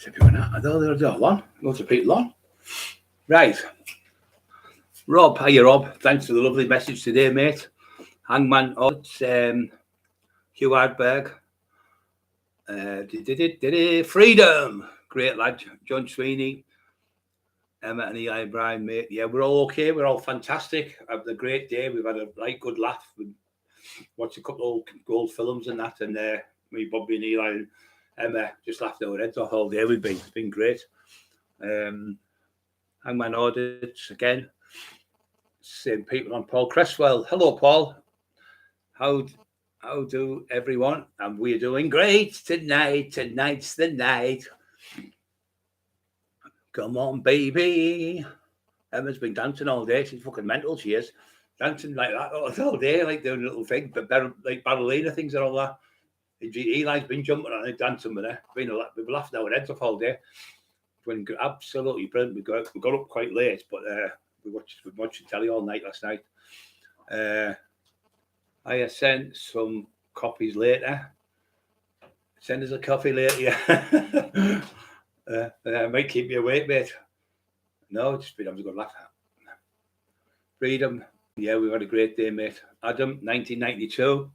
How's everyone at? I know there's all on. Lots of people on. Right. Rob, hiya Rob. Thanks for the lovely message today, mate. Hangman Odds, Hugh Hardberg. Freedom. Great lad. John Sweeney. Emma and Eli and Brian, mate. Yeah, we're all okay. We're all fantastic. Had a great day. We've had a good laugh. We watched a couple of old films and that, and me, Bobby and Eli and Emma just laughed our heads off all day. It's been great. Hangman Audits again. Same people on Paul Cresswell. Hello, Paul. How do everyone? And we're doing great tonight. Tonight's the night. Come on, baby. Emma's been dancing all day. She's fucking mental. She is dancing like that all day, like doing little things, but like ballerina things and all that. Eli's been jumping on it, dancing with her. We've laughing our heads off all day. It's been absolutely brilliant. We got up quite late, but we watched telly all night last night. I sent some copies later. Send us a coffee later, yeah. Might keep you awake, mate. No, just been having a good laugh. Freedom. Yeah, we've had a great day, mate. Adam, 1992.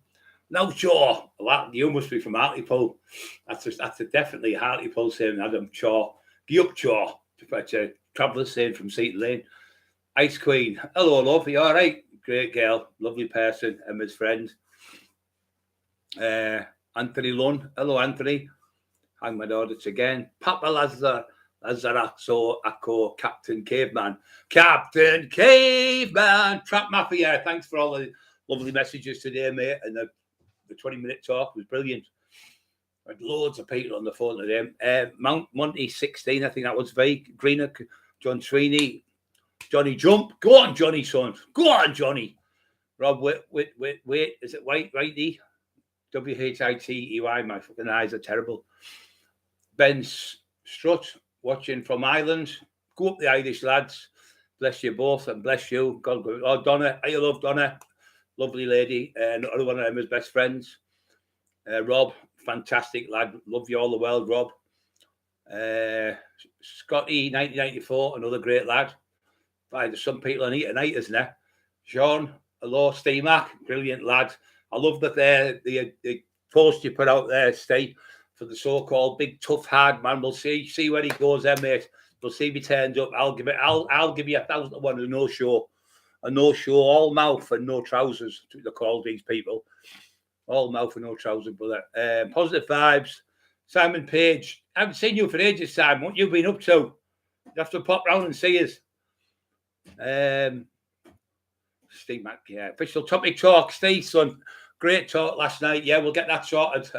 No, sure. You must be from Hartlepool. That's definitely Hartlepool saying Adam Shaw. Get up, Shaw. Travellers saying from Seat Lane. Ice Queen. Hello, love. You all right? Great girl. Lovely person. Emma's friend. Anthony Lunn. Hello, Anthony. Hangman Audits again. Papa Lazarazzo Akko, Captain Caveman. Captain Caveman. Trap Mafia. Thanks for all the lovely messages today, mate. And the 20-minute talk was brilliant. I had loads of people on the phone today. Monty 16, I think that was vague. Greenock, John Sweeney, Johnny Jump. Go on, Johnny, son. Go on, Johnny. Rob, wait. Is it Whitey? Whitey. My fucking eyes are terrible. Ben Strutt, watching from Ireland. Go up the Irish lads. Bless you both and bless you. God, oh, Donna. I love Donna. Lovely lady. Another one of Emma's best friends. Rob, fantastic lad. Love you all the world, Rob. Scotty, 1994, another great lad. There's some people on here tonight, isn't there? Sean, hello. Steve Mac, brilliant lad. I love that the post you put out there, Steve, for the so-called big tough hard man. We'll see where he goes there, mate. We'll see if he turns up. I'll give you 1,000 to 1 a no-show. A no-show, all mouth and no trousers, they call these people. All mouth and no trousers, brother. Positive vibes. Simon Page. I haven't seen you for ages, Simon. What you been up to? You have to pop round and see us. Steve Mac, yeah. Official topic talk. Steve, son. Great talk last night. Yeah, we'll get that sorted.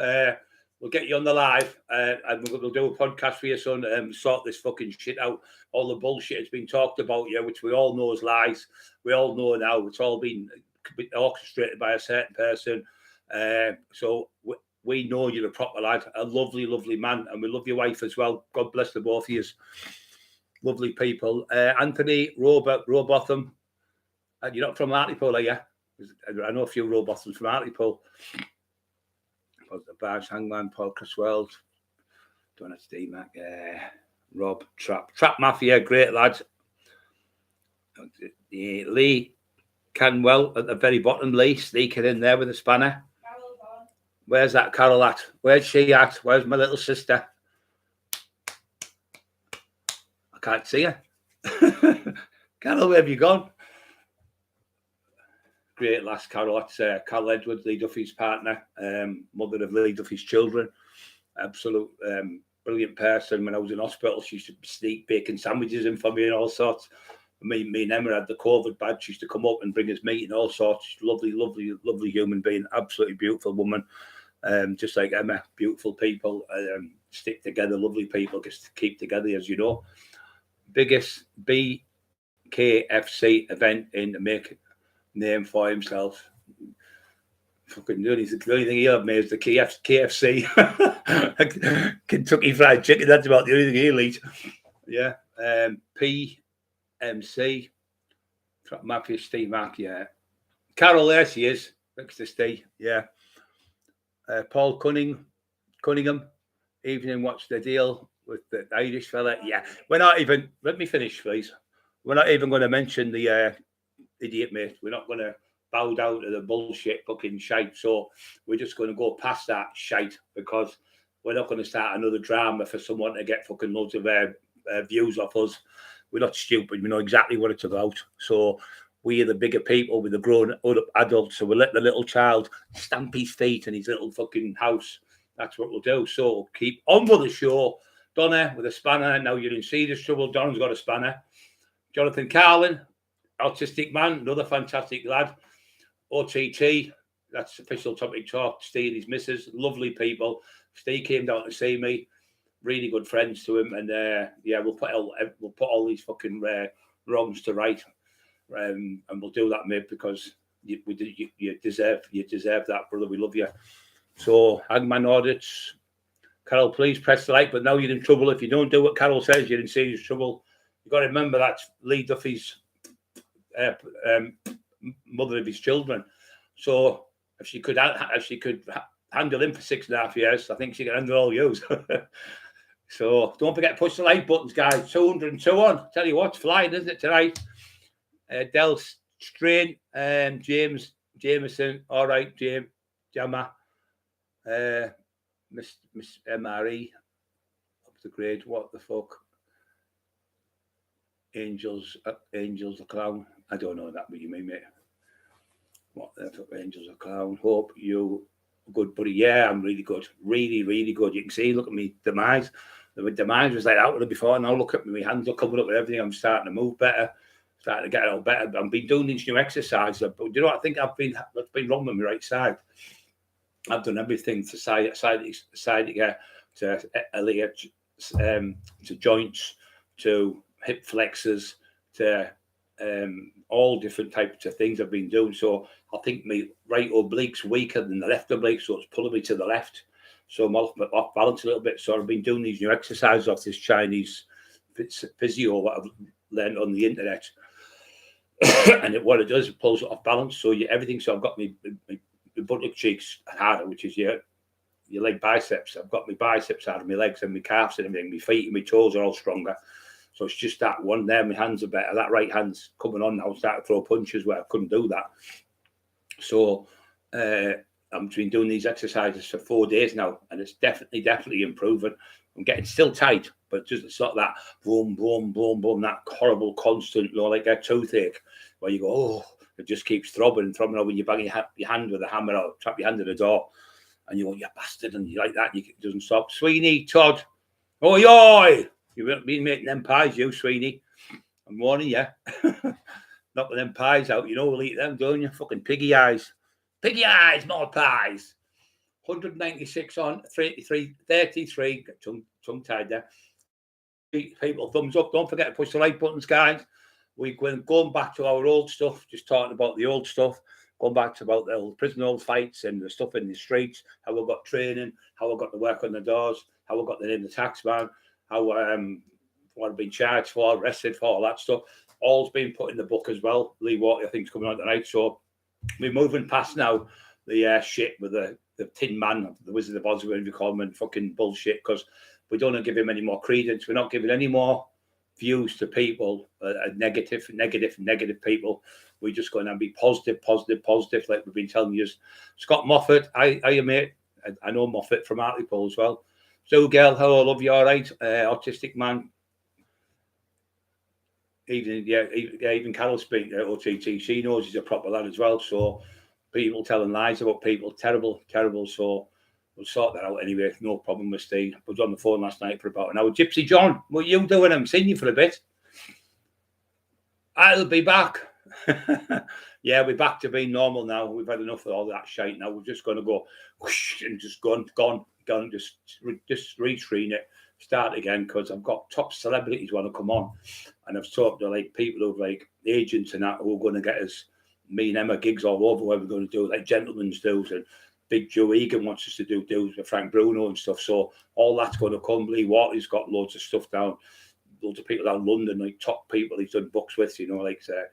We'll get you on the live and we'll do a podcast for you, son, and sort this fucking shit out. All the bullshit has been talked about, yeah, which we all know is lies. We all know now. It's all been orchestrated by a certain person. So we know you're a proper lad, a lovely, lovely man, and we love your wife as well. God bless the both of you. Lovely people. Anthony, Robotham. You're not from Hartlepool, are you? I know a few Robothams from Hartlepool. The Badge, Hangman, Paul Cresswell, Donna Steve Mac, Rob, Trap Mafia, great lad. Lee Canwell at the very bottom, Lee, sneaking in there with a spanner. Where's that Carol at? Where's she at? Where's my little sister? I can't see her. Carol, where have you gone? Great lass, Carol. That's Carol Edwards, Lee Duffy's partner, mother of Lee Duffy's children. Absolute brilliant person. When I was in hospital, she used to sneak bacon sandwiches in for me and all sorts. Me and Emma had the COVID badge. She used to come up and bring us meat and all sorts. Lovely, lovely, lovely human being. Absolutely beautiful woman. Just like Emma, beautiful people. Stick together, lovely people. Just keep together, as you know. Biggest BKFC event in the make name for himself. Fucking the only thing he'll have made is the KFC. Kentucky Fried Chicken. That's about the only thing he'll eat. Yeah. PMC. Mafia Steve Mac, yeah. Carol, there she is. Next to Steve, yeah. Paul Cunningham. Evening, what's the deal? with the Irish fella. Yeah, we're not even. Let me finish, please. We're not even going to mention the idiot mate. We're not going to bow down to the bullshit fucking shite. So we're just going to go past that shite because we're not going to start another drama for someone to get fucking loads of views off us. We're not stupid. We know exactly what it's about. So we are the bigger people with the grown up adults. So we'll let the little child stamp his feet in his little fucking house. That's what we'll do. So keep on with the show. Donna with a spanner. Now you're in serious trouble. Donna's got a spanner. Jonathan Carlin, autistic man, another fantastic lad. OTT, that's official topic talk. Steve and his missus, lovely people. Steve came down to see me, really good friends to him, and yeah, we'll put all these fucking wrongs to right, and we'll do that, mate, because you deserve that, brother. We love you. So, Hangman audits, Carol, please press the like. But now you're in trouble if you don't do what Carol says. You're in serious trouble. You've got to remember that's Lee Duffy's mother of his children. So if she could handle him for 6.5 years, I think she can handle all you. So don't forget to push the like buttons, guys. 202 on. Tell you what, flying, isn't it, tonight? Del Strain, James Jameson. All right, James Jammer. Miss MRE up the grade. What the fuck? Angels the clown. I don't know that what you mean, mate. What the fuck? Angels the clown. Hope you good, buddy. Yeah, I'm really good. Really, really good. You can see, look at me demise. The demise was like that before. Now look at me. My hands are covered up with everything. I'm starting to move better. Starting to get out better. I've been doing these new exercises. But you know what I think what's been wrong with my right side? I've done everything to side to joints, to hip flexors, to all different types of things I've been doing. So I think my right oblique's weaker than the left oblique, so it's pulling me to the left. So I'm off balance a little bit. So I've been doing these new exercises off this Chinese physio that I've learned on the internet. And what it does, it pulls it off balance. So everything. So I've got my buttock cheeks harder, which is your leg biceps. I've got my biceps harder, my legs and my calves and everything. My feet and my toes are all stronger. So it's just that one there. My hands are better. That right hand's coming on now. Starting to throw punches where I couldn't do that. So I've been doing these exercises for 4 days now, and it's definitely improving. I'm getting still tight, but just it's not that boom, boom, boom, boom, that horrible constant, like a toothache where you go, oh, it just keeps throbbing over when you bang your hand with a hammer or trap your hand in the door, and you go, you bastard, and you like that, and it doesn't stop. Sweeney, Todd, oi! You've been making them pies, you, Sweeney. I'm warning you. Knock them pies out. You know we'll eat them, don't you? Fucking piggy eyes. Piggy eyes, more pies. 196 on, 33. Get tongue-tied there. People, thumbs up. Don't forget to push the like buttons, guys. We're going back to our old stuff, just talking about the old stuff. Going back to about the old prison old fights and the stuff in the streets, how I got training, how I got to work on the doors, how I got the name of the tax man, how what I've been charged for, arrested for, all that stuff. All's been put in the book as well. Lee Water, I think, is coming on tonight. So we're moving past now the shit with the Tin Man, the Wizard of Oz, whatever you call him, and fucking bullshit, because we don't want to give him any more credence. We're not giving any more views to people, negative people. We're just going to be positive, like we've been telling you. Scott Moffat, I mate. I know Moffat from Hartlepool as well. So, girl, hello, love you, all right? Autistic man. Even Carol speaking to OTT, she knows he's a proper lad as well. So, people telling lies about people, terrible. So, we'll sort that out anyway. No problem with Steve. I was on the phone last night for about an hour. Gypsy John, what are you doing? I'm seeing you for a bit. I'll be back. Yeah, we're back to being normal now. We've had enough of all that shite now. We're just going to go whoosh and just gone, just rescreen it, start again, because I've got top celebrities want to come on. And I've talked to like people who like agents and that who are going to get us, me and Emma, gigs all over where we're going to do like gentlemen's dues, and Big Joe Egan wants us to do deals with Frank Bruno and stuff. So all that's going to come. Lee Watley's got loads of stuff down. Loads of people down London, like top people he's done books with, like the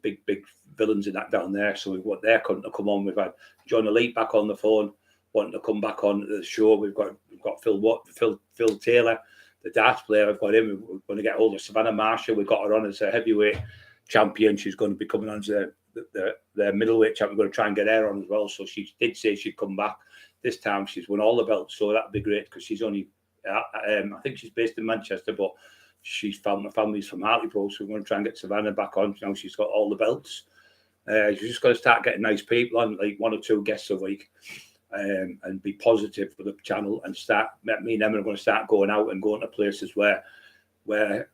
big villains in that down there. So we've got their couldn't to come on. We've had John Elite back on the phone, wanting to come back on the show. We've got Phil Taylor the darts player. I've got him. We're going to get hold of Savannah Marshall. We got her on as a heavyweight champion. She's going to be coming on as the middleweight champion. We're going to try and get her on as well. So she did say she'd come back. This time she's won all the belts, so that'd be great because she's only, I think she's based in Manchester, but she's found my family's from Hartlepool, so we're going to try and get Savannah back on. Now she's got all the belts. She's just got to start getting nice people on, like 1 or 2 guests a week, and be positive for the channel and start. Me and them are going to start going out and going to places where I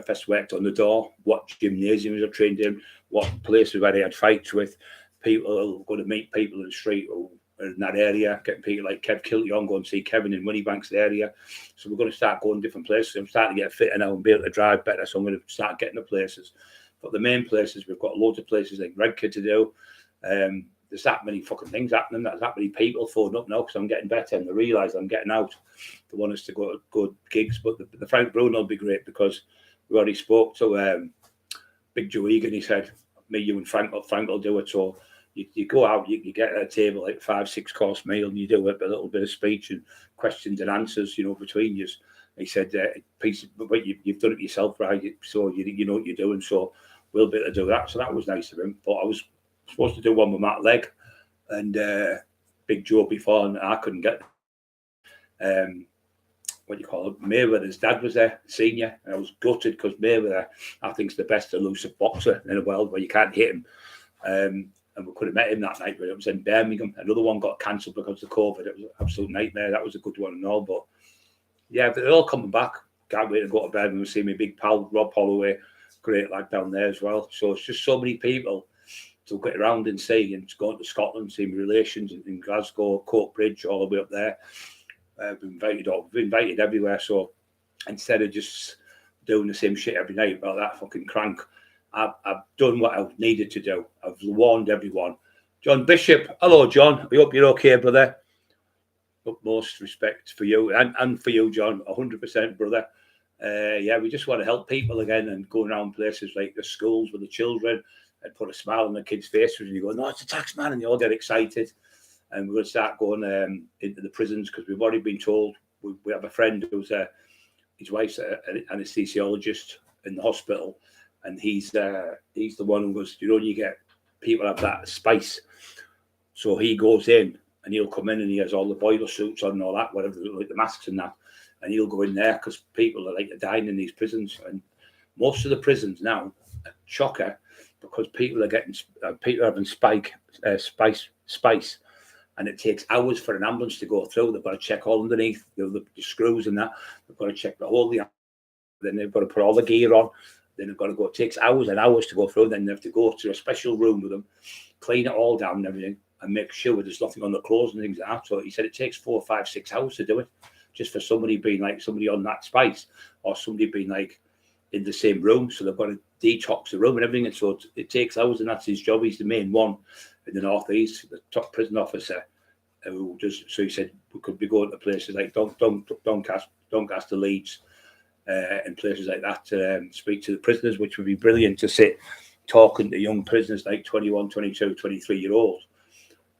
first worked on the door, what gymnasiums I trained in, what places where they had fights with people who are going to meet people in the street or in that area, getting people like Kev Kilty, go and see Kevin in Winniebank's area. So we're going to start going different places. I'm starting to get fitter now and be able to drive better, so I'm going to start getting to places. But the main places, we've got loads of places like Redcar to do. There's that many fucking things happening. There's that many people phoning up now because I'm getting better and they realise I'm getting out. They want us to go to good gigs. But the Frank Bruno will be great because we already spoke to Big Joe Egan. He said, me, you and Frank will do it. So you go out, you get at a table like 5-6 course meal and you do a little bit of speech and questions and answers, between you. He said, but you've done it yourself, right? So you know what you're doing. So we'll be able to do that. So that was nice of him. But I was supposed to do one with Matt Legg and Big Joe before, and I couldn't get what do you call it? Mayweather's dad was there, senior, and I was gutted because Mayweather, I think, is the best elusive boxer in the world where you can't hit him. And we could have met him that night, but it was in Birmingham. Another one got cancelled because of COVID. It was an absolute nightmare. That was a good one and all, but yeah, they're all coming back. Can't wait to go to Birmingham and see my big pal Rob Holloway, great lad down there as well. So it's just so many people to get around and see, and going to Scotland, see my relations in Glasgow, Cockerill, all the way up there. We've invited everywhere. So instead of just doing the same shit every night about that fucking crank, I've done what I've needed to do. I've warned everyone. John Bishop, hello, John. I hope you're okay, brother. Utmost respect for you and for you, John. 100%, brother. Yeah, we just want to help people again and go around places like the schools with the children and put a smile on the kids' faces and you go, no, it's a tax man, and you all get excited. And we're going to start going into the prisons because we've already been told. We have a friend who's his wife's an anesthesiologist in the hospital, and he's the one who goes, you get people have that spice. So he goes in and he'll come in and he has all the boiler suits on and all that, whatever, like the masks and that. And he'll go in there because people are like dying in these prisons. And most of the prisons now are chocker because people are having spice. And it takes hours for an ambulance to go through. They've got to check all underneath, the screws and that. They've got to check the whole, then they've got to put all the gear on. Then they've got to go. It takes hours and hours to go through. Then they have to go to a special room with them, clean it all down and everything, and make sure there's nothing on the clothes and things like that. So he said it takes 4, 5, 6 hours to do it, just for somebody being like somebody on that spice or somebody being like in the same room. So they've got to detox the room and everything. And so it takes hours, and that's his job. He's the main one in the northeast, the top prison officer. Who does, so he said we could be going to places like Doncaster, Leeds, and places like that to speak to the prisoners, which would be brilliant to sit talking to young prisoners like 21, 22, 23-year-olds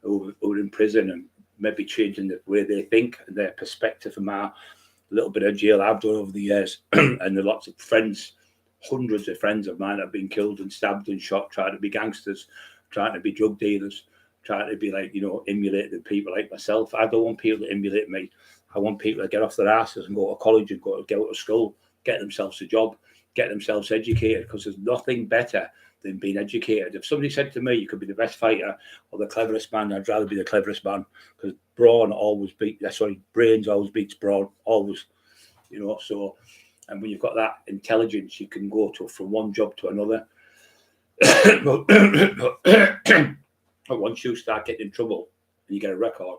who are in prison and maybe changing the way they think and their perspective from our little bit of jail I've done over the years. And there are lots of friends, hundreds of friends of mine have been killed and stabbed and shot, trying to be gangsters, trying to be drug dealers, trying to be like, emulate the people like myself. I don't want people to emulate me. I want people to get off their asses and go to college and go out to school, get themselves a job, get themselves educated, because there's nothing better than being educated. If somebody said to me, you could be the best fighter or the cleverest man, I'd rather be the cleverest man, because brains always beats brawn, always, so, and when you've got that intelligence, you can go from one job to another. But once you start getting in trouble and you get a record,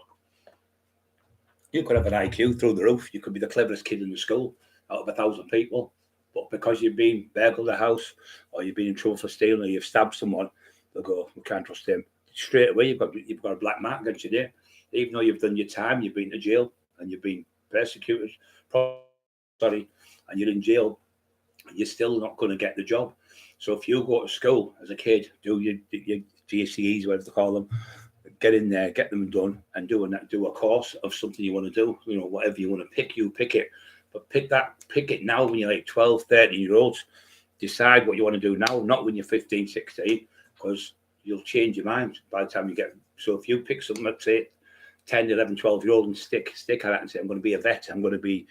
you could have an IQ through the roof. You could be the cleverest kid in the school out of 1,000 people. But because you've been burgled a house or you've been in trouble for stealing or you've stabbed someone, they'll go, we can't trust him. Straight away, you've got a black mark against you there. Even though you've done your time, you've been to jail and you've been persecuted, and you're in jail, you're still not going to get the job. So if you go to school as a kid, do your GCEs, whatever they call them, get in there, get them done, and do a course of something you want to do. Whatever you want to pick, you pick it. But pick it now when you're like 12, 13-year-olds. Decide what you want to do now, not when you're 15, 16, because you'll change your mind by the time you get. So if you pick something, let's say 10, 11, 12-year-old and stick at it and say, I'm going to be a vet, I'm going to be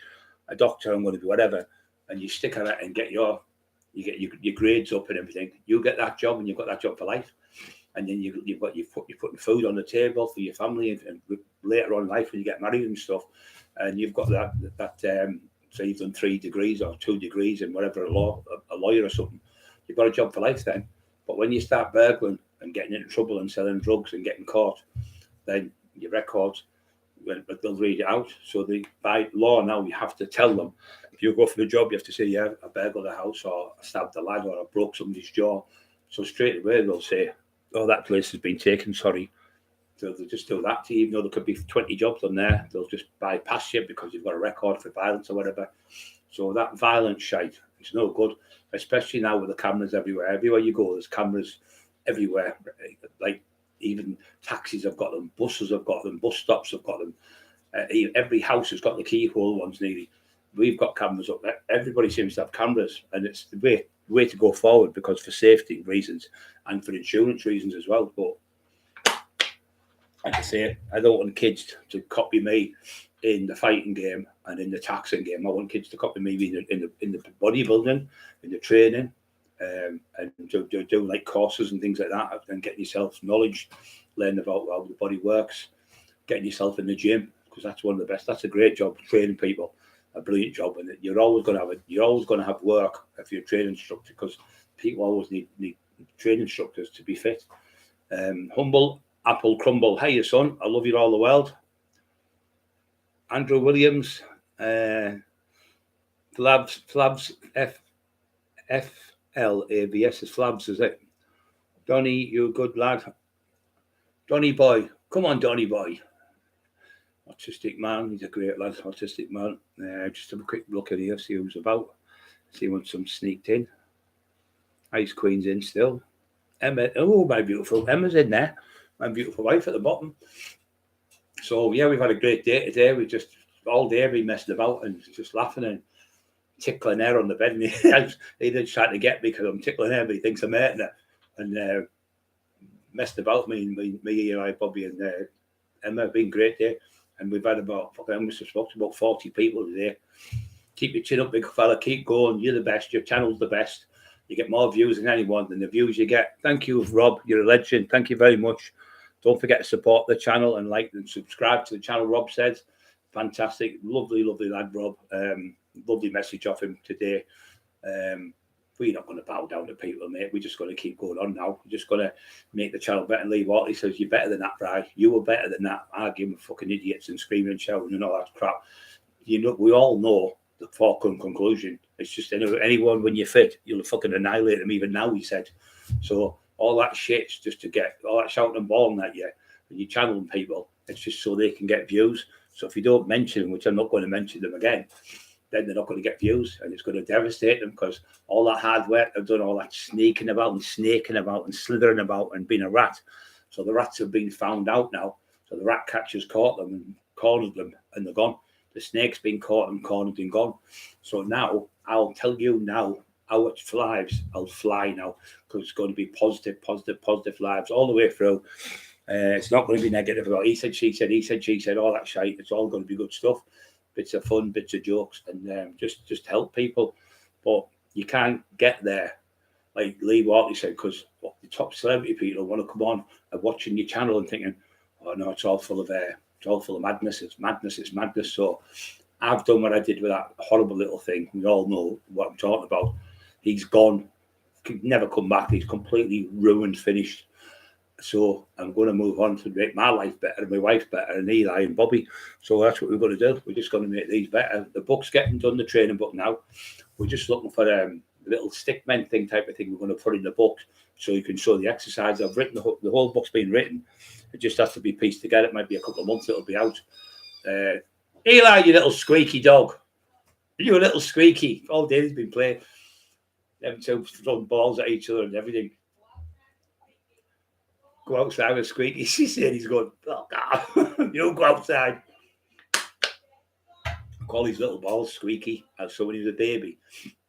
a doctor, I'm going to be whatever, and you stick at it and get your grades up and everything, you get that job and you've got that job for life. And then you're putting food on the table for your family, and later on in life when you get married and stuff, and you've got that so you've done 3 degrees or 2 degrees in whatever, a lawyer or something, you've got a job for life then. But when you start burgling and getting into trouble and selling drugs and getting caught, then your records, they'll read it out. So by law now, you have to tell them, if you go for the job, you have to say, yeah, I burgled a house, or I stabbed a lad, or I broke somebody's jaw. So straight away they'll say, oh, that place has been taken, sorry. So they'll just do that to you, even though there could be 20 jobs on there. They'll just bypass you because you've got a record for violence or whatever. So that violent shite, it's no good, especially now with the cameras everywhere. Everywhere you go, there's cameras everywhere. Like even taxis have got them, buses have got them, bus stops have got them. Every house has got the keyhole ones nearly. We've got cameras up there. Everybody seems to have cameras, and it's the way to go forward, because for safety reasons and for insurance reasons as well. But like I say, I don't want kids to copy me in the fighting game and in the taxing game. I want kids to copy me in the bodybuilding, in the training, and do like courses and things like that, and getting yourself knowledge, learn about how the body works, getting yourself in the gym, because that's one of the best. That's a great job, training people, a brilliant job, and you're always going to have work if you're a training instructor, because people always need training instructors to be fit. Humble Apple Crumble, hey son, I love you all the world. Andrew Williams, Flabs FLABS is Flabs, is it? Donny, you a good lad. Donny boy, come on, Donny boy. Autistic man, he's a great lad. Autistic man. Just have a quick look at here, see who's about. See when some sneaked in. Ice Queen's in still. Emma, oh my beautiful Emma's in there. My beautiful wife at the bottom. So yeah, we've had a great day today. We just all day been messing about and just laughing and tickling her on the bed. And he did try to get me because I'm tickling her, but he thinks I'm hurting her. And messed about me, and I, Bobby and Emma. Been a great day. And we've had about 40 people today. Keep your chin up, big fella. Keep going. You're the best. Your channel's the best. You get more views than anyone, than the views you get. Thank you, Rob. You're a legend. Thank you very much. Don't forget to support the channel and like and subscribe to the channel, Rob said. Fantastic. Lovely, lovely lad, Rob. Lovely message off him today. We're not going to bow down to people, mate. We're just going to keep going on now. We're just going to make the channel better. And Lee Watley says, you're better than that, Bri. You were better than that. Arguing with fucking idiots and screaming and shouting and all that crap. You know, we all know the foregone conclusion. It's just anyone, when you're fit, you'll fucking annihilate them even now, he said. So all that shit's just to get all that shouting and bawling at you, and you're channeling people. It's just so they can get views. So if you don't mention them, which I'm not going to mention them again, then they're not going to get views, and it's going to devastate them, because all that hard work they've done, all that sneaking about and snaking about and slithering about and being a rat. So the rats have been found out now. So the rat catchers caught them and cornered them, and they're gone. The snake's been caught and cornered and gone. So now I'll tell you now how it flies. I'll fly now, because it's going to be positive lives all the way through. It's not going to be negative about he said, she said, he said, she said, all that shite. It's all going to be good stuff. Bits of fun, bits of jokes, and just help people. But you can't get there, like Lee Watley said, because the top celebrity people want to come on and watching your channel and thinking, oh no, it's all full of madness. It's madness. So I've done what I did with that horrible little thing. We all know what I'm talking about. He's gone, could never come back. He's completely ruined, finished. So I'm going to move on to make my life better, and my wife better, and Eli and Bobby. So that's what we're going to do. We're just going to make these better. The book's getting done, the training book now. We're just looking for a little stick men thing type of thing we're going to put in the book, so you can show the exercise. I've written the whole book's been written. It just has to be pieced together. It might be a couple of months it'll be out. Eli, you little squeaky dog. You a little squeaky. All day he's been playing. Them two throwing balls at each other and everything. Go outside with Squeaky. She said he's going, oh, God. You don't go outside. call his little balls Squeaky. So when he was a baby,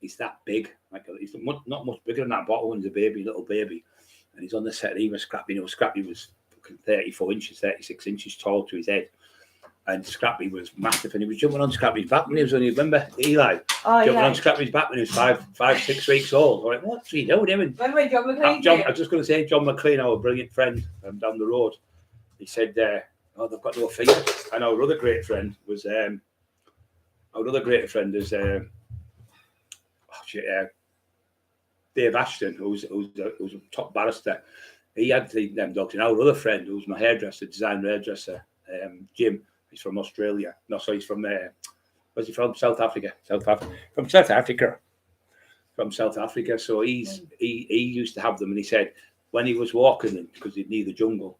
he's that big. Like he's not much bigger than that bottle when he's a baby, little baby. And he's on the set. He was Scrappy. Scrappy was fucking 34 inches, 36 inches tall to his head. And Scrappy was massive, and he was jumping on Scrappy's back when he was only, remember, Eli? Jumping on Scrappy's back when he was 6 weeks old. I'm like, what's he doing? When John McLean? I was just going to say, John McLean, our brilliant friend down the road, he said, they've got no feet. And our other great friend was, Dave Ashton, who's a top barrister. He had them dogs. And our other friend, who's my hairdresser, designer hairdresser, Jim, he's from Australia. No, sorry, he's from, where's he from? South Africa. From South Africa. So he used to have them, and he said when he was walking them, because he'd near the jungle,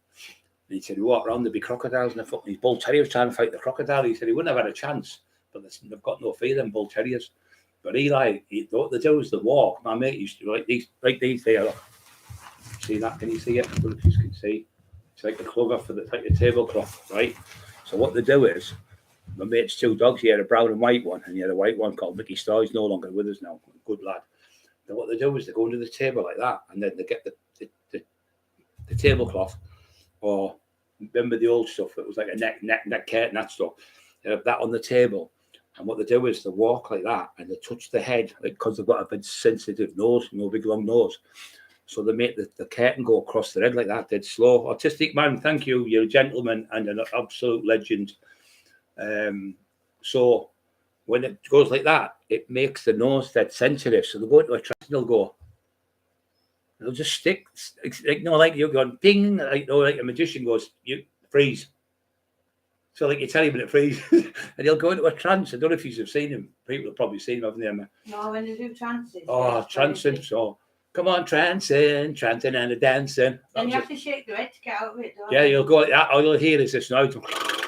and he said he walked around, there'd be crocodiles in the foot, and his bull terrier was trying to fight the crocodile. He said he wouldn't have had a chance, but they've got no fear, them bull terriers. But Eli, what they do is the walk. My mate used to like these here. Look. See that? Can you see it? Well, if you can see, it's like the cover for the tablecloth, right? So what they do is, my mate's two dogs. He had a brown and white one, and he had a white one called Mickey Star. He's no longer with us now. Good lad. And what they do is they go under the table like that, and then they get the tablecloth, or remember the old stuff? It was like a neck curtain, that stuff. They have that on the table, and what they do is they walk like that, and they touch the head, because they've got a big sensitive nose, big long nose. So they make the curtain go across the head like that, dead slow. Autistic man, thank you. You're a gentleman and an absolute legend. So when it goes like that, it makes the nose dead sensitive. So they'll go into a trance and they'll go. It'll just stick. Like you're going ping, like a magician goes, you freeze. So like you tell him when it freezes, and he'll go into a trance. I don't know if you've seen him. People have probably seen him, haven't they, Emma? No, when they do trances. Oh, trancing. So come on, trancing and a dancing. And you have to shake the head to get out of it, don't you? Yeah, you'll go like that. All you'll hear is this noise,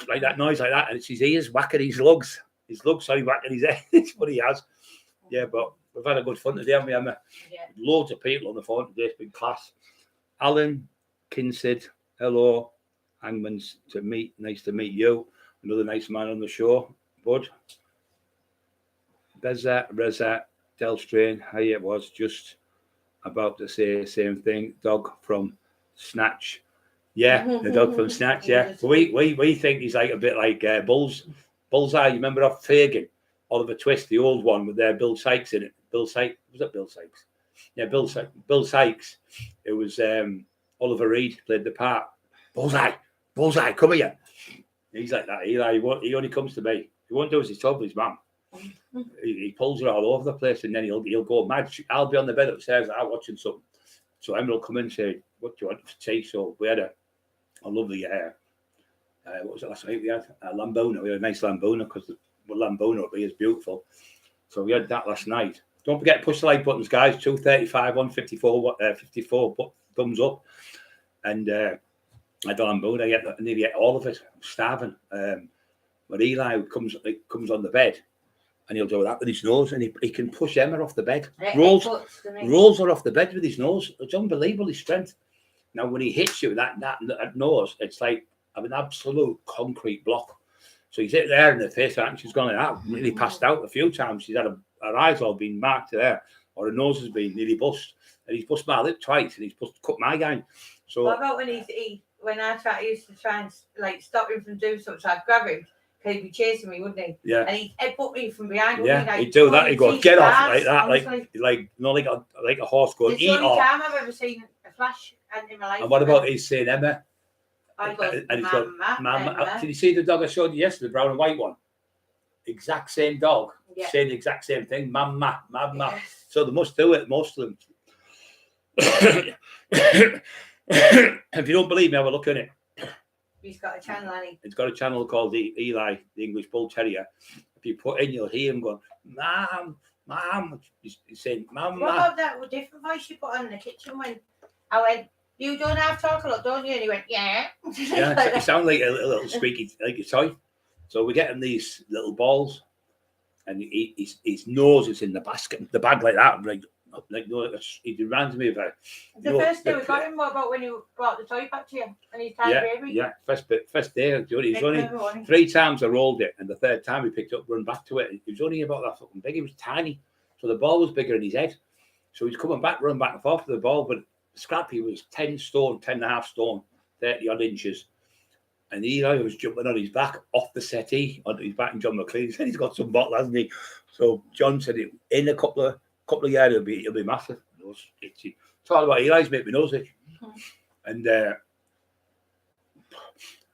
like that noise like that, and it's his ears whacking his lugs. Whacking his head. It's what he has. Yeah, but we've had a good fun today, haven't we, Emma? Yeah. Loads of people on the phone today. It's been class. Alan Kinsid, hello. Hangman's nice to meet you. Another nice man on the show, Bud. Reza, Delstrain, hey, it was just about to say the same thing. Dog from Snatch. Yeah, the dog from Snatch, yeah. So we think he's like a bit like Bullseye. You remember off Fagin? Oliver Twist, the old one with Bill Sykes in it. Bill Sykes, was that Bill Sykes? Yeah, Bill Sykes. It was Oliver Reed played the part. Bullseye, come here. He's like that. He only comes to me. He won't do as he's told his mum. He pulls her all over the place, and then he'll go mad. I'll be on the bed upstairs out watching something. So Emma will come in and say, "What do you want for tea?" So we had a lovely what was it last night? We had a Lambona. We had a nice Lambona because the Lambona up here is beautiful. So we had that last night. Don't forget to push the like buttons, guys. 235 on 54 thumbs up, and I had a Lambona. I nearly ate all of it. I'm starving. But Eli comes on the bed, and he'll do that with his nose, and he can push Emma off the bed. Rolls her off the bed with his nose. It's unbelievable, his strength. Now, when he hits you with that nose, it's like an absolute concrete block. So he's hit there in the face, and she's gone like that, nearly passed out a few times. She's had her eyes all been marked there, or her nose has been nearly bust. And he's bust my lip twice, and he's cut my guy. So what about when when I used to try and like stop him from doing something, so I'd grab him, because he'd be chasing me, wouldn't he? Yeah. And he'd put me from behind. Yeah, he'd do that. He'd go, get off like that, like a horse going, it's eat the only off. time I've ever seen a flash in my life. And what about he's saying Emma? I go, and he's going, Mama. Did you see the dog I showed you yesterday, the brown and white one? Exact same dog, saying the exact same thing, Mama. Yes. So they must do it, most of them. If you don't believe me, have a look at it. He's got a channel, hasn't he? It's got a channel called Eli, the English Bull Terrier. If you put in, you'll hear him going, Mom. He's saying, Mama. What about that different voice you put on in the kitchen when I went, you don't have to talk a lot, don't you? And he went, yeah. Yeah, like it sounds like a little squeaky, like a toy. So we get him these little balls, and his nose is in the bag like that. Like, Like, no, he reminds me of a. The first day we got him, what about when you brought the toy back to you and he's tiny baby? Yeah, first day. He was only 3 times I rolled it, and the 3rd time he picked up, run back to it. He was only about that fucking big. He was tiny, so the ball was bigger in his head. So he's coming back, run back and forth with the ball. But Scrappy was 10 stone, 10.5 stone, 30 odd inches. And Eli was jumping on his back off the settee onto his back, and John McLean said he's got some bottle, hasn't he? So John said in a couple of years it'll be massive. It's all about Eli's make me nose itch. And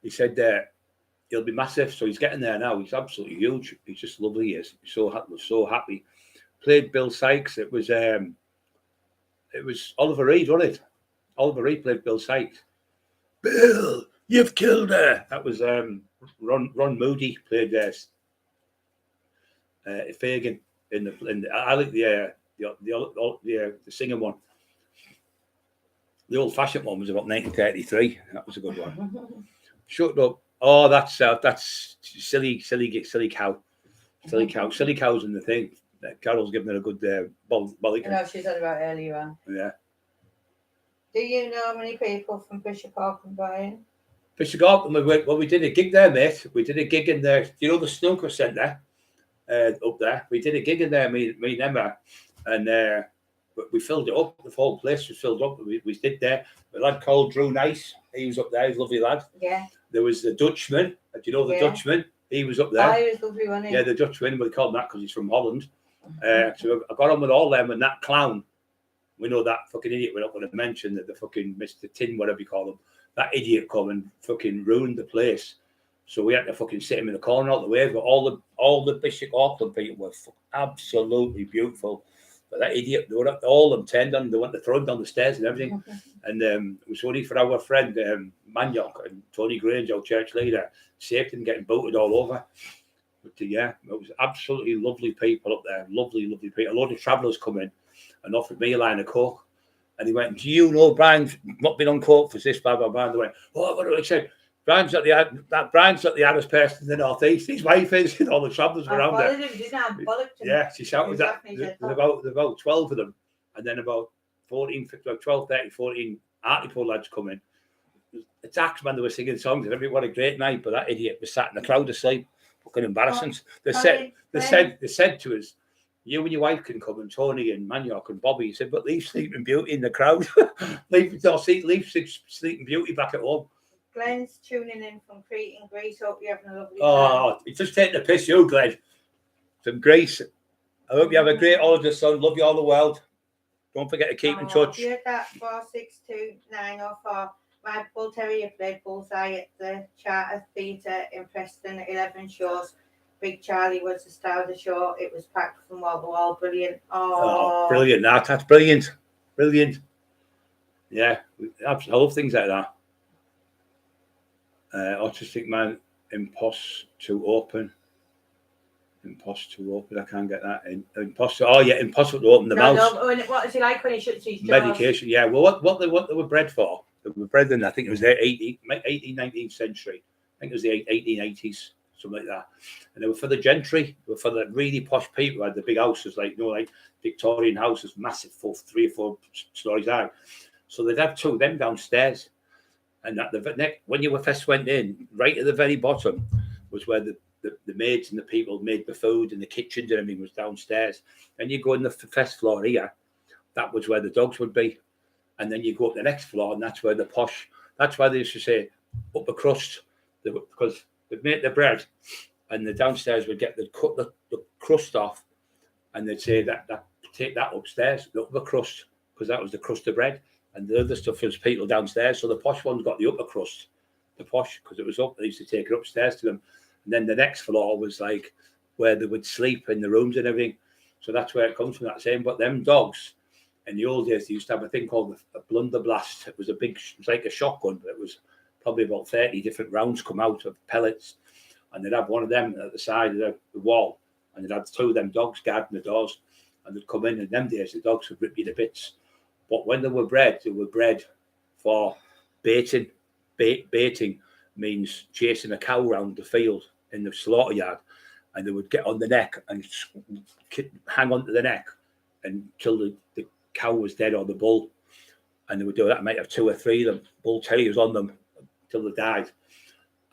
he said he'll be massive. So he's getting there now. He's absolutely huge. He's just lovely. He is. He's so happy. Played Bill Sykes. It was Oliver Reed, wasn't it? Oliver Reed played Bill Sykes. Bill, you've killed her. That was Ron Moody played Fagin in the. I like the singing one. The old-fashioned one was about 1933. That was a good one. Shut up! Oh, that's silly cow. Silly cow. Silly cow's in the thing. Carol's giving her a good bolly. I know she said about earlier on. Yeah. Do you know many people from Bishop Auckland, Brian? Bishop Auckland, well, we did a gig there, mate. We did a gig in there. You know the snooker centre up there? We did a gig in there, me and Emma, and we filled it up. The whole place was filled up. We did there. The lad called Drew Nice. He was up there. He's a lovely lad. Yeah. There was the Dutchman. Do you know the Dutchman? He was up there. Oh, he was lovely, wasn't he? Yeah, the Dutchman. We called him that because he's from Holland. So I got on with all them, and that clown. We know that fucking idiot. We're not going to mention that the fucking Mr. Tin, whatever you call him. That idiot come and fucking ruined the place. So we had to fucking sit him in the corner all the way. But all the Bishop Auckland people were absolutely beautiful. But that idiot, they were up, all of them turned on. They went to throw him down the stairs and everything. And it was only for our friend Maniok and Tony Grange, our church leader, saved him getting booted all over. But yeah, it was absolutely lovely people up there. Lovely people. A lot of travellers come in and offered me a line of coke. And he went, do you know Brian's not been on coke for this, blah, blah, blah. And they went, oh, what do I say? Brian's not the hardest person in the northeast. His wife is, and all the travellers around there. Yeah, she shouted that. There's about 12 of them. And then about 12, 13, 14 Hartlepool lads come in. It's Axe, man, they were singing songs and everyone. What a great night. But that idiot was sat in the crowd asleep. Fucking embarrassing. They said to us, you and your wife can come, and Tony and Maniok and Bobby. He said, but leave Sleeping Beauty in the crowd. leave Sleeping Beauty back at home. Glenn's tuning in from Crete in Greece. Hope you're having a lovely time. Oh, he's just taking the piss, you, Glenn. From Greece. I hope you have a great holiday, son. Love you all the world. Don't forget to keep in touch. You're that 462904. My bull terrier played bullseye at the Charter Theatre in Preston at 11 shows. Big Charlie was the star of the show. It was packed from wall to wall. Brilliant. Oh, brilliant. That's brilliant. Brilliant. Yeah, I love things like that. Autistic man, impost to open. I can't get that in. Impossible to open the mouth. No, what is he like when he shuts his jaws? Medication, yeah. Well, what they were bred for? They were bred in, I think it was the 19th century. I think it was the 1880s, something like that. And they were for the gentry. They were for the really posh people who had the big houses, like Victorian houses, massive, 3 or 4 stories high. So they'd have 2 of them downstairs. And at the neck, when you first went in, right at the very bottom was where the maids and the people made the food, and the kitchens and everything was downstairs. Then you go in the first floor here, that was where the dogs would be. And then you go up the next floor, and that's where the posh, that's why they used to say upper crust, because they'd make the bread, and the downstairs would cut the crust off, and they'd say that take that upstairs, the upper crust, because that was the crust of bread. And the other stuff was people downstairs. So the posh ones got the upper crust, the posh, because it was up. They used to take it upstairs to them. And then the next floor was like where they would sleep in the rooms and everything. So that's where it comes from, that same. But them dogs, in the old days, they used to have a thing called a blunderblast. It was like a shotgun, but it was probably about 30 different rounds come out of pellets. And they'd have one of them at the side of the wall. And they'd have 2 of them dogs guarding the doors. And they'd come in. And them days, the dogs would rip you to bits. But when they were bred for baiting. Baiting means chasing a cow around the field in the slaughter yard, and they would get on the neck and hang onto the neck until the cow was dead or the bull, and they would do that. Might have 2 or 3 of them bull terriers on them until they died.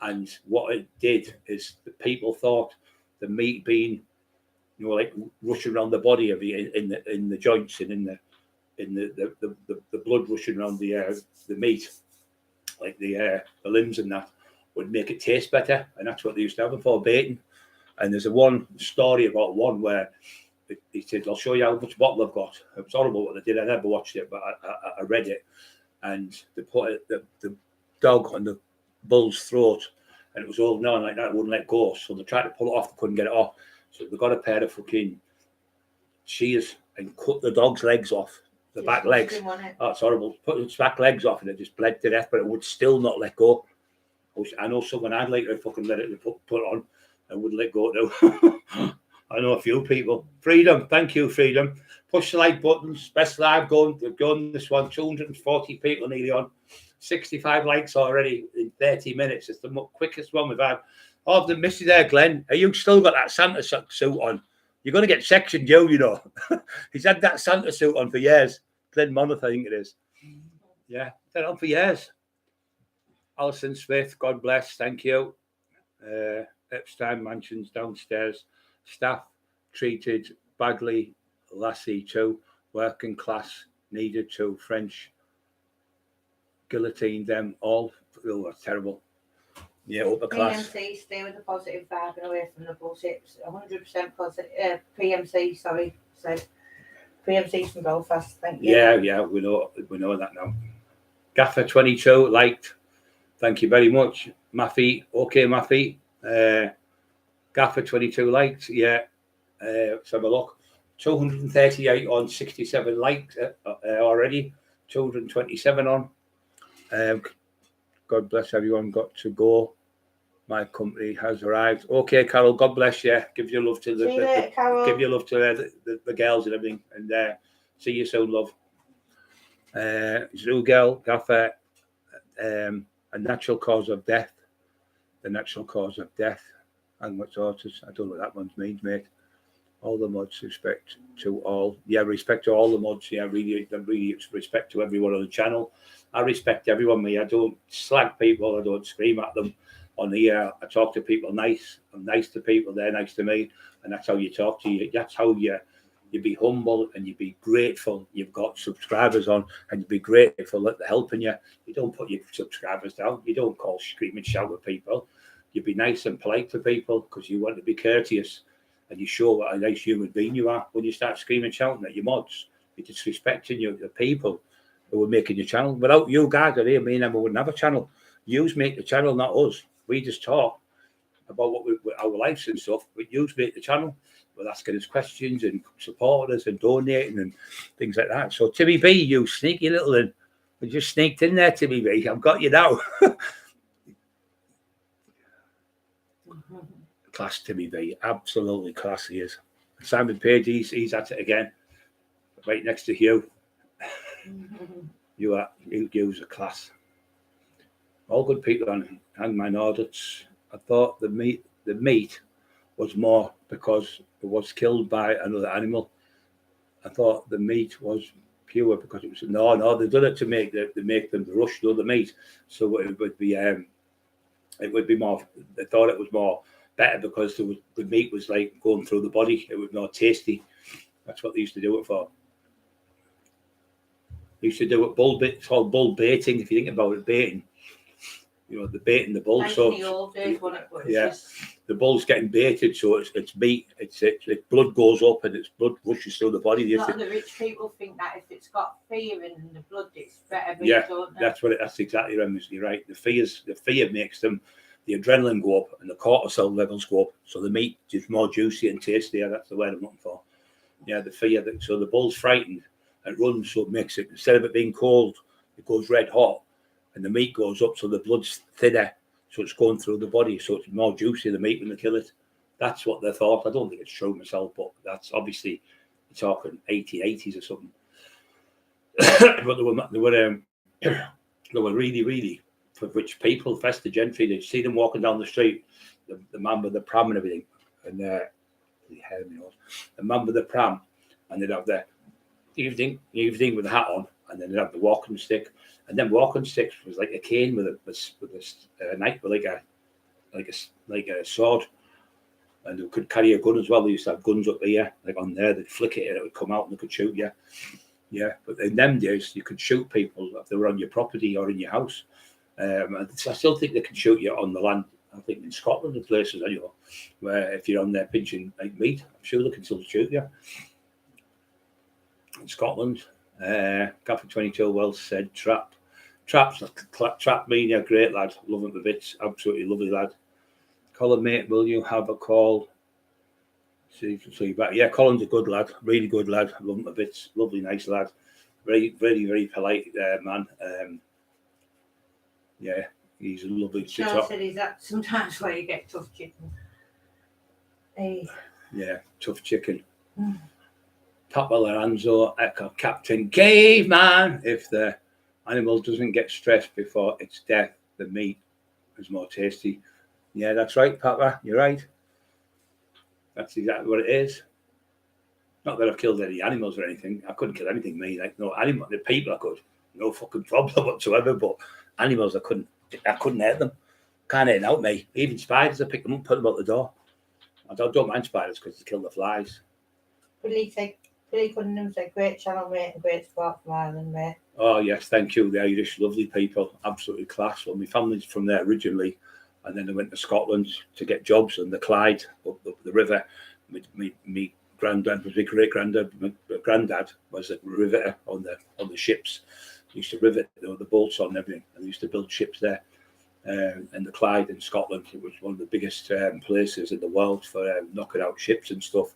And what it did is the people thought the meat being, like rushing around the body of in the joints and in the blood rushing around the meat, like the limbs and that, would make it taste better. And that's what they used to have them for, baiting. And there's one story about one where he said, "I'll show you how much bottle I've got." It was horrible what they did. I never watched it, but I read it. And they put the dog on the bull's throat, and it was holding on like that. It wouldn't let go. So they tried to pull it off. They couldn't get it off. So they got a pair of fucking shears and cut the dog's legs off, the back legs. Oh, it's horrible. Put its back legs off, and it just bled to death, but it would still not let go. I know someone I'd like to fucking let it put on and wouldn't let go now. I know a few people. Freedom, thank you, Freedom. Push the like buttons. Best live going. We've gone this one. 240 people nearly on. 65 likes already in 30 minutes. It's the quickest one we've had. Oh, the missy there, Glenn. Are you still got that Santa suit on? You're going to get sectioned, Joe, you know. He's had that Santa suit on for years. Glenn Monmouth, I think it is. Yeah, had it on for years. Alison Smith, God bless, thank you. Epstein Mansions downstairs. Staff treated badly. Lassie too. Working class needed to. French guillotined them all. Oh, that's terrible. Yeah, upper class. PMC, stay with the positive vibe and away from the bullshit. 100% positive. PMC, sorry, said. PMC from Belfast, thank you. Yeah, we know that now. Gaffer 22 liked. Thank you very much. Maffy, okay, Maffy. Gaffer 22 liked, yeah. Let's have a look. 238 on, 67 likes already. 227 on. God bless everyone. Got to go. My company has arrived. Okay, Carol. God bless you. Give your love to give your love to the girls and everything. And see you soon, love. Zoo girl, Gaffer. A natural cause of death. The natural cause of death. And what's autism? I don't know what that one means, mate. All the mods, respect to all. Yeah, respect to all the mods. Yeah, really respect to everyone on the channel. I respect everyone, me. I don't slag people. I don't scream at them on the air. I talk to people nice. I'm nice to people. They're nice to me. And that's how you talk to you. That's how you be humble and you be grateful. You've got subscribers on and you be grateful that they're helping you. You don't put your subscribers down. You don't call, scream and shout at people. You be nice and polite to people because you want to be courteous. And you show what a nice human being you are. When you start screaming, shouting at your mods, you're disrespecting the people who are making your channel. Without you guys are here, me and Emma wouldn't have a channel. Yous make the channel, not us. We just talk about our lives and stuff, but yous make the channel. We're asking us questions and supporting us and donating and things like that. So Timmy B, you sneaky little one. We just sneaked in there, Timmy B. I've got you now. Class, Timmy B, absolutely class he is. Simon Page, he's at it again, right next to Hugh. Hugh's a class. All good people on Hangman audits. I thought the meat was more because it was killed by another animal. I thought the meat was pure because it was no. They done it to make them rush the meat, so it would be more. They thought it was more better because the meat was like going through the body. It was more tasty. That's what they used to do it for. They used to do it it's called bull baiting. If you think about it, baiting. You know, the baiting the bull. So the old days, the bull's getting baited, so it's meat. It's blood goes up and its blood rushes through the body. A lot of the rich people think that if it's got fear in the blood, it's better. That's exactly right. You're right. The fear makes them. The adrenaline go up and the cortisol levels go up, so the meat is more juicy and tastier. That's the word I'm looking for. Yeah, the fear. So the bull's frightened and runs, so it makes it, instead of it being cold, it goes red hot, and the meat goes up, so the blood's thinner, so it's going through the body, so it's more juicy, the meat, when they kill it. That's what they thought. I don't think it's true myself, but that's obviously, you're talking 80s or something. But they were really, really, for rich people, festive gentry. They'd see them walking down the street, the man with the pram and everything, and the man with the pram, and they'd have evening with the hat on, and then they'd have the walking stick, and then walking sticks was like a cane with a knife, like a sword, and they could carry a gun as well. They used to have guns up here, like on there. They'd flick it and it would come out and they could shoot you. Yeah, but in them days you could shoot people if they were on your property or in your house. I still think they can shoot you on the land. I think in Scotland and places anyway, where if you're on there pinching like meat, I'm sure they can still shoot you. In Scotland, Gaffer 22 well said. Trap me, a great lad, love him to bits, absolutely lovely lad. Colin, mate, will you have a call? See you back. Yeah, Colin's a good lad, really good lad, love him to bits, lovely, nice lad, very, very, very polite man. Yeah, he's a lovely Sean said he's that sometimes where you get tough chicken. Hey. Yeah, tough chicken. Papa Lorenzo, Echo Captain Caveman. If the animal doesn't get stressed before its death, the meat is more tasty. Yeah, that's right, Papa. You're right. That's exactly what it is. Not that I've killed any animals or anything. I couldn't kill anything, me. Like no animal. The people I could, no fucking problem whatsoever. But animals, I couldn't hurt them. Can't hurt out me. Even spiders, I pick them up, put them out the door. I don't mind spiders because they kill the flies. Billy Cunningham said, great channel, mate, and great sport from Ireland, mate. Oh, yes, thank you. They're Irish, lovely people, absolutely class. Well, my family's from there originally, and then I went to Scotland to get jobs on the Clyde, up the river. My granddad was my great-granddad. My granddad was a riveter on the ships. He used to rivet the bolts on everything, and they used to build ships there. And the Clyde in Scotland, it was one of the biggest places in the world for knocking out ships and stuff.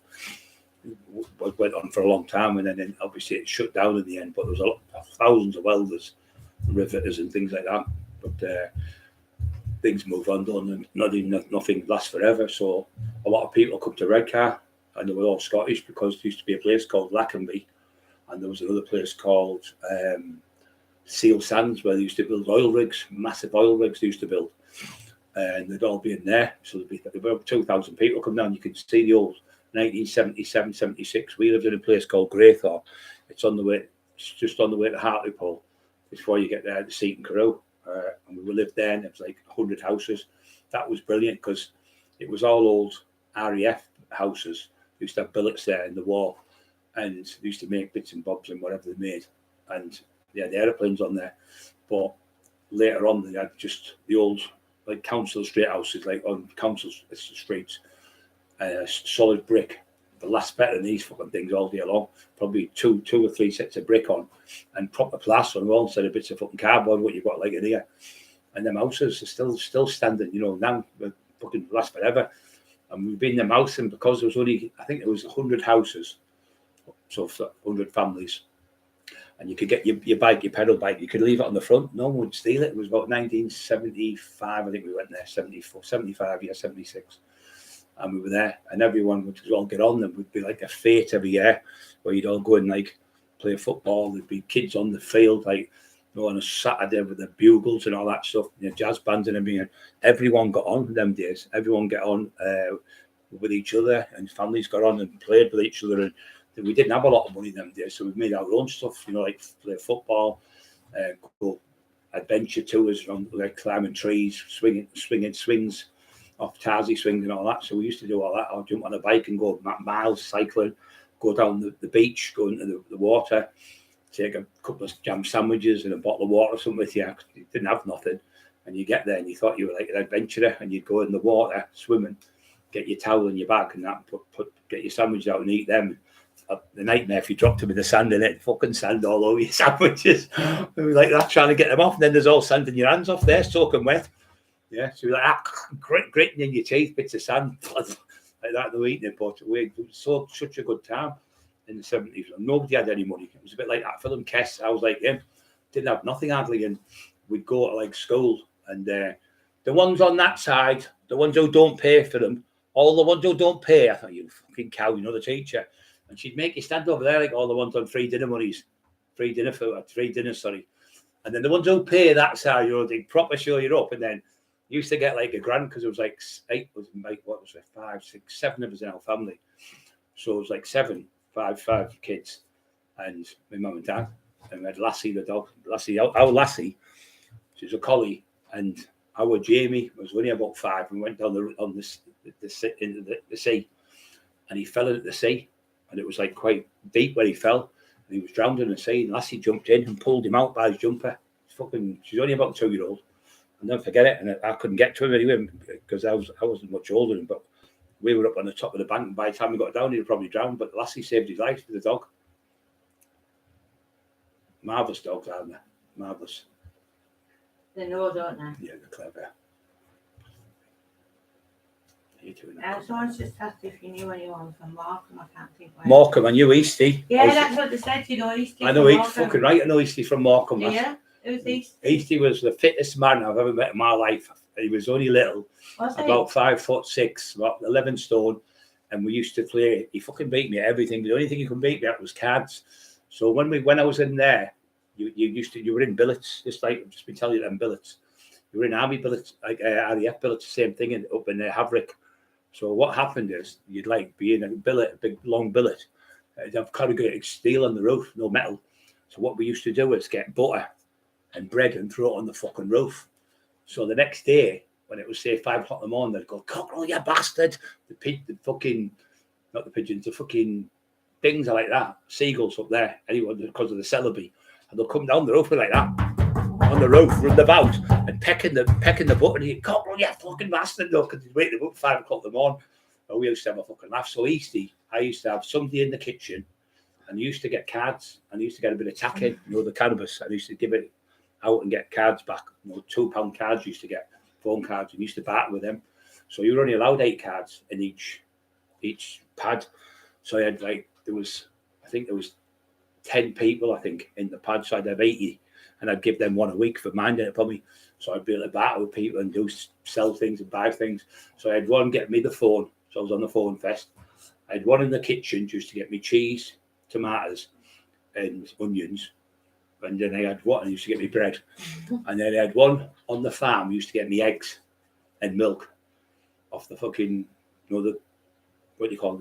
It went on for a long time, and then obviously it shut down in the end. But there was thousands of welders, riveters, and things like that. But things move on, and nothing lasts forever. So a lot of people come to Redcar, and they were all Scottish because there used to be a place called Lackenby, and there was another place called Seal Sands where they used to build oil rigs, massive oil rigs they used to build, and they'd all be in there. So there'd be about 2,000 people come down. You can see the old 1977, 76. We lived in a place called Graythorpe. It's just on the way to Hartlepool before you get there to Seaton Carew. And we lived there, and it was like 100 houses. That was brilliant because it was all old RAF houses. They used to have billets there in the wall, and they used to make bits and bobs and whatever they made. And they had the aeroplanes on there. But later on, they had just the old like council street houses, like on council streets. Solid brick. The last better than these fucking things all day long. Probably two or three sets of brick on, and proper plaster on the wall instead of bits of fucking cardboard. What you've got like in here, and them houses are still standing. You know, now they fucking last forever. And we've been in them house, and because there was only, I think there was 100 houses, so 100 families, and you could get your bike, your pedal bike, you could leave it on the front. No one would steal it. It was about 1975, I think we went there, 74, 75, yeah, 76. And we were there, and everyone would all get on. There would be like a fete every year where you'd all go and like play football. There'd be kids on the field, like on a Saturday with the bugles and all that stuff, jazz bands and everything. Everyone got on them days. Everyone got on with each other, and families got on and played with each other. And we didn't have a lot of money them days, so we made our own stuff. Like play football, go adventure tours, like climbing trees, swinging swings off Tarzy swings and all that. So we used to do all that. I'll jump on a bike and go miles cycling, go down the beach, go into the water, take a couple of jam sandwiches and a bottle of water or something with you. You didn't have nothing. And you get there and you thought you were like an adventurer, and you'd go in the water swimming, get your towel in your bag and that, get your sandwiches out and eat them. The nightmare if you dropped them in the sand in it, fucking sand all over your sandwiches. It was like that, trying to get them off, and then there's all sand in your hands off there, soaking wet. Yeah, so you're like gritting in your teeth, bits of sand like that. They were eating it, but it was such a good time in the 70s. Nobody had any money. It was a bit like that for them. Kess, I was like him, didn't have nothing hardly, and we'd go to like school, and the ones on that side, the ones who don't pay for them, all the ones who don't pay, I thought, you fucking cow, the teacher, and she'd make you stand over there like all the ones on free dinner, sorry. And then the ones who pay that side, they'd proper show you up, and then used to get like a grand because it was like 5, 6, 7 of us in our family. So it was like 5 kids. and my mum and dad, and we had Lassie the dog. Our Lassie, she's a collie, and our Jamie was only about 5 and went down into the sea, and he fell into the sea, and it was like quite deep where he fell, and he was drowned in the sea, and Lassie jumped in and pulled him out by his jumper. She's only about 2-year-old. I'll never forget it, and I couldn't get to him anyway because I wasn't much older than him, but we were up on the top of the bank, and by the time we got down, he'd probably drowned, but Lassie saved his life with the dog. Marvellous dogs, aren't they? Marvellous. They know, don't they? Yeah, they're clever. Someone's just asked if you knew anyone from Morecambe. I can't think where. Morecambe, I knew Eastie. Yeah, that's what they said. You know Eastie. I know Eastie, fucking right. I know Eastie from Morecambe. Yeah, who's Eastie? Eastie was the fittest man I've ever met in my life. He was only little, about 5'6", about 11 stone, and we used to play. He fucking beat me at everything. The only thing he could beat me at was cards. So when I was in there, you were in billets, just like I've just been telling you them billets. You were in army billets, like RAF billets, the same thing up in Haverick. So what happened is you'd like be in a billet, a big long billet. They've corrugated steel on the roof, no metal. So what we used to do is get butter and bread and throw it on the fucking roof. So the next day, when it was say 5 o'clock in the morning, they'd go, "Cockerill, you bastard!" The fucking, not the pigeons, the fucking things are like that, seagulls up there, anyone because of the celebi, and they'll come down the roof like that on the roof, run about and pecking the butt, and you "Cockerill, you fucking bastard!" No, because he'd wake them up 5 o'clock in the morning. And we used to have a fucking laugh. So Eastie, I used to have somebody in the kitchen, and used to get cards, and used to get a bit of tacking, the cannabis, and used to give it out and get cards back. £2 cards used to get, phone cards, and used to barter with them. So you were only allowed 8 cards in each pad. So I had there was 10 people, I think, in the pad. So I'd have 80, and I'd give them one a week for minding it for me. So I'd be able to barter with people and sell things and buy things. So I had one get me the phone. So I was on the phone fest. I had one in the kitchen just to get me cheese, tomatoes, and onions. And then I had one, and used to get me bread. And then I had one on the farm, used to get me eggs and milk off the fucking, what do you call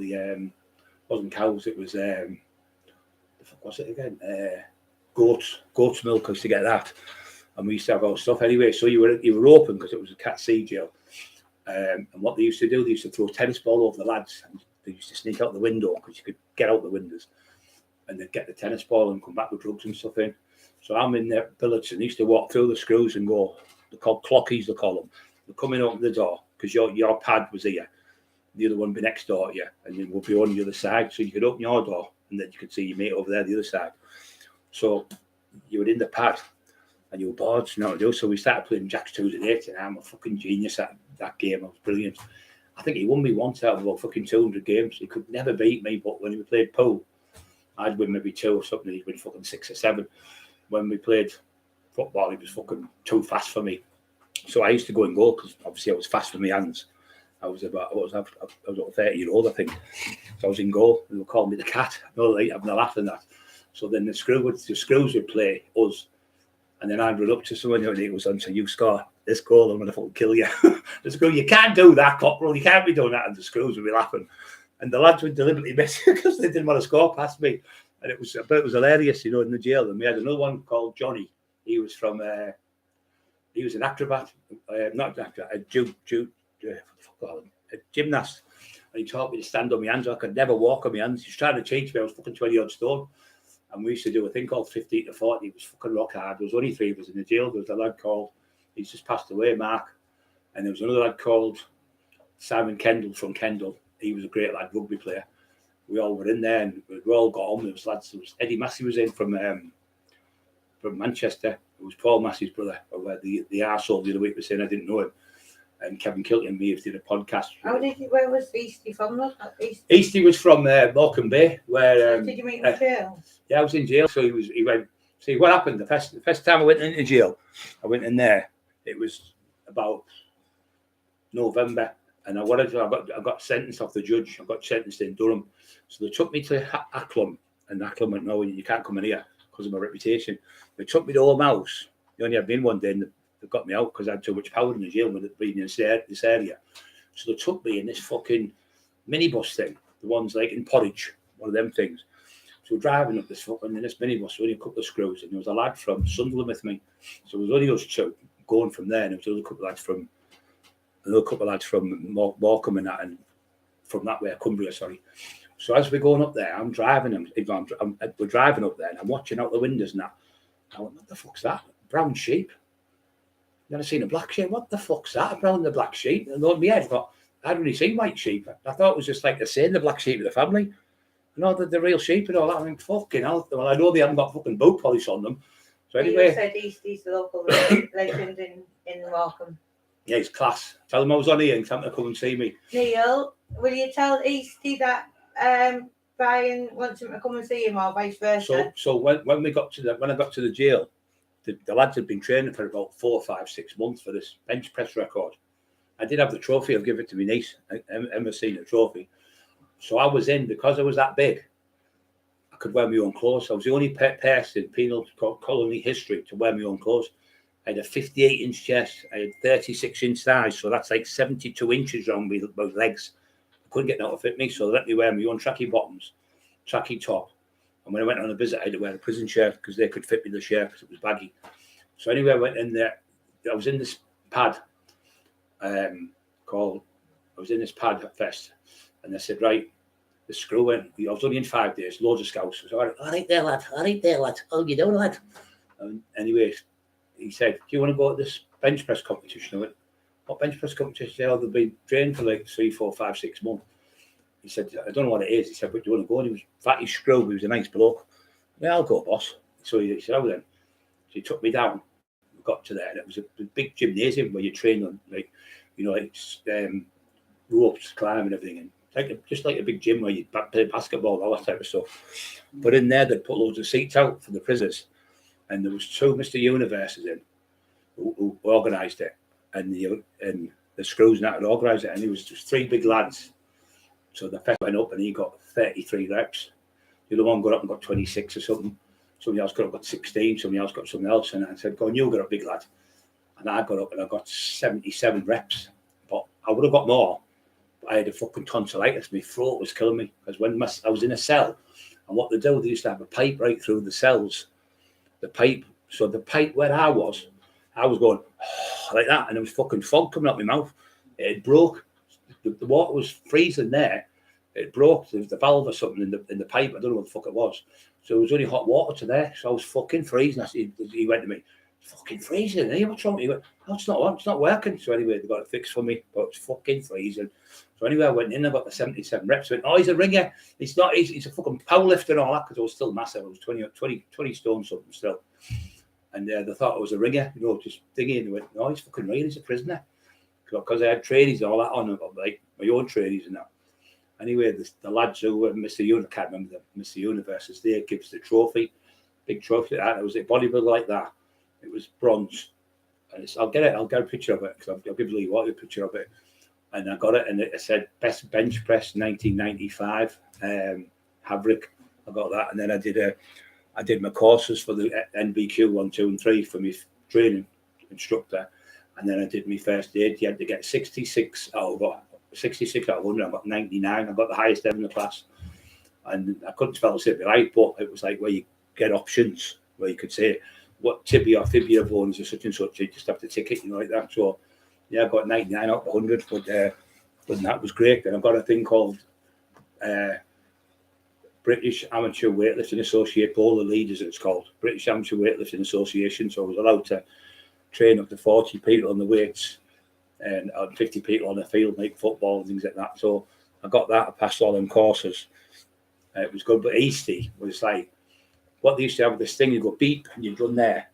wasn't cows, it was, the fuck was it again? Goat's milk, I used to get that. And we used to have our stuff anyway. So you were open because it was a cat sea jail. And what they used to do, they used to throw a tennis ball over the lads. And they used to sneak out the window because you could get out the windows. And they'd get the tennis ball and come back with drugs and stuff in. So I'm in their billets and used to walk through the screws and go, they're called clockies, they call them. They're coming open the door because your pad was here. The other one would be next door to you, and then we'll be on the other side. So you could open your door and then you could see your mate over there, the other side. So you were in the pad and you were bored, you know what to do. So we started playing Jacks 2s and 8s, and I'm a fucking genius at that game. I was brilliant. I think he won me once out of about fucking 200 games. He could never beat me, but when we played pool, I'd win maybe 2 or something. He'd win fucking 6 or 7. When we played football, he was fucking too fast for me. So I used to go and goal because obviously I was fast with my hands. I was about 30-year-old, I think. So I was in goal. They were calling me the cat. No, I'm not laughing at that. So then the screws would play us, and then I'd run up to someone and it was on, so you score this goal, I'm going to fucking kill you. The screw, you can't do that, Cockerill. You can't be doing that. And the screws would be laughing. And the lads would deliberately miss because they didn't want to score past me. And it was hilarious, in the jail. And we had another one called Johnny. He was from, he was an acrobat, not an acrobat, a gymnast. And he taught me to stand on my hands. I could never walk on my hands. He was trying to teach me. I was fucking 20-odd stone. And we used to do a thing called 15 to 40. It was fucking rock hard. There was only 3 of us in the jail. There was a lad called, he's just passed away, Mark. And there was another lad called Simon Kendall from Kendall. He was a great lad, rugby player. We all were in there and we all got on. There was lads. There was Eddie Massey was in from Manchester. It was Paul Massey's brother. Where the arsehole the other week was saying I didn't know him. And Kevin Kilty and me did a podcast. Where was Eastie from? Eastie was from Morecambe Bay. Where did you meet him in jail? Yeah, I was in jail. So he went. See what happened. The first time I went into jail, I went in there. It was about November, and I got sentenced off the judge. I got sentenced in Durham. So they took me to Acklam, and Acklam went, "No, you can't come in here because of my reputation." They took me to Home House. They only had been one day, and they got me out because I had too much power in the jail with it being in this area. So they took me in this fucking minibus thing, the ones like in Porridge, one of them things. So So we're driving up this fucking, in this minibus, only a couple of screws, and there was a lad from Sunderland with me. So it was only us two going from there, and there was another couple of lads from Morecambe and that, and from that way, Cumbria, sorry. So as we're going up there, I'm driving, we're driving up there, and I'm watching out the windows and that. I went, what the fuck's that? Brown sheep. Never seen a black sheep. What the fuck's that? A brown and a black sheep. And on my head, I hadn't really seen white sheep. I thought it was just like the black sheep of the family. No, the real sheep and all that. I mean, fucking hell. Well, I know they haven't got fucking boot polish on them. So anyway. You said Eastie's the local legend in Morecambe. Yeah, he's class. Tell him I was on here and tell him to come and see me. Neil, will you tell Eastie that Brian wants him to come and see him, or vice versa? So when I got to the jail, the lads had been training for about 4, 5, 6 months for this bench press record. I did have the trophy. I'll give it to my niece. Emma seen the trophy. So I was in, because I was that big, I could wear my own clothes. I was the only person in penal colony history to wear my own clothes. I had a 58-inch chest. I had 36-inch thighs, so that's like 72 inches around my legs. I couldn't get that to fit me, so they let me wear my own tracky bottoms, tracky top. And when I went on a visit, I had to wear a prison shirt because they could fit me the shirt because it was baggy. So anyway, I went in there. I was in this pad at first, and they said, right, the screw in. I was only in 5 days, loads of scouts. So I went, all right there, lad. Oh, you doing, lad? And anyway, he said, do you want to go to this bench press competition? I went, what bench press competition? He said, oh, they've been trained for like 3, 4, 5, 6 months. He said, I don't know what it is. He said, but do you want to go? And he was fatty screw. He was a nice bloke. Yeah, I'll go, boss. So he said, oh, then. So he took me down. We got to there, and it was a big gymnasium where you train on, like, you know, like ropes, climbing and everything. And just like a big gym where you play basketball, all that type of stuff. But in there, they'd put loads of seats out for the prisoners. And there was 2 Mr. Universes in who organised it. And the screws and that had organised it. And it was just 3 big lads. So the first went up and he got 33 reps. The other one got up and got 26 or something. Somebody else got up and got 16. Somebody else got something else. And I said, go on, you got up, big lad. And I got up and I got 77 reps. But I would have got more. But I had a fucking tonsillitis. My throat was killing me. Because when I was in a cell, and what they used to have a pipe right through the cells. The pipe. So the pipe where I was going like that. And there was fucking fog coming out my mouth. It broke. The water was freezing there. It broke. There was the valve or something in the pipe. I don't know what the fuck it was. So it was only hot water to there. So I was fucking freezing. He went to me, fucking freezing. Hey, what's wrong? He went, no, it's not working. So anyway, they got it fixed for me, but it's fucking freezing. So anyway, I went in. I got the 77 reps. I went, oh, he's a ringer. He's not. He's a fucking powerlifter and all that, because I was still massive. I was 20 stone something still. And they thought I was a ringer, you know, just digging. And they went, no, he's fucking real. He's a prisoner. Because I had trainees and all that on, like my own trainees and that. Anyway, the lads who were Mr. Universe, I can't remember the Mr. Universes, they gives the trophy, big trophy. It was a bodybuilder like that. It was bronze. And I'll get a picture of it, because I'll give Lee Watt a picture of it. And I got it, and it said best bench press 1995, Havrick. I got that, and then I did my courses for the NBQ 1, 2, and 3 for my training instructor. And then I did my first aid. You had to get 66 out of 100. I got 99. I got the highest ever in the class. And I couldn't spell it right, but it was like where you get options, where you could say what tibia or fibula bones or such and such. You just have to tick it, you know, like that. So, yeah, I got 99 out of 100. But that was great. And I've got a thing called British Amateur Weightlifting Association, Bowl of Leaders, it's called. British Amateur Weightlifting Association. So I was allowed to train up to 40 people on the weights and 50 people on the field, like football and things like that. So I got that. I passed all them courses. It was good. But Eastie was like, what they used to have this thing, you go beep and you'd run there.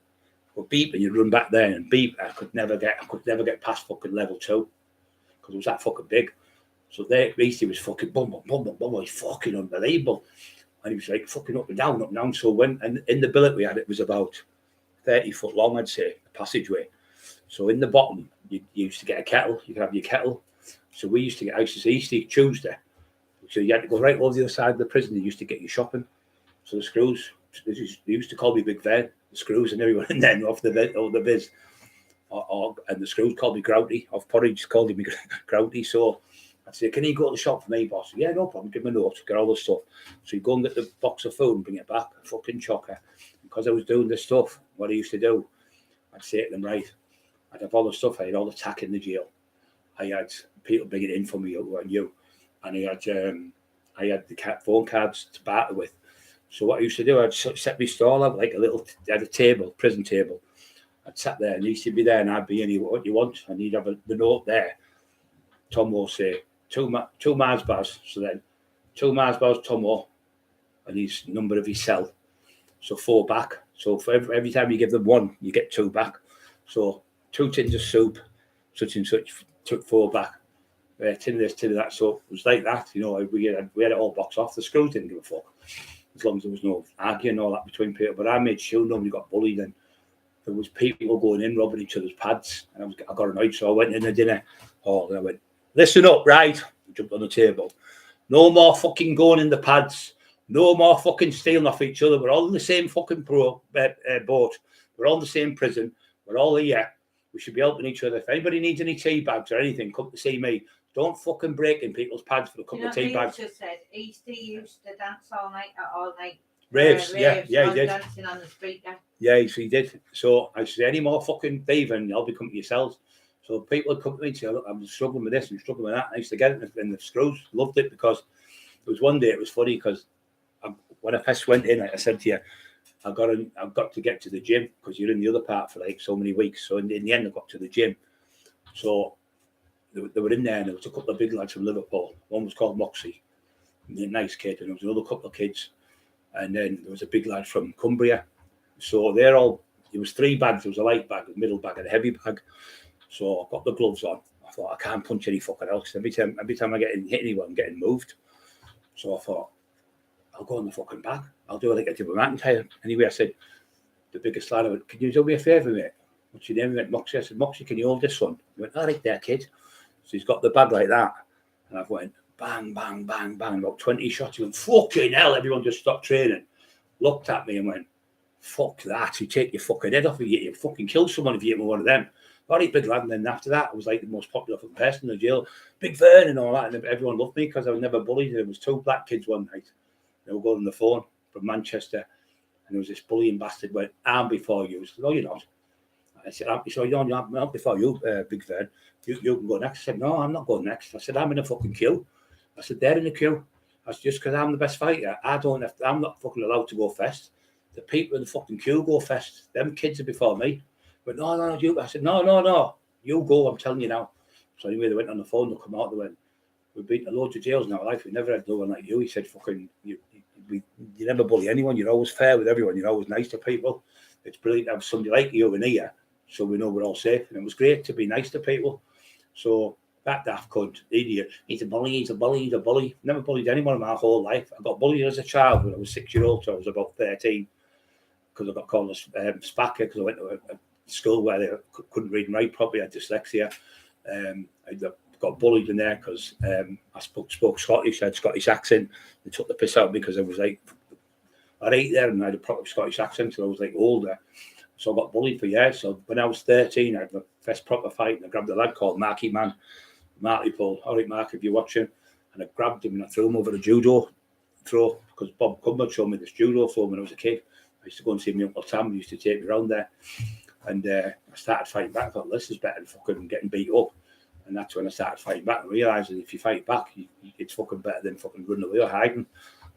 Go beep and you'd run back there, and beep. I could never get past fucking level 2 because it was that fucking big. So there, Eastie was fucking boom, boom, boom, boom, boom. He's fucking unbelievable. And he was like fucking up and down. So and in the billet we had, it was about 30 foot long, I'd say, the passageway. So in the bottom, you used to get a kettle. You could have your kettle. So I used to say Eastie Tuesday. So you had to go right over the other side of the prison. You used to get your shopping. So the screws, they used to call me Big Van, the screws and everyone, and then off the biz. And the screws called me Grouty. Off Porridge called me Grouty. So I'd say, can you go to the shop for me, boss? Yeah, no problem. Give me a note, get all the stuff. So you go and get the box of food and bring it back, a fucking chocker. Because I was doing this stuff, what I used to do, I'd say to them, right, I'd have all the stuff, I had all the tack in the jail. I had people bring it in for me who I knew. And I had the phone cards to barter with. So what I used to do, I'd set my stall up like I had a table, prison table. I'd sat there and he should be there and I'd be in, what you want? And he'd have the note there. Tom will say, two Mars bars. So then 2 Mars bars, Tom will, and his number of his cell. So 4 back. So for every time you give them 1, you get 2 back. So 2 tins of soup, such and such, took 4 back. Tin of this, tin of that. So it was like that, you know. We had it all boxed off. The screws didn't give a fuck, as long as there was no arguing and all that between people. But I made sure nobody got bullied, and there was people going in robbing each other's pads, and I got annoyed. So I went in the dinner hall and I went, listen up, right? I jumped on the table. No more fucking going in the pads. No more fucking stealing off each other. We're all in the same fucking boat. We're all in the same prison. We're all here. We should be helping each other. If anybody needs any tea bags or anything, come to see me. Don't fucking break in people's pads for a couple of tea bags. Just said he used to dance all night. Raves, yeah, he did. Dancing on the street, yeah, he did. So I said, any more fucking thieving, I'll be coming to yourselves. So people would come to me and say, look, I'm struggling with this and struggling with that. And I used to get it in the screws. Loved it because it was one day, it was funny because when I first went in, like I said to you, I've got to get to the gym because you're in the other part for like so many weeks. So in the end, I got to the gym. So they were in there, and there was a couple of big lads from Liverpool. One was called Moxie, a nice kid, and there was another couple of kids. And then there was a big lad from Cumbria. So they're all, it was 3 bags. There was a light bag, a middle bag, and a heavy bag. So I got the gloves on. I thought, I can't punch any fucking else. Every time I hit anyone, I'm getting moved. So I thought, I'll go on the fucking bag. I'll do it like I did with McIntyre. Anyway, I said, the biggest lad, I went, can you do me a favour, mate? What's your name? He went, Moxie. I said, Moxie, can you hold this one? He went, all right there, kid. So he's got the bag like that. And I've went, bang, bang, bang, bang, about 20 shots. He went, fucking hell. Everyone just stopped training. Looked at me and went, fuck that. You take your fucking head off. You fucking kill someone if you hit with one of them. All right, big lad. And then after that, I was like the most popular fucking person in the jail. Big Vern and all that. And everyone loved me because I was never bullied. There was 2 black kids one night. They were going on the phone from Manchester. And there was this bullying bastard went, I'm before you. I said, no, you're not. I said, I'm not before you, Big Vern. You can go next. I said, no, I'm not going next. I said, I'm in a fucking queue. I said, they're in a queue. I said, just because I'm the best fighter, I'm not fucking allowed to go first. The people in the fucking queue go first. Them kids are before me. But no, you. I said, no. You go, I'm telling you now. So anyway, they went on the phone, they come out, they went, we've been to loads of jails in our life. We never had no one like you. He said, fucking, you never bully anyone. You're always fair with everyone. You're always nice to people. It's brilliant to have somebody like you in here, so we know we're all safe. And it was great to be nice to people. So that daft cunt, idiot, he's a bully. Never bullied anyone in my whole life. I got bullied as a child when I was 6 years old, so I was about 13, because I got called a spacker because I went to a school where they couldn't read and write properly. I had dyslexia. I got bullied in there because I spoke Scottish. I had Scottish accent. They took the piss out of me because I was like, I ate there and I had a proper Scottish accent, so I was like older. So I got bullied for years. So when I was 13, I had my first proper fight, and I grabbed a lad called Marky Man. Marty Paul, all right, Mark, if you're watching. And I grabbed him and I threw him over a judo throw, because Bob Cumberland showed me this judo throw when I was a kid. I used to go and see my Uncle Tam. He used to take me around there. And I started fighting back. I thought, this is better than fucking getting beat up. And that's when I started fighting back and realised that if you fight back, it's fucking better than fucking running away or hiding.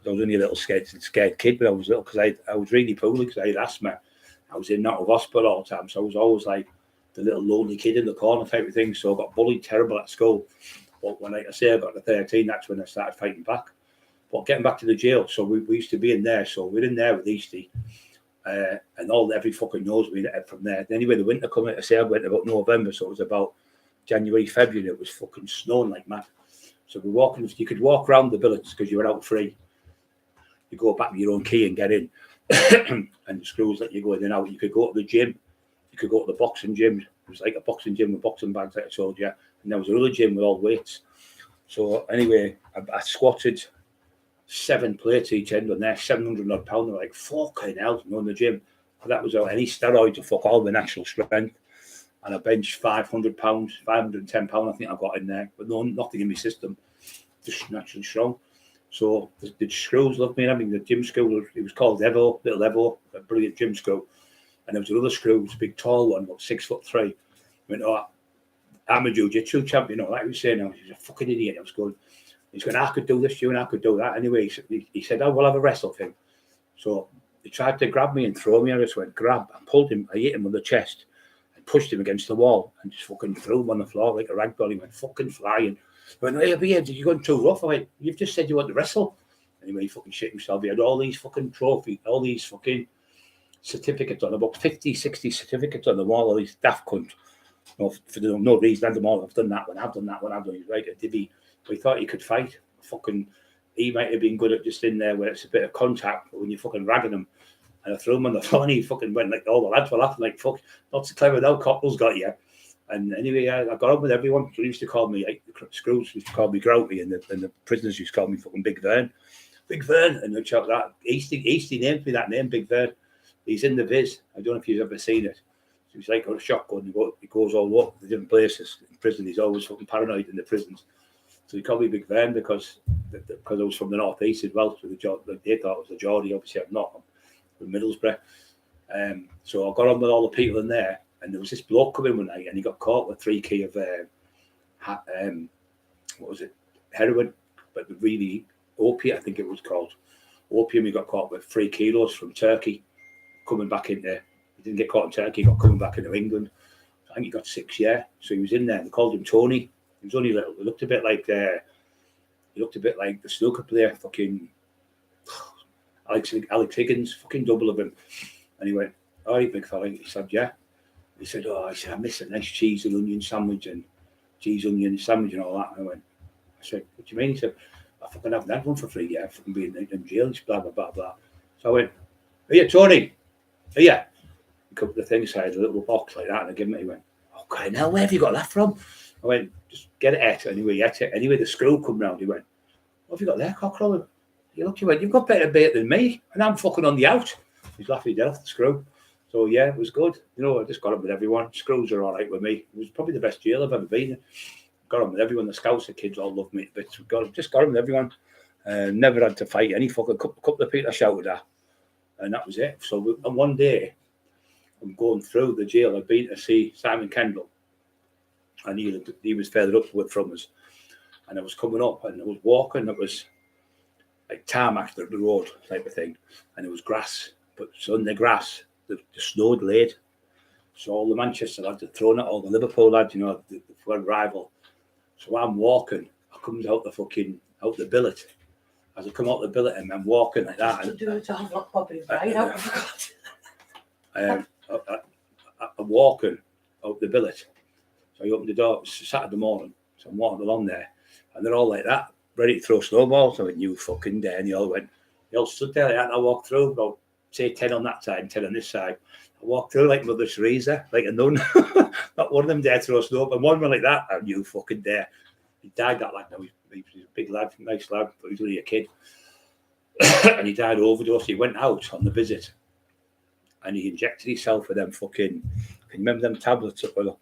I was only a little scared kid when I was little, because I was really poorly because I had asthma. I was in and out of hospital all the time. So I was always like the little lonely kid in the corner type of thing. So I got bullied terrible at school. But when, like I say, I got to 13, that's when I started fighting back. But getting back to the jail, so we used to be in there. So we're in there with Eastie. And every fucking knows me from there. Anyway, the winter coming, I say I went about November, so it was about January, February, and it was fucking snowing like mad. So we're walking, you could walk around the billets because you were out free. You go back with your own key and get in. And the schools let you go in and out. You could go to the gym. You could go to the boxing gym. It was like a boxing gym with boxing bags, like I told you. And there was another gym with all weights. So anyway, I squatted 7 plates each end on there, 700 odd pounds. Like, fucking hell, in the gym. But that was any steroids or fuck all the natural strength. and I benched £500, £510, I think I got in there, but nothing in my system, just naturally strong. So the schools loved me. I mean, the gym school, it was called Little Evo, a brilliant gym school. And there was another school, it was a big tall one, about 6'3". I went, oh, I'm a jiu-jitsu champion, like I was saying, he's a fucking idiot. I was going, he's going, I could do this, you, and I could do that. Anyway, he said, we'll have a wrestle thing. So he tried to grab me and throw me. I just went, grab. I pulled him, I hit him on the chest, and pushed him against the wall, and just fucking threw him on the floor like a rag doll. He went fucking flying. I went, hey, did you go too rough? I went, you've just said you want to wrestle. Anyway, he fucking shit himself. He had all these fucking trophies, all these fucking certificates on, about 50, 60 certificates on the wall, all these daft cunt. For no reason, I had them all. I've done that one, I've done that one, I've done it. Right, a divvy. But he thought he could fight. Fucking, he might have been good at just in there where it's a bit of contact, but when you're fucking ragging him, and I threw him on the floor, and he fucking went like, all the lads were laughing like, fuck, not so clever now, Cockerill's got you. And anyway, I got on with everyone. They used to call me, like, the screws used to call me Grouty, and the prisoners used to call me fucking Big Vern. Big Vern, and they shout that. Easty named me that name, Big Vern. He's in the Viz. I don't know if you've ever seen it. He's like got a shotgun. He goes all up to different places in prison. He's always fucking paranoid in the prisons. So he called me Big Vern because I was from the northeast as well. So they thought I was the Geordie. Obviously, I'm not. I'm from Middlesbrough. So I got on with all the people in there, and there was this bloke coming one night, and he got caught with 3 key of what was it? Heroin, but really opiate, I think it was called. Opium. He got caught with 3 kilos from Turkey, coming back in there. He didn't get caught in Turkey. He got coming back into England. I think he got 6 years. So he was in there. They called him Tony. He was only little. He looked a bit like the snooker player, fucking Alex Higgins, fucking double of him. And he went, all right, big fella. He said, yeah. He said, I miss a nice cheese and onion sandwich and cheese, onion sandwich and all that. And I said, what do you mean? He said, I fucking haven't had one for 3 years. I fucking been in jail. He's blah, blah, blah, blah. So I went, here, Tony. Here. A couple of things. I had a little box like that, and I gave him it. He went, okay, now where have you got that from? I went, just get it. Anyway, he ate it. Anyway, the screw come round. He went, what have you got there, Cockerill? He looked, he went, you've got better bait than me, and I'm fucking on the out. He's laughing dead off the screw. So yeah, it was good. You know, I just got on with everyone. Screws are all right with me. It was probably the best jail I've ever been in. Got on with everyone. The scouts, the kids all loved me a bit. Just got on with everyone. Never had to fight any fucking couple of people I shouted at, and that was it. So and one day, I'm going through the jail. I'd been to see Simon Kendall, and he was further up from us. And I was coming up, and I was walking. It was like tarmac, the road type of thing, and it was grass. But so in the grass, the snow had laid. So all the Manchester lads had thrown it, all the Liverpool lads, you know, the rival. So I'm walking. I comes out the billet. As I come out the billet, and I'm walking like that. To do it all, not probably right. I forgot. I'm walking out the billet. So I opened the door. It was Saturday morning. So I'm walking along there, and they're all like that, ready to throw snowballs. I went, you fucking dare. And they all stood there like that, and I walked through, about, say, 10 on that side and 10 on this side. I walked through like Mother Teresa, like a nun. Not one of them dare throw snowballs. And one went like that, and you fucking dare. He died that lad now. He was a big lad, nice lad, but he was only a kid. And he died of overdose. He went out on the visit, and he injected himself with them fucking, can you remember them tablets that were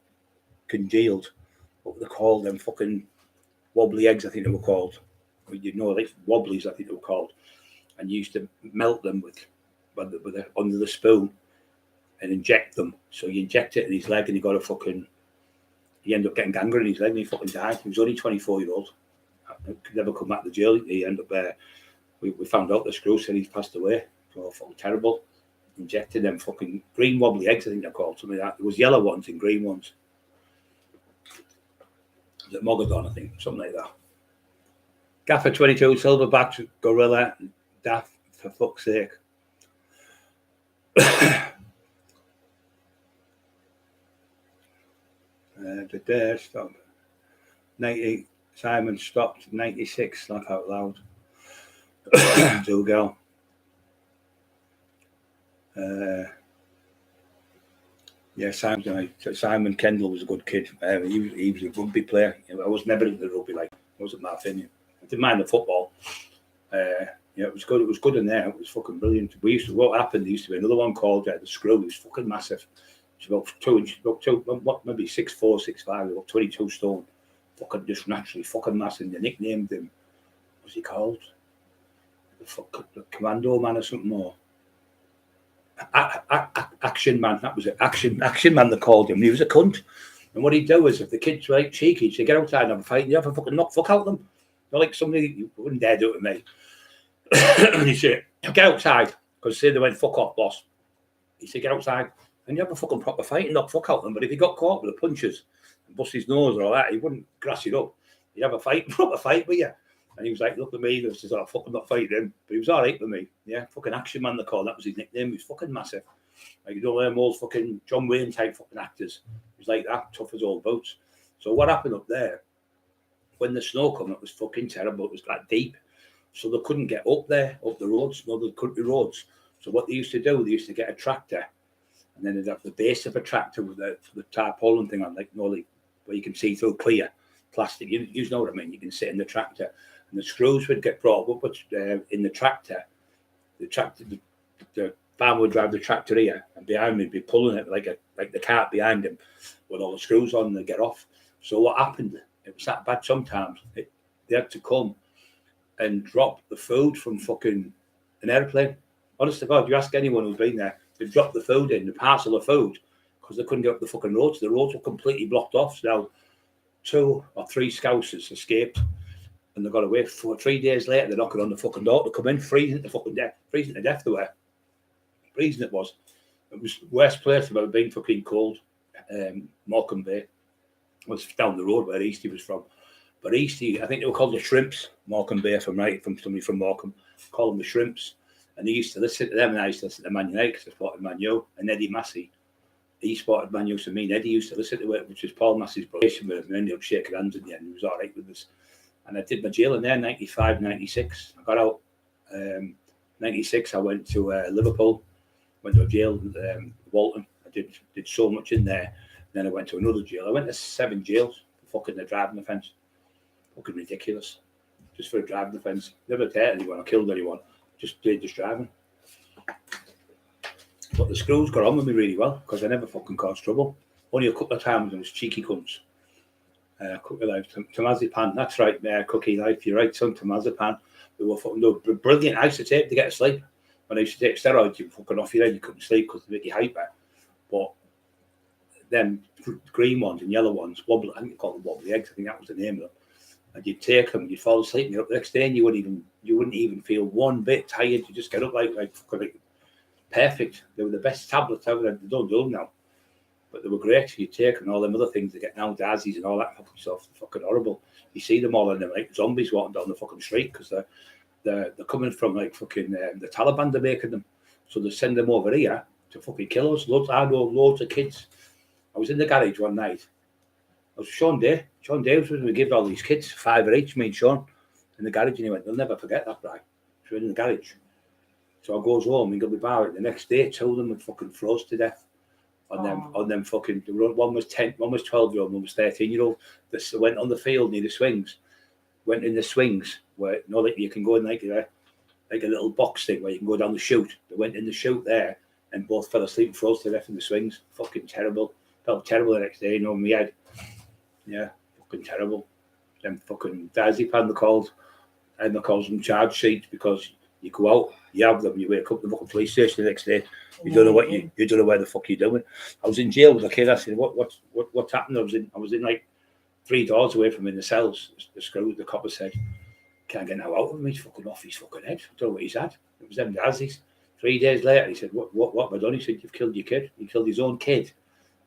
congealed? What were they called? Them fucking wobbly eggs, I think they were called. You know, like wobblies, I think they were called. And you used to melt them under the spoon and inject them. So you inject it in his leg, and he ended up getting gangrene in his leg, and he fucking died. He was only 24-year-old. Could never come back to jail. He ended up, we found out the screw said he's passed away. So fucking terrible. Injected them fucking green wobbly eggs, I think they're called, something like that. There was yellow ones and green ones. Was it Mogadon, I think, something like that. Gaffer 22, Silverback, Gorilla, Daft, for fuck's sake. The dare stop. 90, Simon stopped. 96, laugh out loud. Dougal. Yeah, Simon Kendall was a good kid. He was a rugby player. I was never into rugby, like, it wasn't my opinion. I didn't mind the football. Yeah, it was good. It was good in there. It was fucking brilliant. What happened, there used to be another one called the Screw. It was fucking massive. It's about 2 inches, about two, what, maybe 6'4", 6'5", about 22 stone. Fucking just naturally fucking massive. They nicknamed him, what's he called? The Commando Man or something more. Action Man, that was it. Action Man, they called him. He was a cunt. And what he'd do is, if the kids were like cheeky, he'd say, get outside and have a fight, and you have a fucking knock fuck out them. They're like somebody, you wouldn't dare do it to me. And he'd say, get outside, because say they went, fuck off, boss. He'd say, get outside, and you have a fucking proper fight and knock fuck out them. But if he got caught with the punches and bust his nose or all that, he wouldn't grass it up. He'd have a fight, proper fight with you. And he was like, look at me, this is fucking not fighting him. But he was all right with me. Yeah, fucking Action Man, they called. That was his nickname. He was fucking massive. Like, you know, them old fucking John Wayne type fucking actors. He was like that, tough as old boots. So what happened up there, when the snow came, it was fucking terrible. It was that deep. So they couldn't get up there, up the roads, no, the country roads. So what they used to do, they used to get a tractor, and then they'd have the base of a tractor with the tarpaulin thing on, like, you know, like, where you can see through clear plastic. You know what I mean? You can sit in the tractor. And the screws would get brought up in the tractor. The farmer would drive the tractor here, and behind me, be pulling it like the cart behind him with all the screws on, and they get off. So what happened? It was that bad sometimes. They had to come and drop the food from fucking an airplane. Honest to God, you ask anyone who's been there, they dropped the food in, the parcel of food, because they couldn't get up the fucking roads. The roads were completely blocked off. So now 2 or 3 Scousers escaped. And they got away. 3 days later, they're knocking on the fucking door to come in, freezing to fucking death. Freezing to death they were. Freezing it was. It was the worst place I've ever been fucking cold. Morecambe Bay was down the road where Eastie was from. But Eastie, I think they were called the Shrimps. Morecambe Bay, from somebody from Morecambe. Call them the Shrimps. And they used to listen to them, and I used to listen to Man United because I supported Man U. And Eddie Massey, he supported Man U, so me and Eddie used to listen to it, which was Paul Massey's brother. With him, and ended up shaking hands in the end. He was all right with us. And I did my jail in there, 95, 96. I got out. 96, I went to Liverpool. Went to a jail, Walton. I did so much in there. Then I went to another jail. I went to 7 jails for fucking a driving offence. Fucking ridiculous. Just for a driving offence. Never hurt anyone or killed anyone. Just driving. But the screws got on with me really well because I never fucking caused trouble. Only a couple of times there was cheeky cunts. Cookie Life, Tomazepam, that's right there, Cookie Life, you're right, son, Tomazepam. They were brilliant. I used to take to get to sleep. When I used to take steroids, you fucking off your head, you couldn't sleep because they make you hyper. But them green ones and yellow ones, wobbly, I think they call them wobbly eggs, I think that was the name of them. And you'd take them, you'd fall asleep, and you're up the next day, and you wouldn't even feel one bit tired. You just get up like perfect. They were the best tablets ever. They don't do them now. But they were great. You take and all them other things they get now, daisies and all that fucking stuff. They're fucking horrible. You see them all and they're like zombies walking down the fucking street because they're coming from like fucking the Taliban. They're making them, so they send them over here to fucking kill us. I know loads of kids. I was in the garage one night. I was Sean Day. Sean Day was with me. We gave all these kids £5 each. Me and Sean in the garage, and he went, "They'll never forget that, right?" So we're in the garage. So I goes home and got me bar. The next day, 2 of them had fucking froze to death. On them fucking, one was 10, one was 12-year-old, one was 13-year-old. They went on the field near the swings, went in the swings where, you know, like you can go in like a little box thing where you can go down the chute. They went in the chute there and both fell asleep and froze to death in the swings. Fucking terrible. Felt terrible the next day, you know, in my head. Yeah, fucking terrible. Them fucking diazepam they called. And they call them charge sheets because you go out, you have them, you wake up at the fucking police station the next day. You don't know what you don't know where the fuck you're doing. I was in jail with a kid. I said, what's happened? I was in like 3 doors away from him in the cells. The copper said, can't get now out of him. He's fucking off his fucking head. I don't know what he's had. It was them dazies. 3 days later, he said, what have I done? He said, you've killed your kid. He killed his own kid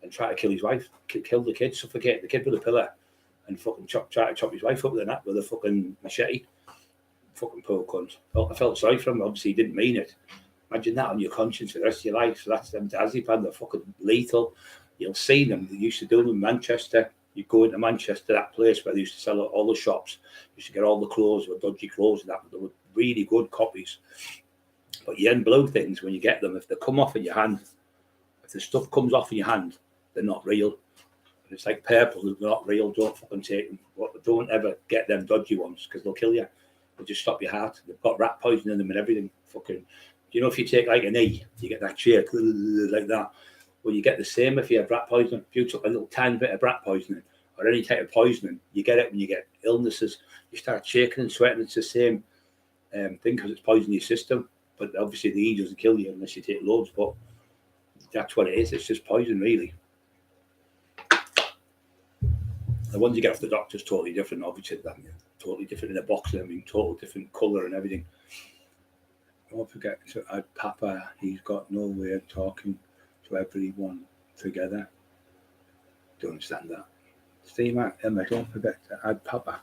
and tried to kill his wife. Killed the kid, suffocated the kid with a pillar and fucking tried to chop his wife up with a fucking machete. Fucking poor cunt. I felt sorry for him. Obviously, he didn't mean it. Imagine that on your conscience for the rest of your life. So that's them diazepam. They're fucking lethal. You'll see them. They used to do them in Manchester. You go into Manchester, that place where they used to sell all the shops. You used to get all the clothes, or dodgy clothes, and that. They were really good copies. But you end blue things when you get them. If they come off in your hand, if the stuff comes off in your hand, they're not real. It's like purple. They're not real. Don't fucking take them. Don't ever get them dodgy ones because they'll kill you. They'll just stop your heart. They've got rat poison in them and everything. Fucking. You know, if you take like an E, you get that shake like that. Well, you get the same if you have rat poisoning. If you took a little tiny bit of rat poisoning or any type of poisoning, you get it when you get illnesses. You start shaking and sweating. It's the same thing because it's poisoning your system. But obviously the E doesn't kill you unless you take loads. But that's what it is. It's just poison, really. The ones you get off the doctor is totally different. Obviously, totally different in a box. I mean, total different colour and everything. Don't forget to add Papa. He's got no way of talking to everyone together. Don't understand that. Steve, Emma, don't forget to add Papa.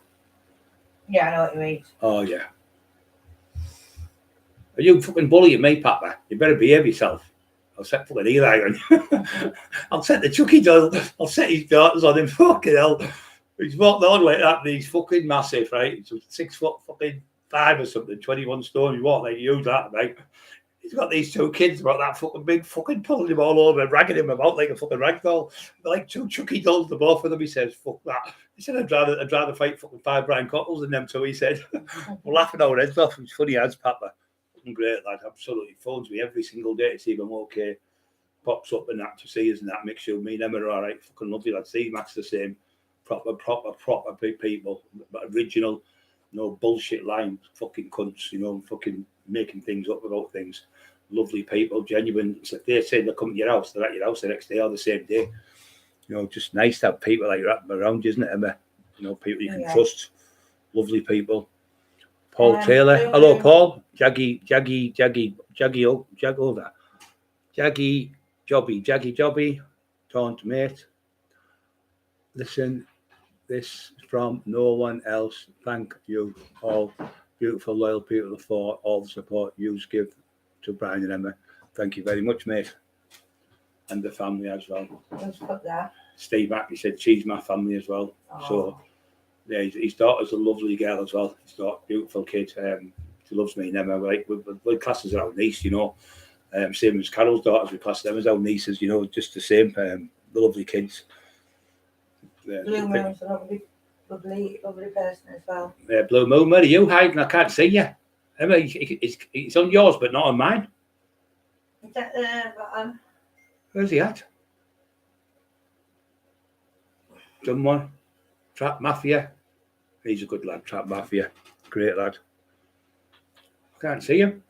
Yeah, I know what you mean. Oh, yeah. Are you fucking bullying me, Papa? You better behave yourself. I'll set fucking Eli on you. I'll set the Chucky doll. I'll set his daughters on him. Fucking hell. He's walked on like that and he's fucking massive, right? He's 6 foot fucking 5 or something, 21 stone. He walked like you, that, right? He's got these 2 kids about that fucking big, fucking pulling him all over and ragging him about like a fucking rag doll. They're like 2 Chucky dolls, the both of them. He says, fuck that. He said, I'd rather fight fucking 5 Brian Cockles than them 2, he said. We're laughing our heads off. It's funny as Papa. Great lad, absolutely. Phones me every single day to see if I'm okay. Pops up and that to see us and that. Makes sure me and Emma are all right. Fucking lovely lad. See, Max the same. Proper big people. Original, no bullshit lines. Fucking cunts, you know, fucking making things up about things. Lovely people, genuine. So if they say they're coming to your house, they're at your house the next day or the same day. You know, just nice to have people like that around you, isn't it, Emma? You know, people you can trust. Lovely people. Paul Taylor. Hello, Paul. Jaggy, over. Jaggy Jobby. Taunt mate. Listen, this from no one else. Thank you all. Beautiful, loyal people for all the support you give to Brian and Emma. Thank you very much, mate. And the family as well. Let's put that. Steve Mack, he said, she's my family as well. Oh. So, yeah, his daughter's a lovely girl as well. He's got a beautiful kid. She loves me and Emma. We're classes are our niece, you know. Same as Carol's daughters, we class them as our nieces, you know, just the same. The lovely kids. Blue Moon's a lovely person as well. Blue Moon, where are you hiding? I can't see you. Emma, it's on yours, but not on mine. Is that the bottom? Where's he at? Someone. Trap Mafia. He's a good lad, Trap Mafia. Great lad. I can't see him.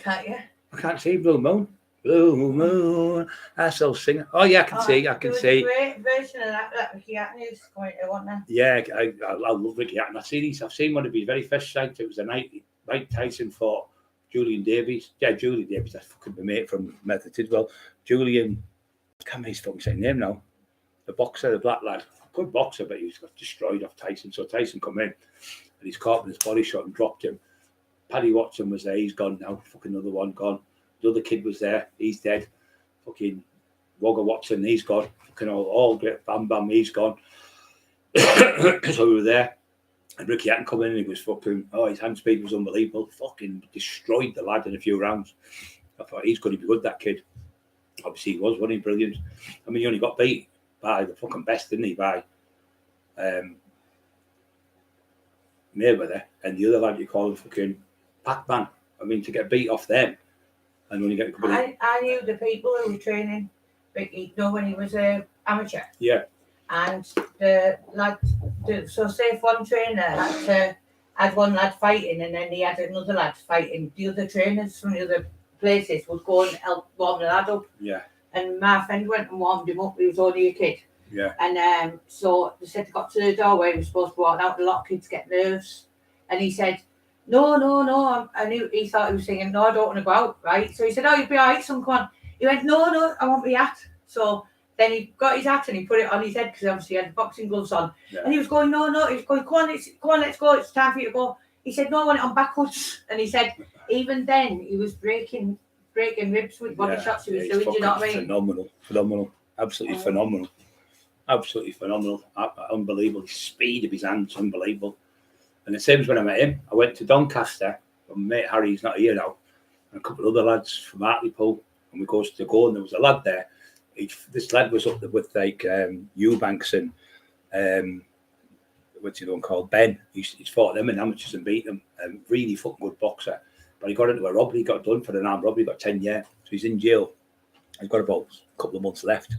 Can't you? I can't see Blue Moon. Blue Moon. I still sing. Oh, yeah, I can see. I can see. A great version of that Ricky Hatton used to come into, wasn't there? Yeah, I love Ricky Hatton. I've seen one of his very first fights. It was the night Mike Tyson fought Julian Davies. Yeah, Julian Davies. That's fucking my mate from Method Tidwell. Julian, I can't remember his fucking second name now. The boxer, the black lad. Good boxer, but he was got destroyed off Tyson. So Tyson come in and he's caught with his body shot and dropped him. Paddy Watson was there. He's gone now. Fucking another one gone. The other kid was there. He's dead. Fucking Wogger Watson. He's gone. Fucking all great. Bam. He's gone. So we were there. And Ricky Hatton come in and he was fucking, his hand speed was unbelievable. Fucking destroyed the lad in a few rounds. I thought he's going to be good, that kid. Obviously he was, wasn't he? Brilliant. I mean, he only got beat by the fucking best, didn't he? By Mayweather and the other lad you call him fucking Pac-Man. I mean, to get beat off them and when you get a couple I knew the people who were training Ricky, when he was an amateur. Yeah. And the lad, so say if one trainer had one lad fighting and then he had another lad fighting, the other trainers from the other places would go and help warm the lad up. Yeah. And my friend went and warmed him up. He was only a kid. Yeah. And so they said they got to the doorway, he was supposed to walk out, and a lot of kids get nerves. And he said, no. I knew he thought he was saying, no, I don't want to go out, right? So he said, you'll be all right, son, come on. He went, no, I want my hat. So then he got his hat and he put it on his head because obviously he had boxing gloves on. Yeah. And he was going, no. He was going, come on, let's go. It's time for you to go. He said, no, I want it on backwards. And he said, even then, he was breaking ribs with body shots he was doing. Do you know what I mean? Phenomenal. Absolutely phenomenal. Absolutely phenomenal. Unbelievable. The speed of his hands, unbelievable. And the same as when I met him. I went to Doncaster. My mate Harry's not here now. And a couple of other lads from Hartlepool. And we goes to go, and there was a lad there. This lad was up there with like Eubanks and what's he one called? Ben. He's fought them in amateurs and beat them. Really fucking good boxer. But he got into a robbery, got done for an armed robbery, got 10 years. So he's in jail. He's got about a couple of months left.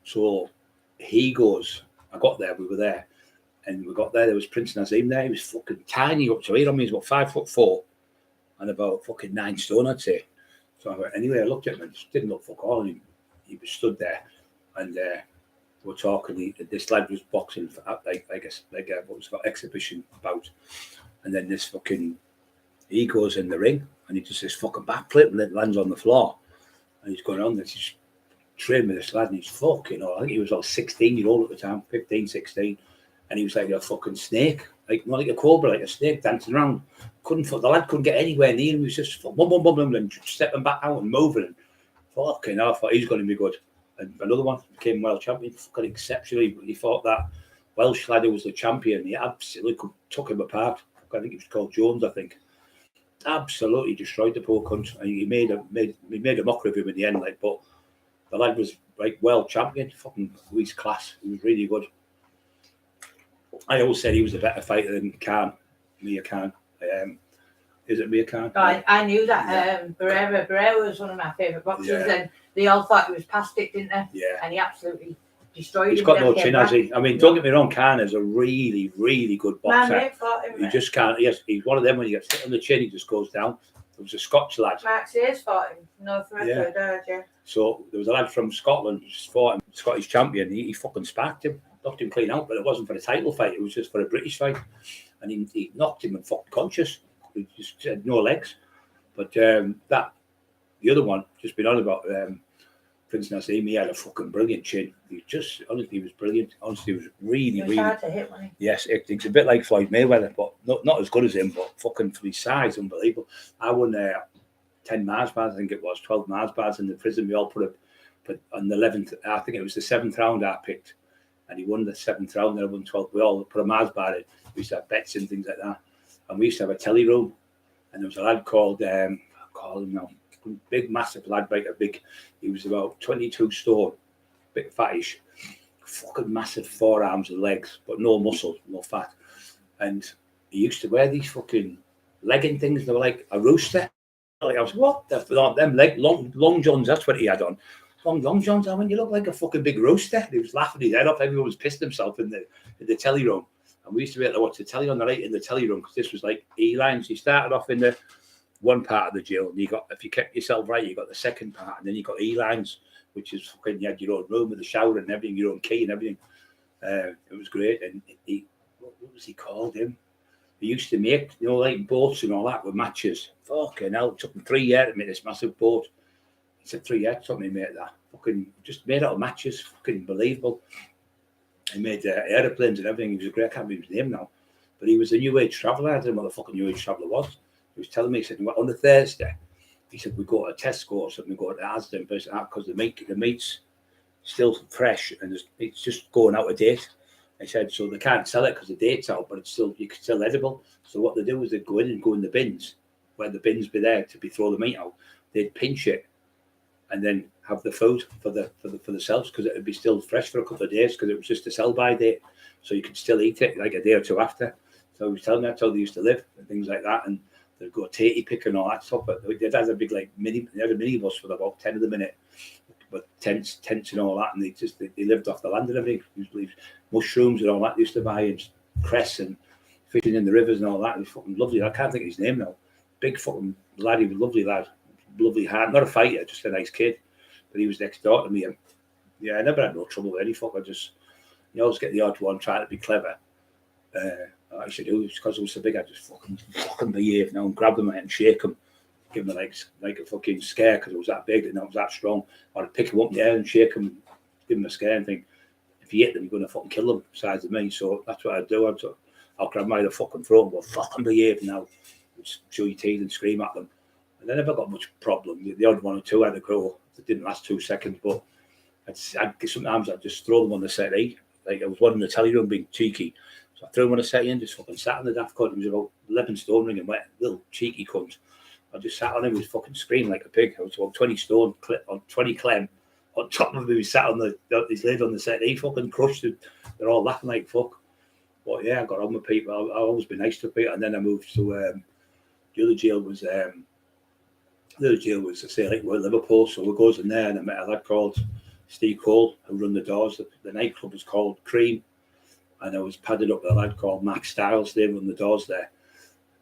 So he goes, I got there, we were there, and we got there was Prince Nazim there. He was fucking tiny up to here. I mean, he's about 5'4" and about fucking 9 stone, I'd say. So anyway, I looked at him and just didn't look fuck all. He was stood there, and we were talking. This lad was boxing for what was got exhibition bout, and then this fucking he goes in the ring and he does this fucking backflip and it lands on the floor, and he's going on this. He's training with this lad, and he's fucking. I think he was like 16-year-old at the time, 15, 16, and he was like a fucking snake, like not like a cobra, like a snake dancing around. The lad couldn't get anywhere near him. He was just and stepping back out and moving. And fucking, I thought he's going to be good. And another one became world champion, fucking exceptionally. He thought that Welsh lad who was the champion, he absolutely took him apart. I think he was called Jones, I think. Absolutely destroyed the poor cunt. And he made a mockery of him in the end, like. But the lad was like world champion, fucking his class. He was really good. I always said he was a better fighter than Mia Khan. Is it Mia Khan? I knew that. Barrera was one of my favourite boxers, and they all thought he was past it, didn't they? Yeah. And he absolutely destroyed him. He's got no chin, has he? I mean, don't get me wrong, Khan is a really, really good boxer. My mate fought him. He just can't. He's one of them when he gets hit on the chin, he just goes down. There was a Scotch lad. Mark Sears fought him. North America, yeah. So there was a lad from Scotland who fought him, Scottish champion. He fucking sparked him, knocked him clean out, but it wasn't for a title fight. It was just for a British fight, and he knocked him and fucking conscious. He just had no legs. But the other one, just been on about Prince Nazim, he had a fucking brilliant chin. Honestly, he was brilliant. Honestly, he was really, really hard to hit, wasn't he? Yes, it's a bit like Floyd Mayweather, but not as good as him, but fucking for his size, unbelievable. I won 10 Mars bars, I think it was, 12 Mars bars in the prison. We all put on the 11th, I think it was the 7th round I picked, and he won the 7th round, and I won 12. We all put a Mars bar in. We used to have bets and things like that. And we used to have a telly room, and there was a lad called, I'll call him now, big, massive lad, like he was about 22 stone, bit fattish, fucking massive forearms and legs, but no muscle, no fat. And he used to wear these fucking legging things. They were like a rooster. Like I was, what? Them long johns, that's what he had on. Long johns, I went, you look like a fucking big rooster. He was laughing his head off. Everyone was pissed himself in the telly room. And we used to be able to watch the telly on the right in the telly room, because this was like E-lines. You started off in the one part of the jail, and if you kept yourself right, you got the second part, and then you got E-lines, which is fucking, you had your own room with a shower and everything, your own key and everything. It was great. And what was he called him? He used to make, like boats and all that with matches. Fucking hell, it took him 3 years to make this massive boat. He said 3 years, something he made that. Fucking just made out of matches, fucking unbelievable. He made aeroplanes and everything. He was a great, I can't remember his name now. But he was a New Age traveller. I don't know what the fucking New Age traveller was. He was telling me, he said, on the Thursday, he said, we go to Tesco or something, we go to Asda, because the meat's still fresh and it's just going out of date. He said, so they can't sell it because the date's out, but it's still edible. So what they do is they'd go in the bins, where the bins be there to throw the meat out. They'd pinch it and then have the food for the shelves, because it would be still fresh for a couple of days, because it was just a sell-by date. So you could still eat it like a day or two after. So he was telling me that's how they used to live and things like that. And they'd go tatey pick and all that stuff. But they had a big they had a minibus for about 10 of the minute, with tents and all that. And they lived off the land and everything. Mushrooms and all that they used to buy, and cress and fishing in the rivers and all that. He was fucking lovely. I can't think of his name now. Big fucking lad. He was a lovely lad. Lovely heart. Not a fighter, just a nice kid. But he was next door to me. And yeah, I never had no trouble with any fucker. You always get the odd one trying to be clever. I should do, because I was so big, I just fucking behave now and grab them and shake them, give them like a fucking scare, because it was that big and I was that strong. Or I'd pick them up in the air and shake them, give them a scare and think, if you hit them, you're going to fucking kill them besides of me. So that's what I'd do. I'll grab them by the fucking throat and go, fucking behave now. Just show your teeth and scream at them. And I never got much problem. The odd one or two had to grow. It didn't last 2 seconds, but sometimes I'd just throw them on the settee. Like I was one in the telly room being cheeky. So I threw him on a settee and just fucking sat on the daft cunt. He was about 11 stone ringing wet, little cheeky cunt. I just sat on him, he was fucking screaming like a pig. I was about 20 stone, on 20 clem. On top of him, he sat on his lid on the settee, fucking crushed it. They're all laughing like fuck. But yeah, I got on with people. I've always been nice to people. And then I moved to the other jail was The jail was, I say, like we're Liverpool, so we goes in there and I met a lad called Steve Cole who run the doors. The nightclub was called Cream, and I was padded up with a lad called Max Styles. They run the doors there.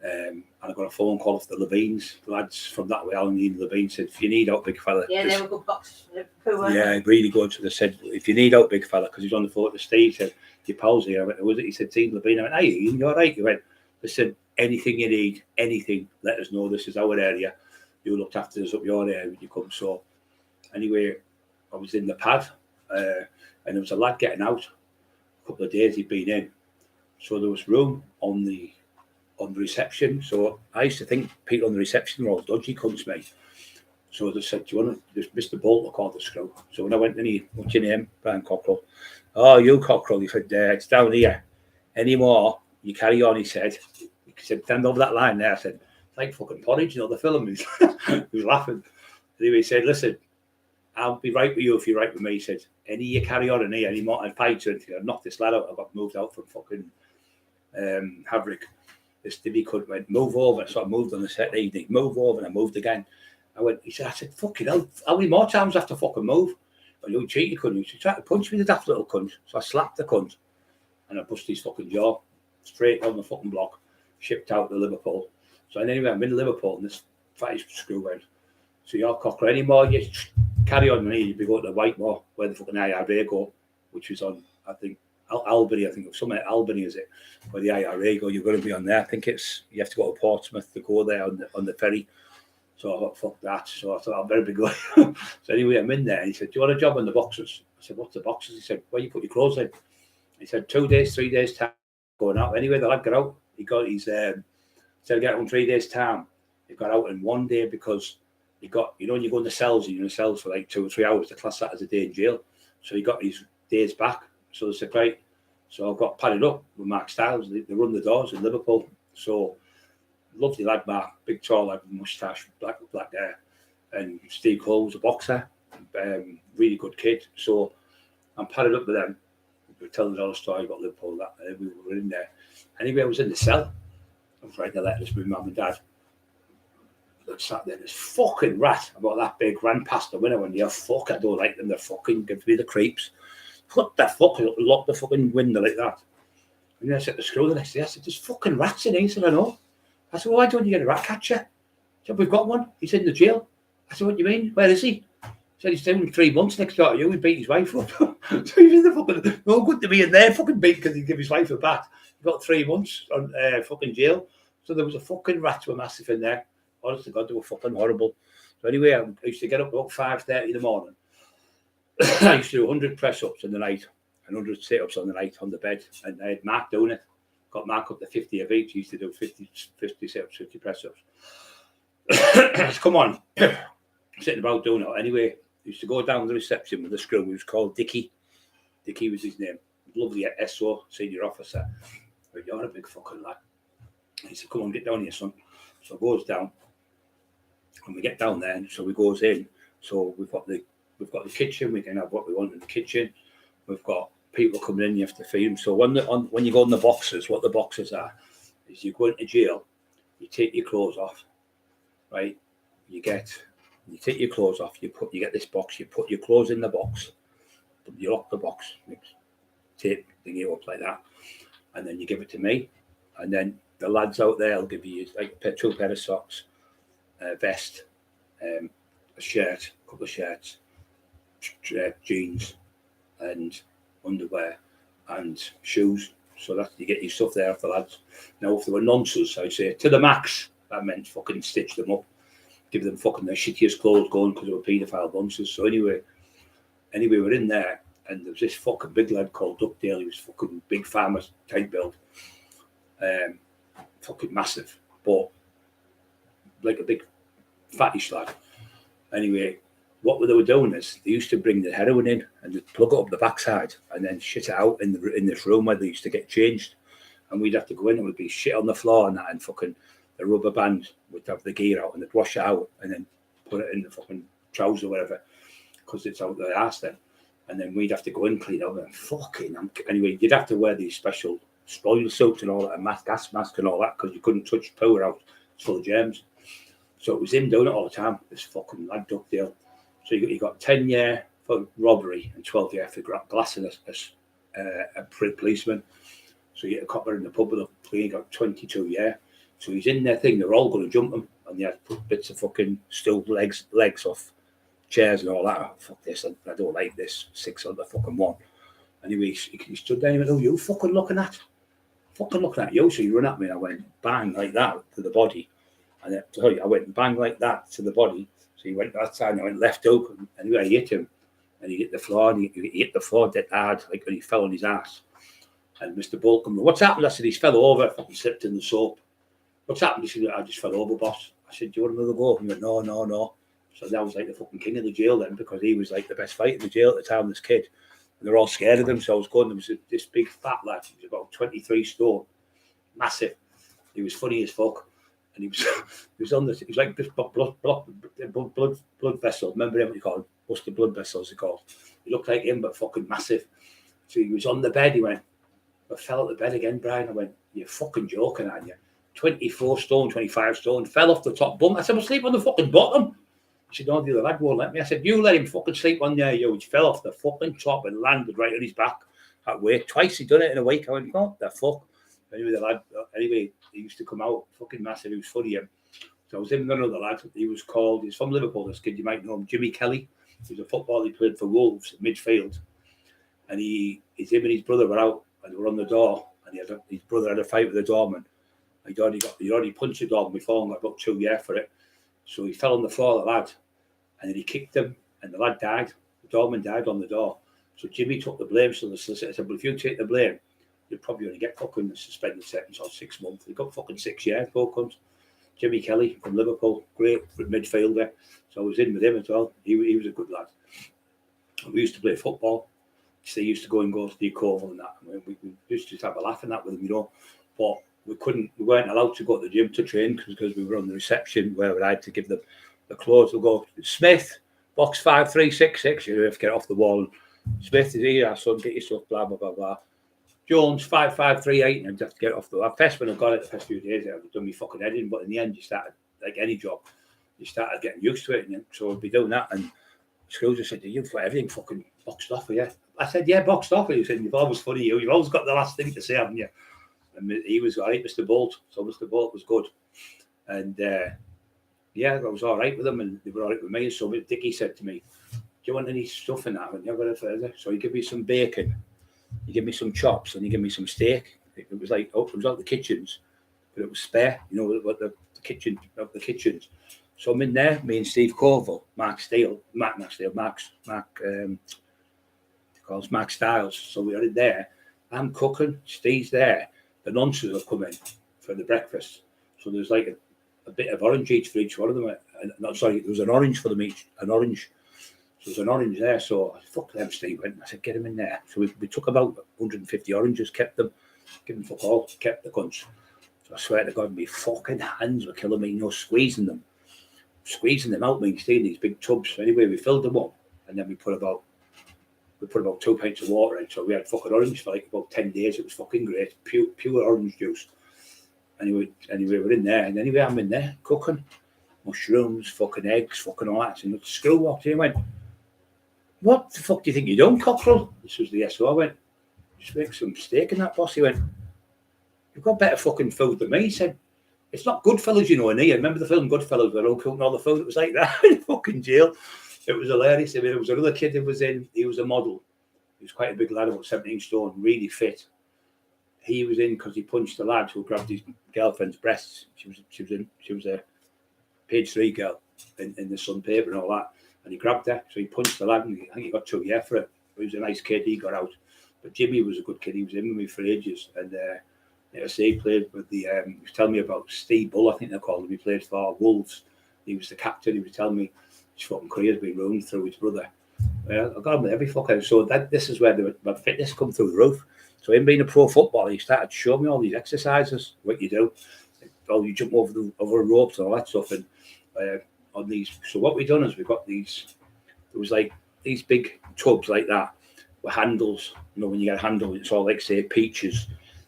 And I got a phone call off the Levines, the lads from that way, Alan and Levine said, if you need out, big fella. Yeah, they were good boxers from Liverpool, yeah, really good. So they said, if you need out, big fella, because he's on the phone to Steve, he said, your pals here. I went, was it? He said, Team Levine. I went, hey, Ian, you all right? He went, listen, anything you need, anything, let us know. This is our area. You looked after us up your area when you come. So anyway, I was in the pad, and there was a lad getting out. A couple of days he'd been in. So there was room on the reception. So I used to think people on the reception were all dodgy cunts, mate. So they said, do you want to, just Mr. Bolt called the screw. So when I went in, what's your name? Brian Cockerill. Oh, you Cockerill. He said, it's down here. Any more, you carry on, he said. He said, stand over that line there. I said, it's like fucking porridge, you know, the film. He was laughing. Anyway, he said, listen, I'll be right with you if you're right with me. He said, any you carry on in here, any more, I'd fight you. I knocked this lad out. I got moved out from fucking Haverick. This divvy cunt went, move over. So I moved on the set evening, move over, and I moved again. I said, fucking hell, how many more times I have to fucking move? And you cheat, you couldn't. He tried to punch me, the daft little cunt. So I slapped the cunt and I busted his fucking jaw straight on the fucking block, shipped out to Liverpool. So anyway, I'm in Liverpool and this fatty screw went, so you're Cockerill anymore, you carry on me, you'd be going to Whitemore, where the fucking IRA go, which is on, I think, Albany, I think, or somewhere Albany, is it, where the IRA go, you're going to be on there. I think it's, you have to go to Portsmouth to go there on the ferry. So I thought, fuck that. So I thought, I better be going. So anyway, I'm in there. And he said, do you want a job on the boxes? I said, what's the boxes? He said, where you put your clothes in? He said, 2 days, 3 days time going out. Anyway, the lad got out. He got his, said, get out in 3 days time. He got out in 1 day because he got, you know, when you go in the cells, and you're in the cells for like 2 or 3 hours, the class that as a day in jail. So he got his days back. So they said, right. So I got padded up with Mark Styles. They run the doors in Liverpool. So lovely lad, Mark, big tall lad, moustache, black hair, and Steve Cole was a boxer, really good kid. So I'm padded up with them. We were telling all the story about Liverpool, that we were in there. Anyway, I was in the cell. I was writing the letters with mum and dad. I sat there, this fucking rat about that big ran past the window, and fuck, I don't like them. They're fucking give me the creeps. What the fuck? Lock the fucking window like that. And then I said to screw the next day. I said, there's fucking rats in here. He said, I know. I said, well, why don't you get a rat catcher? He said, we've got one. He's in the jail. I said, what do you mean? Where is he? He said, he's doing 3 months next door to you. He beat his wife up. So he was the fucking, no good to be in there fucking beat because he gave his wife a bat. He got 3 months on fucking jail. So there was a fucking rats were massive in there. Honest to God, they were fucking horrible. So anyway, I used to get up about 5:30 in the morning. I used to do 100 press-ups in the night and 100 sit-ups on the night on the bed. And I had Mark doing it. Got Mark up to 50 of each. He used to do 50 sit-ups, 50 press-ups. Come on. Sitting about doing it. Anyway, I used to go down the reception with the screw. He was called Dickie. Dickie was his name. Lovely SO, senior officer. But you're a big fucking lad. He said, come on, get down here, son. So goes down. And we get down there, and so we goes in. So we've got the kitchen. We can have what we want in the kitchen. We've got people coming in. You have to feed them. So when you go in the boxes, what the boxes are is you go into jail. You take your clothes off, right? You take your clothes off. You get this box. You put your clothes in the box. You lock the box. Tape thingy up like that, and then you give it to me. And then the lads out there will give you like 2 pair of socks, a vest, a shirt, a couple of shirts, jeans, and underwear, and shoes. So that you get your stuff there off the lads. Now, if they were nonsense, I'd say to the max. That meant fucking stitch them up, give them fucking their shittiest clothes going because they were paedophile bunches. So anyway, we're in there, and there was this fucking big lad called Duckdale. He was fucking big farmer type build, fucking massive, but like a big fattish lad. Anyway, what they were doing is they used to bring the heroin in and they'd plug it up the backside and then shit it out in this room where they used to get changed, and we'd have to go in and it would be shit on the floor and that, and fucking the rubber band would have the gear out and they'd wash it out and then put it in the fucking trouser or whatever because it's out their arse then, and then we'd have to go in, clean up and anyway, you'd have to wear these special spoil suits and all that, and gas mask and all that because you couldn't touch power out. It's full of germs. So it was him doing it all the time, this fucking lad Duckdale. So you got 10 year for robbery and 12 year for glassing a policeman. So you get a copper in the pub with a plea, got 22 year. So he's in their thing, they're all going to jump him. And they had put bits of fucking stilled legs off chairs and all that. Oh, fuck this, I don't like this. 6 on the fucking one. Anyway, he stood there and he went, oh, you fucking looking at? Fucking looking at you. So he run at me and I went bang like that to the body. And I went bang like that to the body. So he went that side and I went left open. Anyway, I hit him and he hit the floor and he hit the floor dead hard, like when he fell on his ass. And Mr. Bull come, what's happened? I said, he's fell over. He slipped in the soap. What's happened? He said, I just fell over, boss. I said, do you want another go? He went, no. So that was like the fucking king of the jail then, because he was like the best fighter in the jail at the time, this kid. And they're all scared of him. So I was going, there was this big fat lad. He was about 23 stone. Massive. He was funny as fuck. And he was on this, he was like this blood vessel. Remember him, what you call him? Busted blood vessels, he called. He looked like him, but fucking massive. So he was on the bed. He went, I fell out the bed again, Brian. I went, you're fucking joking, aren't you? 24 stone, 25 stone, fell off the top bunk. I said, well, sleep on the fucking bottom. He said, no, the other lad won't let me. I said, you let him fucking sleep on there, yo. He fell off the fucking top and landed right on his back that way. Twice he'd done it in a week. I went, what the fuck? Anyway, he used to come out fucking massive. He was funny. So I was in with another lad. He's from Liverpool, this kid, you might know him, Jimmy Kelly. He was a footballer. He played for Wolves at midfield. And him and his brother were out and they were on the door. And his brother had a fight with the doorman. He'd already punched the doorman before and got about 2 years for it. So he fell on the floor, the lad. And then he kicked him and the lad died. The doorman died on the door. So Jimmy took the blame. So the solicitor said, well, if you take the blame, you'll probably only get fucking a suspended sentence or 6 months. He got fucking 6 years, poor cunt. Jimmy Kelly from Liverpool, great midfielder. So I was in with him as well. He was a good lad. And we used to play football. So they used to go to the Cockerill and that. We used to have a laugh and that with him, But we weren't allowed to go to the gym to train because we were on the reception where I had to give them the clothes. We'll go, Smith, box 5366. You have to get off the wall. Smith is here, our son, get your stuff, blah, blah, blah, blah. Jones, 5538, and just get off the wall. First, when I got it the first few days, I'd done my fucking head in, but in the end, you started, like any job, you started getting used to it. And so I'd be doing that. And schools just said, you've got everything fucking boxed off for you. I said, yeah, boxed off. And he said, you've always funny, you've always got the last thing to say, haven't you? And he was all right, Mr. Bolt. So Mr. Bolt was good. And I was all right with them and they were all right with me. So Dickie said to me, do you want any stuff in that? I went, yeah, I've got it further. So he gave me some bacon, he gave me some chops, and he gave me some steak. It was like, it was out the kitchens, but it was spare, what the kitchen of the kitchens. So I'm in there, me and Steve Colville, Mark Stiles. So we are in there. I'm cooking, Steve's there. The nonsense are coming for the breakfast. So there's like a bit of orange each for each one of them. There was an orange for them each, an orange. So there's an orange there. So fuck them, Steve went. I said, get them in there. So we took about 150 oranges, kept them, give them fuck all, kept the cunts. So I swear to God, my fucking hands were killing me, squeezing them out, me and Steve, in these big tubs. Anyway, we filled them up and then we put about 2 pints of water in. So we had fucking orange for like about 10 days. It was fucking great. Pure orange juice. Anyway, we're in there. And anyway, I'm in there cooking. Mushrooms, fucking eggs, fucking all that. And the screw walked in and went, what the fuck do you think you're doing, Cockerill? This was the SO. I went, just make some steak in that, boss. He went, you've got better fucking food than me. He said, it's not Goodfellas, in here. Remember the film Goodfellas where they're all cooking all the food? It was like that in fucking jail. It was hilarious. I mean, there was another kid that was in. He was a model. He was quite a big lad, about 17 stone, really fit. He was in because he punched the lad who grabbed his girlfriend's breasts. She was a page 3 girl in the Sun paper and all that. And he grabbed her, so he punched the lad, and I think he got 2 years for it. He was a nice kid. He got out, but Jimmy was a good kid. He was in with me for ages, and he played with the. He was telling me about Steve Bull, I think they called him. He played for Wolves. He was the captain. He was telling me his fucking career's been ruined through his brother. I got him with every fucker. So this is where my fitness come through the roof. So him being a pro footballer, he started to show me all these exercises, what you do. You jump over ropes and all that stuff. And on these, so what we done is we got these. There was like these big tubs like that with handles. When you get a handle, it's all like say peaches.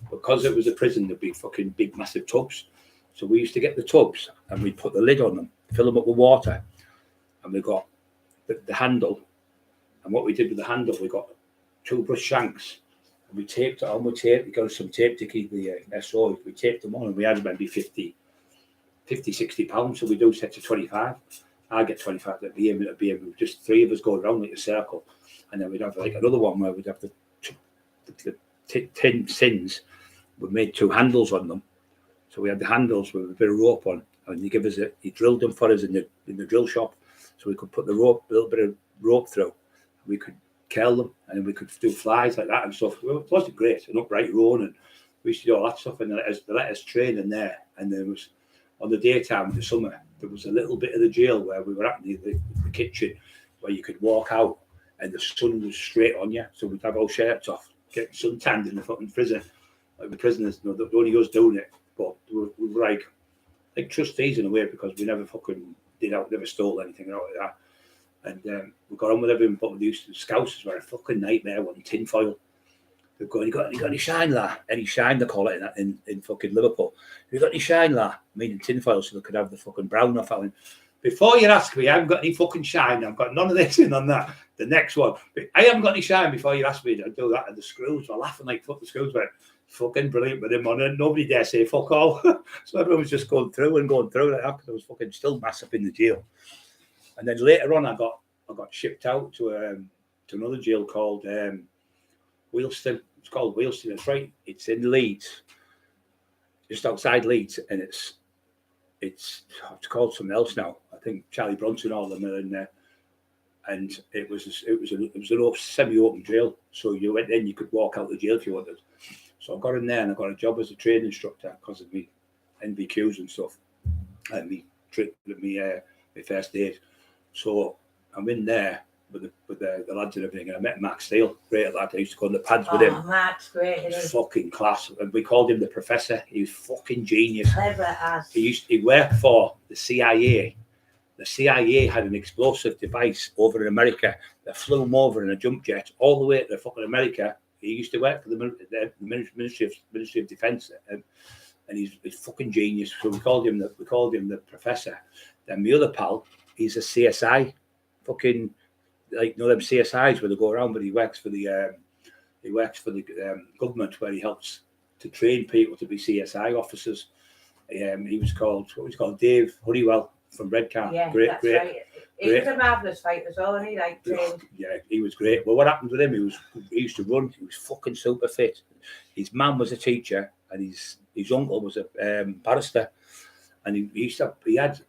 Because it was a prison, there'd be fucking big, massive tubs. So we used to get the tubs and we'd put the lid on them fill them up with water, and we got the handle. And what we did with the handle, we got 2 brush shanks, and we taped it on with tape. We got some tape to keep the SO. We taped them on, and we had maybe 50, 60 pounds. So we do sets of 25. I get 25 at the end. Just 3 of us go around like a circle, and then we'd have like another one where we'd have the tin sins. We made 2 handles on them, so we had the handles with a bit of rope on, and he drilled them for us in the drill shop, so we could put the rope, a little bit of rope through. We could curl them, and then we could do flies like that and stuff. It wasn't great, an upright rowing, and we used to do all that stuff. And they let us train in there. And there was, on the daytime, in the summer, there was a little bit of the jail where we were at the kitchen, where you could walk out, and the sun was straight on you. So we'd have our shirts off, get sun tanned in the fucking prison, like the prisoners. You know, the only us doing it, but we were like trustees in a way, because we never fucking never stole anything out like that. And we got on with everything, but the Scousers were a fucking nightmare on tin foil. They've got, you got any shine, la? Any shine, they call it in fucking Liverpool. You got any shine, la? Meaning tin foil, so they could have the fucking brown off. Before you ask me, I haven't got any fucking shine. I've got none of this in on that. The next one, I haven't got any shine. Before you ask me, I'd do that. And the screws were laughing like fuck. The screws were fucking brilliant with him on it. Nobody dare say fuck all. So everyone was just going through like that, because I was fucking still massive in the jail. And then later on, I got shipped out to another jail called Wheelston. It's called Wheelston. It's right. It's in Leeds, just outside Leeds, and it's called something else now. I think Charlie Bronson, all of them are in there. And it was an semi-open jail, so you went in, you could walk out the jail if you wanted. So I got in there, and I got a job as a training instructor because of me NVQs and stuff, and me first aid. So I'm in there with the lads and everything, and I met Mark Steele, great lad. I used to go on the pads with him. Mark's great, isn't he? Fucking class. And we called him the Professor. He was fucking genius. Clever as. He worked for the CIA. The CIA had an explosive device over in America that flew him over in a jump jet all the way to fucking America. He used to work for the Ministry of Defence, and he's fucking genius. So we called him the Professor. Then my other pal, he's a CSI, fucking like them CSIs where they go around, but he works for the government, where he helps to train people to be CSI officers. He was called Dave Honeywell from Redcar. Yeah, great. Right. He was a marvellous fighter as well, and he trained. Yeah, he was great. Well, what happened with him? He used to run. He was fucking super fit. His mum was a teacher, and his uncle was a barrister, and he had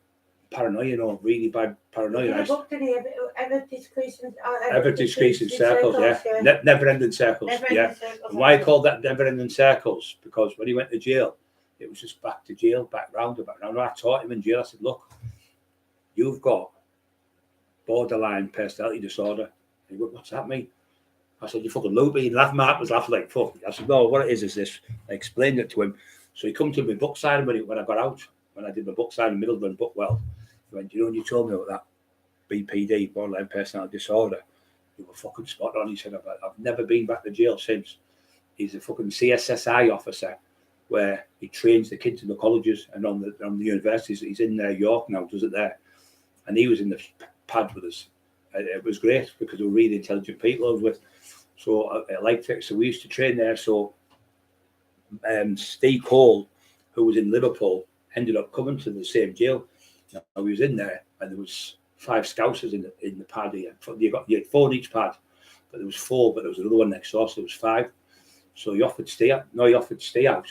paranoia, really bad paranoia. Ever decreasing circles, yeah. Never-ending circles, yeah. And why I called that never-ending circles? Because when he went to jail, it was just back to jail, back round. I taught him in jail. I said, look, you've got borderline personality disorder. He went, what's that mean? I said, you fucking loopy. He laughed. Mark was laughing like fuck. I said, no, what it is this. I explained it to him. So he come to my book signing when I got out, when I did my book signing, Middleburn book. Well, he went, when you told me about that BPD, borderline personality disorder, you were fucking spot on. He said, I've never been back to jail since. He's a fucking CSSI officer, where he trains the kids in the colleges and on the universities. He's in York now, does it there. And he was in the pad with us. And it was great because they were really intelligent people I was with. So I liked it. So we used to train there. So Steve Cole, who was in Liverpool, ended up coming to the same jail. Now, he was in there, and there was 5 Scousers in the pad here. You had 4 in each pad, but there was 4, but there was another one next door, so there was 5. So he offered to stay out. No, he offered to stay out.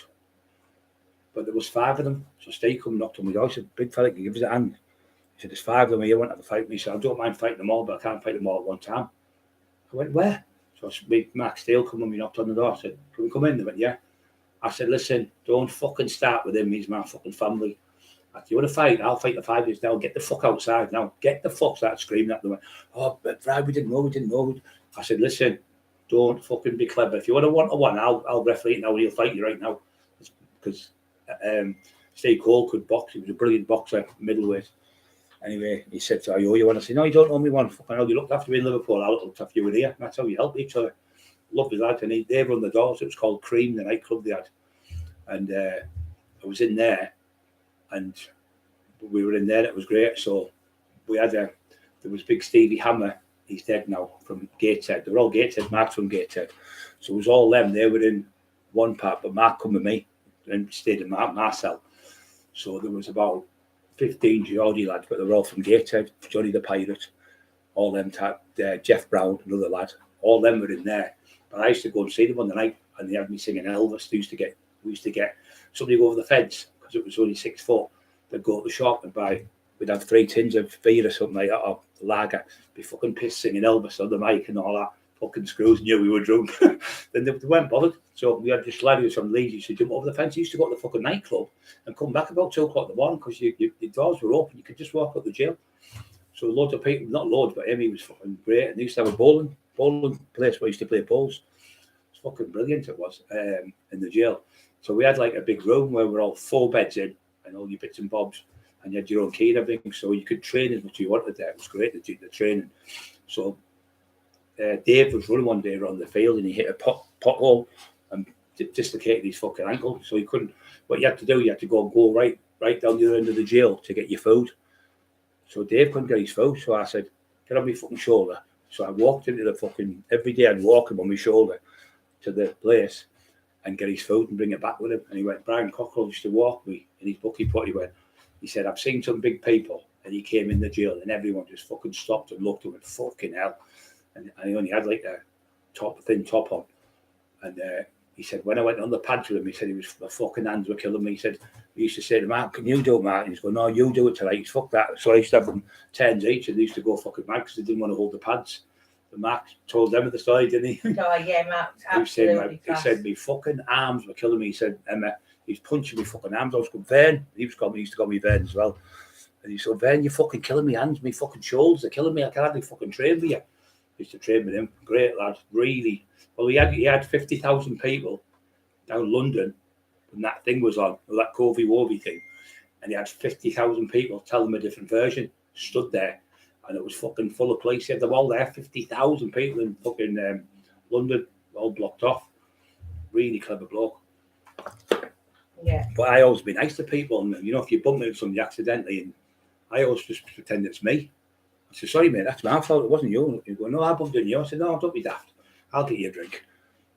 But there was 5 of them. So Steve come and knocked on my door. He said, big fella, can you give us a hand? He said, there's 5 of them here, want to have a fight with me. He said, I don't mind fighting them all, but I can't fight them all at one time. I went, where? So Mark Steele come and we knocked on the door. I said, can we come in? They went, yeah. I said, listen, don't fucking start with him. He's my fucking family. I said, you want to fight? I'll fight the 5 years now. Get the fuck outside now. Get the fuck. Started screaming at them. Oh, but Brad, we didn't know. I said, listen, don't fucking be clever. If you want a one-to-one, I'll referee it now and he'll fight you right now. Because Steve Cole could box. He was a brilliant boxer, middleweight. Anyway, he said, so I owe you one. I said, no, you don't owe me one. Fucking hell, you looked after me in Liverpool. I looked after you in here. And that's how we helped each other. Lovely lad. And they run the doors. It was called Cream, the nightclub they had. And I was in there, and we were in there. It was great. So we had there was big Stevie Hammer. He's dead now from Gateshead. They were all Gateshead. Mark's from Gateshead. So it was all them. They were in one part, but Mark come with me and stayed in Marcel. So there was about 15 Geordie lads, but they were all from Gateshead. Johnny the Pirate, all them type. Jeff Brown, another lad. All them were in there. But I used to go and see them on the night, and they had me singing Elvis. We used to get somebody go over the fence because it was only 6 foot. They'd go to the shop and buy. We'd have 3 tins of beer or something like that, or lager. Be fucking pissed singing Elvis on the mic and all that. Fucking screws knew we were drunk. Then they weren't bothered. So we had this lad who was from Leeds. He used to jump over the fence. He used to go to the fucking nightclub and come back about 2 o'clock in the morning because the doors were open. You could just walk up the jail. So loads of people, not loads, but Amy was fucking great. And they used to have a bowling place where I used to play bowls. It's fucking brilliant it was in the jail. So we had like a big room where we're all 4 beds in and all your bits and bobs. And you had your own key and everything. So you could train as much as you wanted there. It was great, the training. So Dave was running one day around the field and he hit a pothole and dislocated his fucking ankle. So he couldn't. What you had to do, you had to go right down the other end of the jail to get your food. So Dave couldn't get his food. So I said, get on my fucking shoulder. So I walked into the fucking, every day I'd walk him on my shoulder to the place and get his food and bring it back with him. And he went, Brian Cockerill used to walk me in his bookie pot. He said, I've seen some big people. And he came in the jail and everyone just fucking stopped and looked at him and fucking hell. And he only had like a thin top on. And he said, when I went on the pads with him, he said my fucking hands were killing me. He said, he used to say to Mark, can you do it, Mark? And he's going, no, you do it tonight. He's fuck that. So I used to have them 10s each and they used to go fucking mad because they didn't want to hold the pads. And Mark told them at the story, didn't he? Oh, yeah, Mark, absolutely. He said, my fucking arms were killing me. He said, Emma, he's punching me fucking arms. I was going, Vern. He used to call me Vern as well. And he said, Vern, you're fucking killing me hands. My fucking shoulders are killing me. I can hardly fucking train with you. I used to train with him. Great lad. Really. Well, he had 50,000 people down London when that thing was on, that Covey-Wovey thing. And he had 50,000 people tell them a different version. Stood there. And it was fucking full of police. He had them all there. 50,000 people in fucking London, all blocked off. Really clever bloke. Yeah. But I always be nice to people. And, you know, if you bump into somebody accidentally, and I always just pretend it's me. I said, sorry, mate, that's my fault. It wasn't you. You go, no, I bumped into you. I said, no, don't be daft. I'll get you a drink.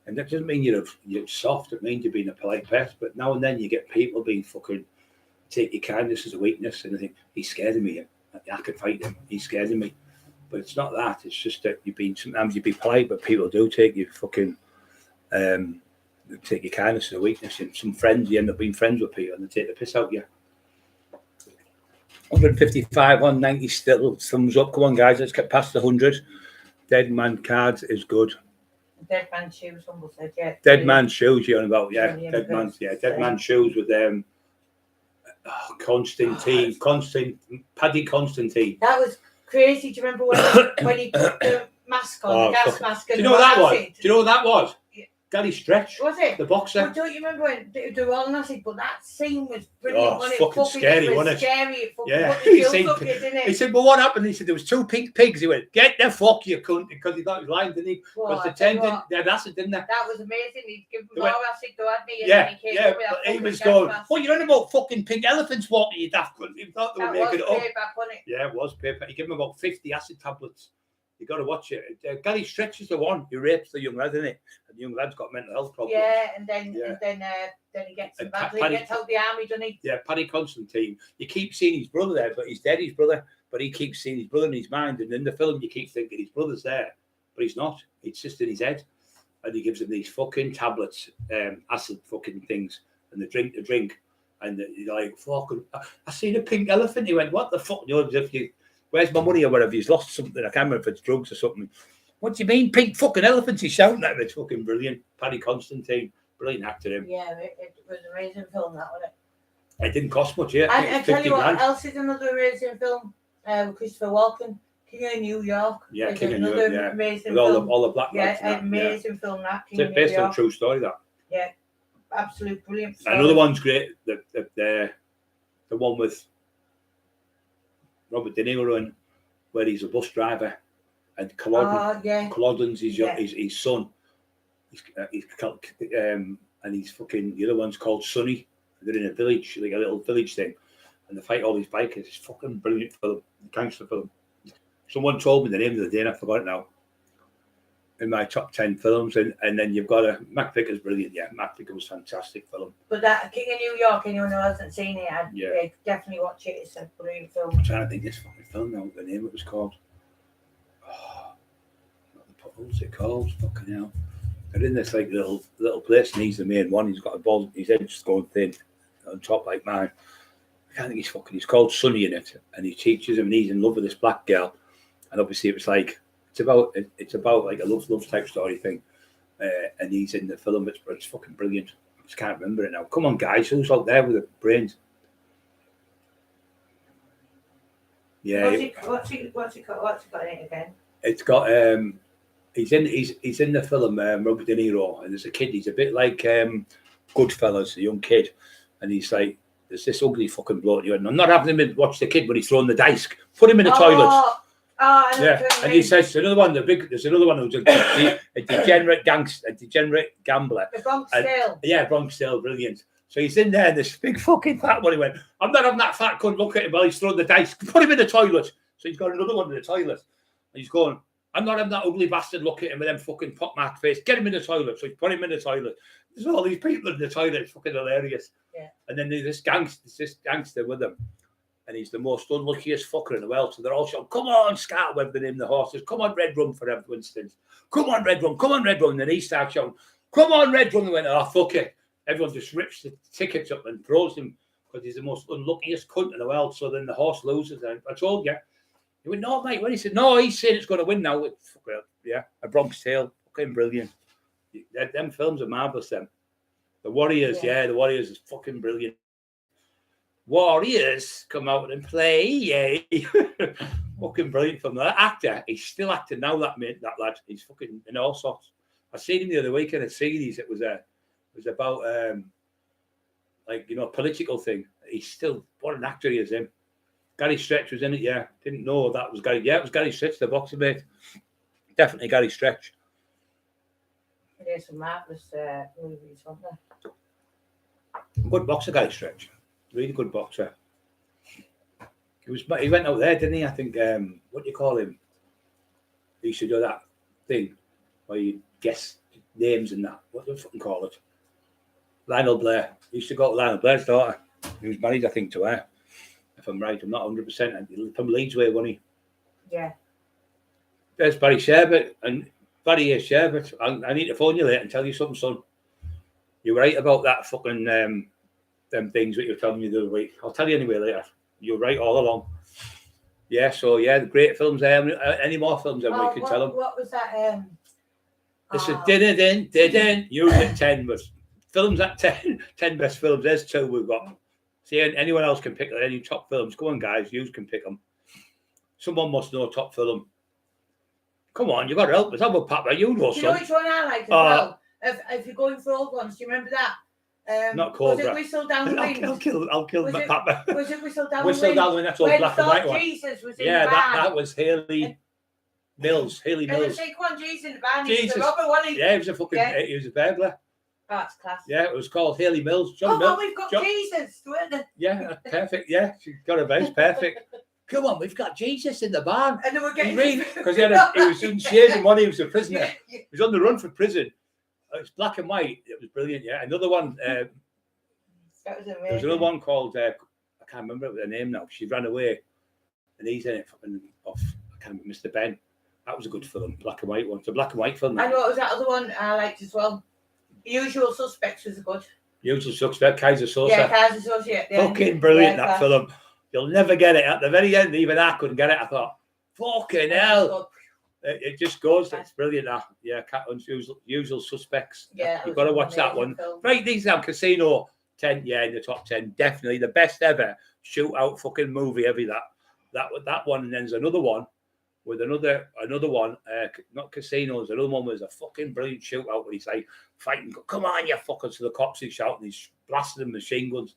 And that doesn't mean you're soft. It means you're being a polite person. But now and then you get people being fucking, take your kindness as a weakness. And I think, he's scared of me. I could fight him. He's scared of me. But it's not that. It's just that sometimes you be polite, but people do take you fucking, take your kindness as a weakness. And some friends, you end up being friends with people and they take the piss out of you. 155 on 90 still. Thumbs up. Come on, guys. Let's get past the 100. Dead Man Cards is good. Dead Man Shoes, someone said, yeah. Dead Man Shoes, you're on about, yeah. Dead Man Shoes with Paddy Constantine. That was crazy. Do you remember when he put the mask on, the gas mask? Do you know what that was? Do you know what that was? Yeah. Gary Stretch. Was it? The boxer. But don't you remember when they were all nasty? But that scene was brilliant. Oh, it's fucking scary, wasn't it? Scary. It fucking yeah. put the chills up you, didn't it? He said, well, what happened? He said, there was 2 pink pigs. He went, get the fuck, you cunt, because he thought he was lying, didn't he? Because the 10 they had acid, didn't they? That was amazing. He'd give him more acid, though, hadn't he? Yeah, yeah. But he was going, oh, you're on about fucking pink elephants walking, you daft cunt. He thought they were making it up. Payback, wasn't it? Yeah, it was paper. He gave him about 50 acid tablets. You got to watch it. Gary Stretch is the one who rapes the young lad, isn't it? And the young lad's got mental health problems. Yeah, and then he gets him badly. He gets out the army, doesn't he? Yeah, Paddy Constantine. You keep seeing his brother there, but he's dead, his brother. But he keeps seeing his brother in his mind. And in the film, you keep thinking his brother's there. But he's not. It's just in his head. And he gives him these fucking tablets, acid fucking things. And they drink. And they're like, fucking, I seen a pink elephant. He went, what the fuck? You know, if you... Where's my money or whatever? He's lost something. I can't remember if it's drugs or something. What do you mean, pink fucking elephants? He's shouting at him. It's fucking brilliant. Paddy Constantine, brilliant actor. Him. Yeah, it was an amazing film, that, wasn't it? It didn't cost much, yeah. And I tell you what else is another amazing film. Christopher Walken, King of New York. Yeah, King of New York. Yeah, amazing with film. all the black lads. Yeah, amazing film. That it's based on a true story. That. Yeah, absolute brilliant. Story. Another one's great. The one with Robert De Niro in, where he's a bus driver, and Culloden's his son. And he's fucking, the other one's called Sonny. They're in a village, like a little village thing, and they fight all these bikers. It's fucking brilliant film, gangster film. Someone told me the name of the day, and I forgot it now. In my top 10 films, and then you've got Mac Vicker's brilliant. Yeah, Mac Vicker was fantastic film. But that King of New York, anyone who hasn't seen it, I'd definitely watch it. It's a brilliant film. I'm trying to think this fucking film now, what the name it was called. Oh, what's it called? Fucking hell. They're in this like little place, and he's the main one. He's got a bald, his head's just going thin on top like mine. I can't think he's called Sonny in it, and he teaches him, and he's in love with this black girl, and obviously it was like it's about like a love type story thing, and he's in the film. It's fucking brilliant. I just can't remember it now. Come on, guys, who's out there with the brains? Yeah. What's it got in it again? It's got he's in the film Robert De Niro, and there's a kid. He's a bit like Goodfellas, a young kid, and he's like, there's this ugly fucking bloke. I'm not having him watch the kid when he's throwing the dice. Put him in the toilet. Yeah, and he says there's another one who's a degenerate gangster, a degenerate gambler. The Bronx Tale. Yeah, Bronx Tale, brilliant. So he's in there, and this big fucking fat one. He went, I'm not having that fat cunt look at him while he's throwing the dice. Put him in the toilet. So he's got another one in the toilet. And he's going, I'm not having that ugly bastard look at him with them fucking pockmarked face. Get him in the toilet. So he's put him in the toilet. There's all these people in the toilet. It's fucking hilarious. Yeah. And then there's this gangster with him. And he's the most unluckiest fucker in the world. So they're all shouting, come on, Scat, web the name the horses. Come on, Red Rum, for instance. Come on, Red Rum. Come on, Red Rum. And then he starts shouting, come on, Red Rum. They went, oh, fuck it. Everyone just rips the tickets up and throws him because he's the most unluckiest cunt in the world. So then the horse loses. And I told you. He went, no, mate. When he said, no, he's saying it's going to win now. Yeah, A Bronx Tale. Fucking brilliant. Them films are marvellous, them. The Warriors, the Warriors is fucking brilliant. Warriors come out and play, yay. Fucking brilliant film. That actor, he's still acting now, that lad. He's fucking in all sorts. I seen him the other week in a series. It was about political thing. He's still, what an actor he is, him. Gary Stretch was in it, yeah. Didn't know that was Gary. Yeah, it was Gary Stretch, the boxer mate. Definitely Gary Stretch. There's some marvellous movies, aren't there? Good boxer, Gary Stretch. Really good boxer. He went out there, didn't he? I think, what do you call him? He used to do that thing where you guess names and that. What do you fucking call it? Lionel Blair. He used to go to Lionel Blair's daughter. He was married, I think, to her. If I'm right, I'm not 100%. From Leeds way, wasn't he? Yeah. There's Barry Sherbert. And Barry A. Sherbert, I need to phone you later and tell you something, son. You're right about that fucking... them things that you're telling me the other week. I'll tell you anyway later. You're right all along. Yeah, so yeah, the great films there. Any more films then we can tell them. What was that? This is didn't use it 10 but films at 10 best films. There's 2 we've got. See, anyone else can pick any top films. Come on, guys, you can pick them. Someone must know top film. Come on, you got to help us. How about Papa? You know, do you know which one I like as well? If you're going for old ones, do you remember that? Not Cobra. Was it Whistle Down the Wind? I'll kill the Papa. Was it Whistle Down the Wind? Whistle Down the Wind, that's all black and white one. Jesus was in the band. that was Haley Mills. Haley Mills. Say, come on, Jesus in the band. Jesus. He was a robber, wasn't he? Yeah, he was a fucking, he was a burglar. Oh, that's class. Yeah, it was called Haley Mills. We've got Jesus, weren't they? Yeah, perfect. Yeah, she got a voice, perfect. Come on, we've got Jesus in the barn. And then we're getting... Because he was in shades when he was a prisoner. He was on the run for prison. It was black and white. It was brilliant, yeah. Another one... that was amazing. There was another one called... I can't remember her name now. She ran away. And he's in it off... I can't remember, Mr. Ben. That was a good film. Black and white one. It's a black and white film. And what was that other one I liked as well? Usual Suspects was good. Usual Suspect, Kaiser Sosa. Yeah, Kaiser Sosa. Yeah. Fucking brilliant, that film. You'll never get it. At the very end, even I couldn't get it. I thought, fucking hell. It just goes. It's brilliant, that. Yeah, Usual Suspects. Yeah. You've got to watch that one. Film. Right, these down. Casino, 10, yeah, in the top 10. Definitely the best ever shootout fucking movie ever, that one. And then there's another one with another one, not Casinos. Another one was a fucking brilliant shootout where he's like fighting, come on, you fuckers, to the cops. He's shouting, he's blasting them machine guns.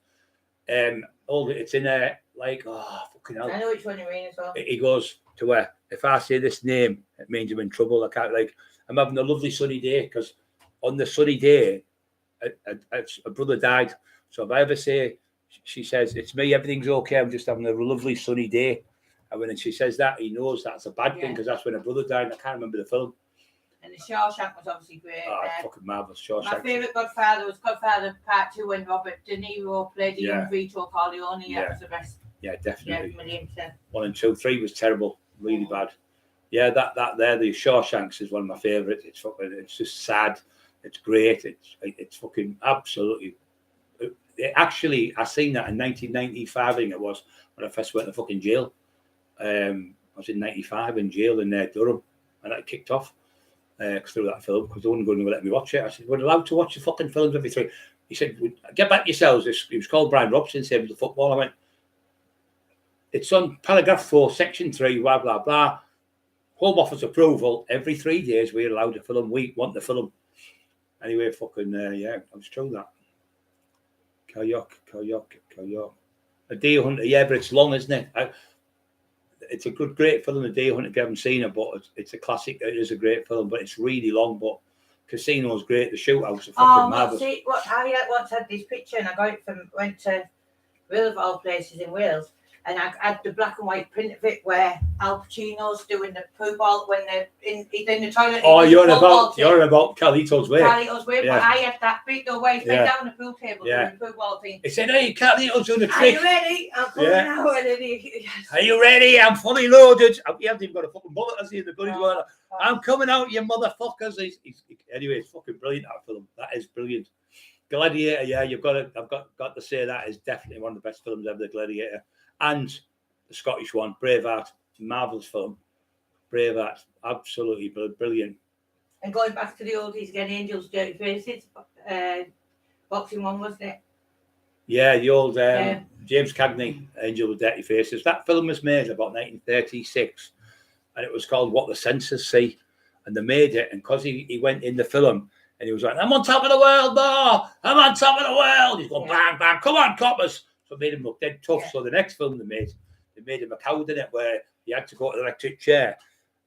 It's in there like, oh, fucking hell. I know which one you mean as well. He goes to where, if I say this name, it means I'm in trouble. I can't, I'm having a lovely sunny day, because on the sunny day, a brother died. So if I ever say she says, "It's me. Everything's okay. I'm just having a lovely sunny day." And when she says that, he knows that's a bad thing because that's when her brother died. And I can't remember the film. And the Shawshank was obviously great. Oh, fucking marvelous Shawshank. My favourite Godfather was Godfather Part 2 when Robert De Niro played the young Vito Corleone. That was the best. Yeah, definitely. Yeah, 1,000,000%. 1 and 2, 3 was terrible, really bad. Yeah, that there, the Shawshanks is one of my favourites. It's just sad. It's great. It's fucking absolutely. Actually, I seen that in 1995. I think it was when I first went to fucking jail. I was in 95 in jail in Durham, and that kicked off through that film because they weren't going to let me watch it. I said, "We're allowed to watch the fucking films every 3." He said, "Get back yourselves." He was called Brian Robson, said the football. I went, "It's on paragraph 4, section 3, blah blah blah. Home Office approval. Every 3 days we're allowed a film. We want the film." Anyway, fucking I was told that. Coyote. A Deer Hunter, yeah, but it's long, isn't it? It's a great film, A Deer Hunter. If you haven't seen it, but it's a classic. It is a great film, but it's really long. But Casino's great. The shootouts are fucking marvelous. See, I once had this picture, and I got it went to Wales of all places in Wales, and I had the black and white print of it where Al Pacino's doing the poo ball when they're in the toilet. Oh, you're about Carlito's Way. Carlito's Way, but I had that bit where he's been down the pool table doing the poo ball thing. He said, "Hey, Carlito's doing the trick. Are you ready? I'm coming out." Are you ready? I'm fully loaded. He hasn't even got a fucking bullet, has he? The bloody one. I'm coming out, you motherfuckers. Anyway, it's fucking brilliant, that film. That is brilliant. Gladiator, yeah, I've got to say that is definitely one of the best films ever, The Gladiator. And the Scottish one, Braveheart, marvellous film. Braveheart, absolutely brilliant. And going back to the oldies again, Angels, Dirty Faces, boxing one, wasn't it? Yeah, the old James Cagney, Angel with Dirty Faces. That film was made about 1936, and it was called What the Censors See. And they made it, and because he went in the film, and he was like, "I'm on top of the world, boy! I'm on top of the world!" He's going, bang, bang, come on, coppers! So it made him look dead tough. Yeah. So the next film they made him a coward in it, where he had to go to the electric chair.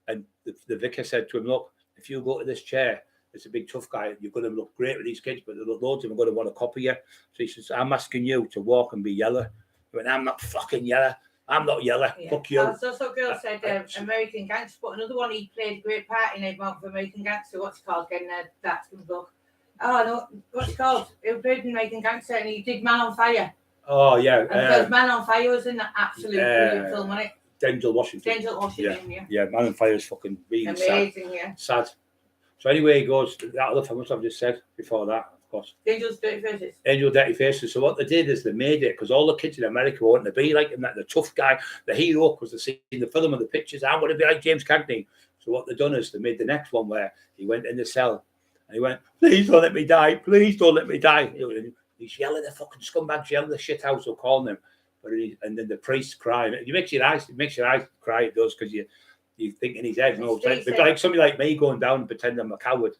And the vicar said to him, "Look, if you go to this chair, it's a big tough guy. You're going to look great with these kids, but loads of them are going to want to copy you." So he says, "I'm asking you to walk and be yellow." He went, "I'm not fucking yellow. I'm not yellow. Yeah. Fuck you." Also, girl said American Gangster, but another one he played a great part in it for American Gangster. What's it called? Getting that's going to look. Oh no, what's it called? He played in American Gangster and he did Man on Fire. Oh yeah, and because Man on Fire was in that absolute brilliant film, wasn't it? Denzel Washington. Yeah, Man on Fire is fucking really amazing. Sad. So anyway, he goes that other film I've just said before that, of course. Angel's Dirty Faces. Angel Dirty Faces. So what they did is they made it because all the kids in America wanted to be like him, like the tough guy, the hero, because they see the film and the pictures. I want to be like James Cagney. So what they done is they made the next one where he went in the cell and he went, "Please don't let me die. Please don't let me die." He's yelling, the fucking scumbags yelling the shit out of calling him. And then the priest crying. It makes your eyes cry, it does, because you think in his head, no, it's like somebody like me going down and pretend I'm a coward.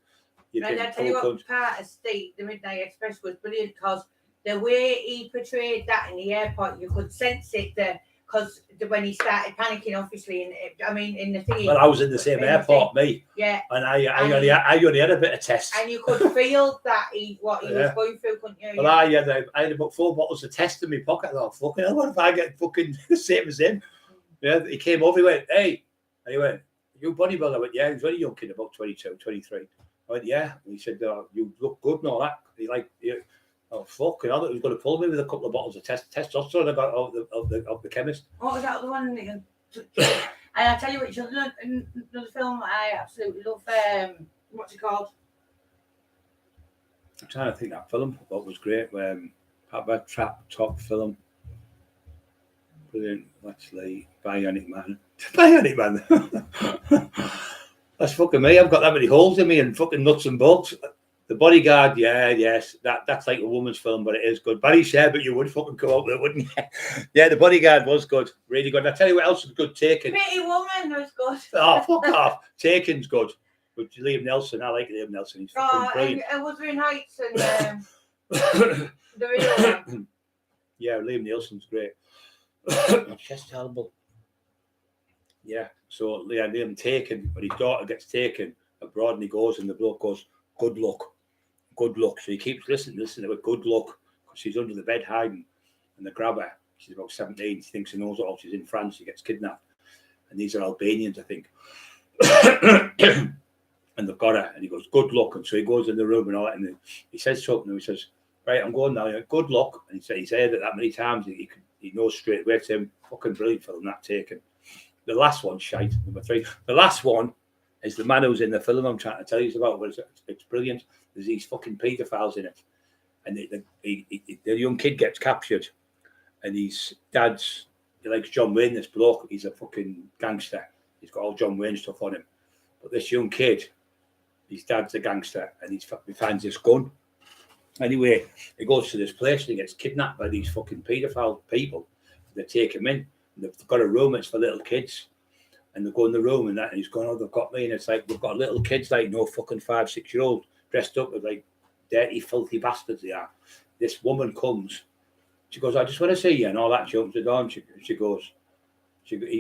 And I tell you what, part of Steve, the Midnight Express, was brilliant because the way he portrayed that in the airport, you could sense it there. Because when he started panicking, obviously, in the thing. Well, I was in the same airport, me. Yeah. And I only had a bit of test. And you could feel that what he was going through, couldn't you? Well, I had about 4 bottles of test in my pocket. I thought, fucking hell, what if I get fucking the same as him? Yeah, he came over, he went, "Hey." And he went, "You bodybuilder?" I went, "Yeah." He was a very young kid, about 22, 23. I went, "Yeah." And he said, "You look good and all that." He like, yeah. Oh, fucking hell, he was going to pull me with a couple of bottles of testosterone I got of the chemist. What was that other one? And I tell you which another film I absolutely love. What's it called? I'm trying to think that film. What was great? Top film. Brilliant. Actually, Bionic Man. Bionic Man. That's fucking me. I've got that many holes in me and fucking nuts and bolts. The Bodyguard, yes, that's like a woman's film, but it is good. Barry Sherbert, you would fucking come up with it, wouldn't you? Yeah, The Bodyguard was good, really good. And I tell you what else was good, Taken. Pretty Woman was good. Oh, fuck off. Taken's good. With Liam Neeson, I like Liam Neeson. He's fucking brilliant. And Wuthering Heights and the real one. Yeah, Liam Neeson's great. Just terrible. Yeah, so Liam Taken, when his daughter gets taken abroad and he goes and the bloke goes, good luck. So he keeps listening to it, good luck, because she's under the bed hiding. and they grab her. She's about 17. She thinks she knows it all. She's in France. She gets kidnapped. And these are Albanians, I think. And they've got her. And he goes, good luck. And so he goes in the room and all that. And he says something. And he says, right, I'm going now. Good luck. And he's heard it that many times. He knows straight away. It's him. Fucking brilliant film, that taken. The last one, shite. Number 3. The last one is the man who's in the film I'm trying to tell you about. It's brilliant. There's these fucking paedophiles in it. And the young kid gets captured. And his dad's, he likes John Wayne, this bloke. He's a fucking gangster. He's got all John Wayne stuff on him. But this young kid, his dad's a gangster, and he finds this gun. Anyway, he goes to this place and he gets kidnapped by these fucking paedophile people. They take him in. And they've got a room, it's for little kids. And they go in the room and he's going, oh, they've got me. And it's like, we've got little kids, like no fucking 5-6-year-old, dressed up with like dirty, filthy bastards they are. This woman comes. She goes, I just want to see you and all that. She opens the door and he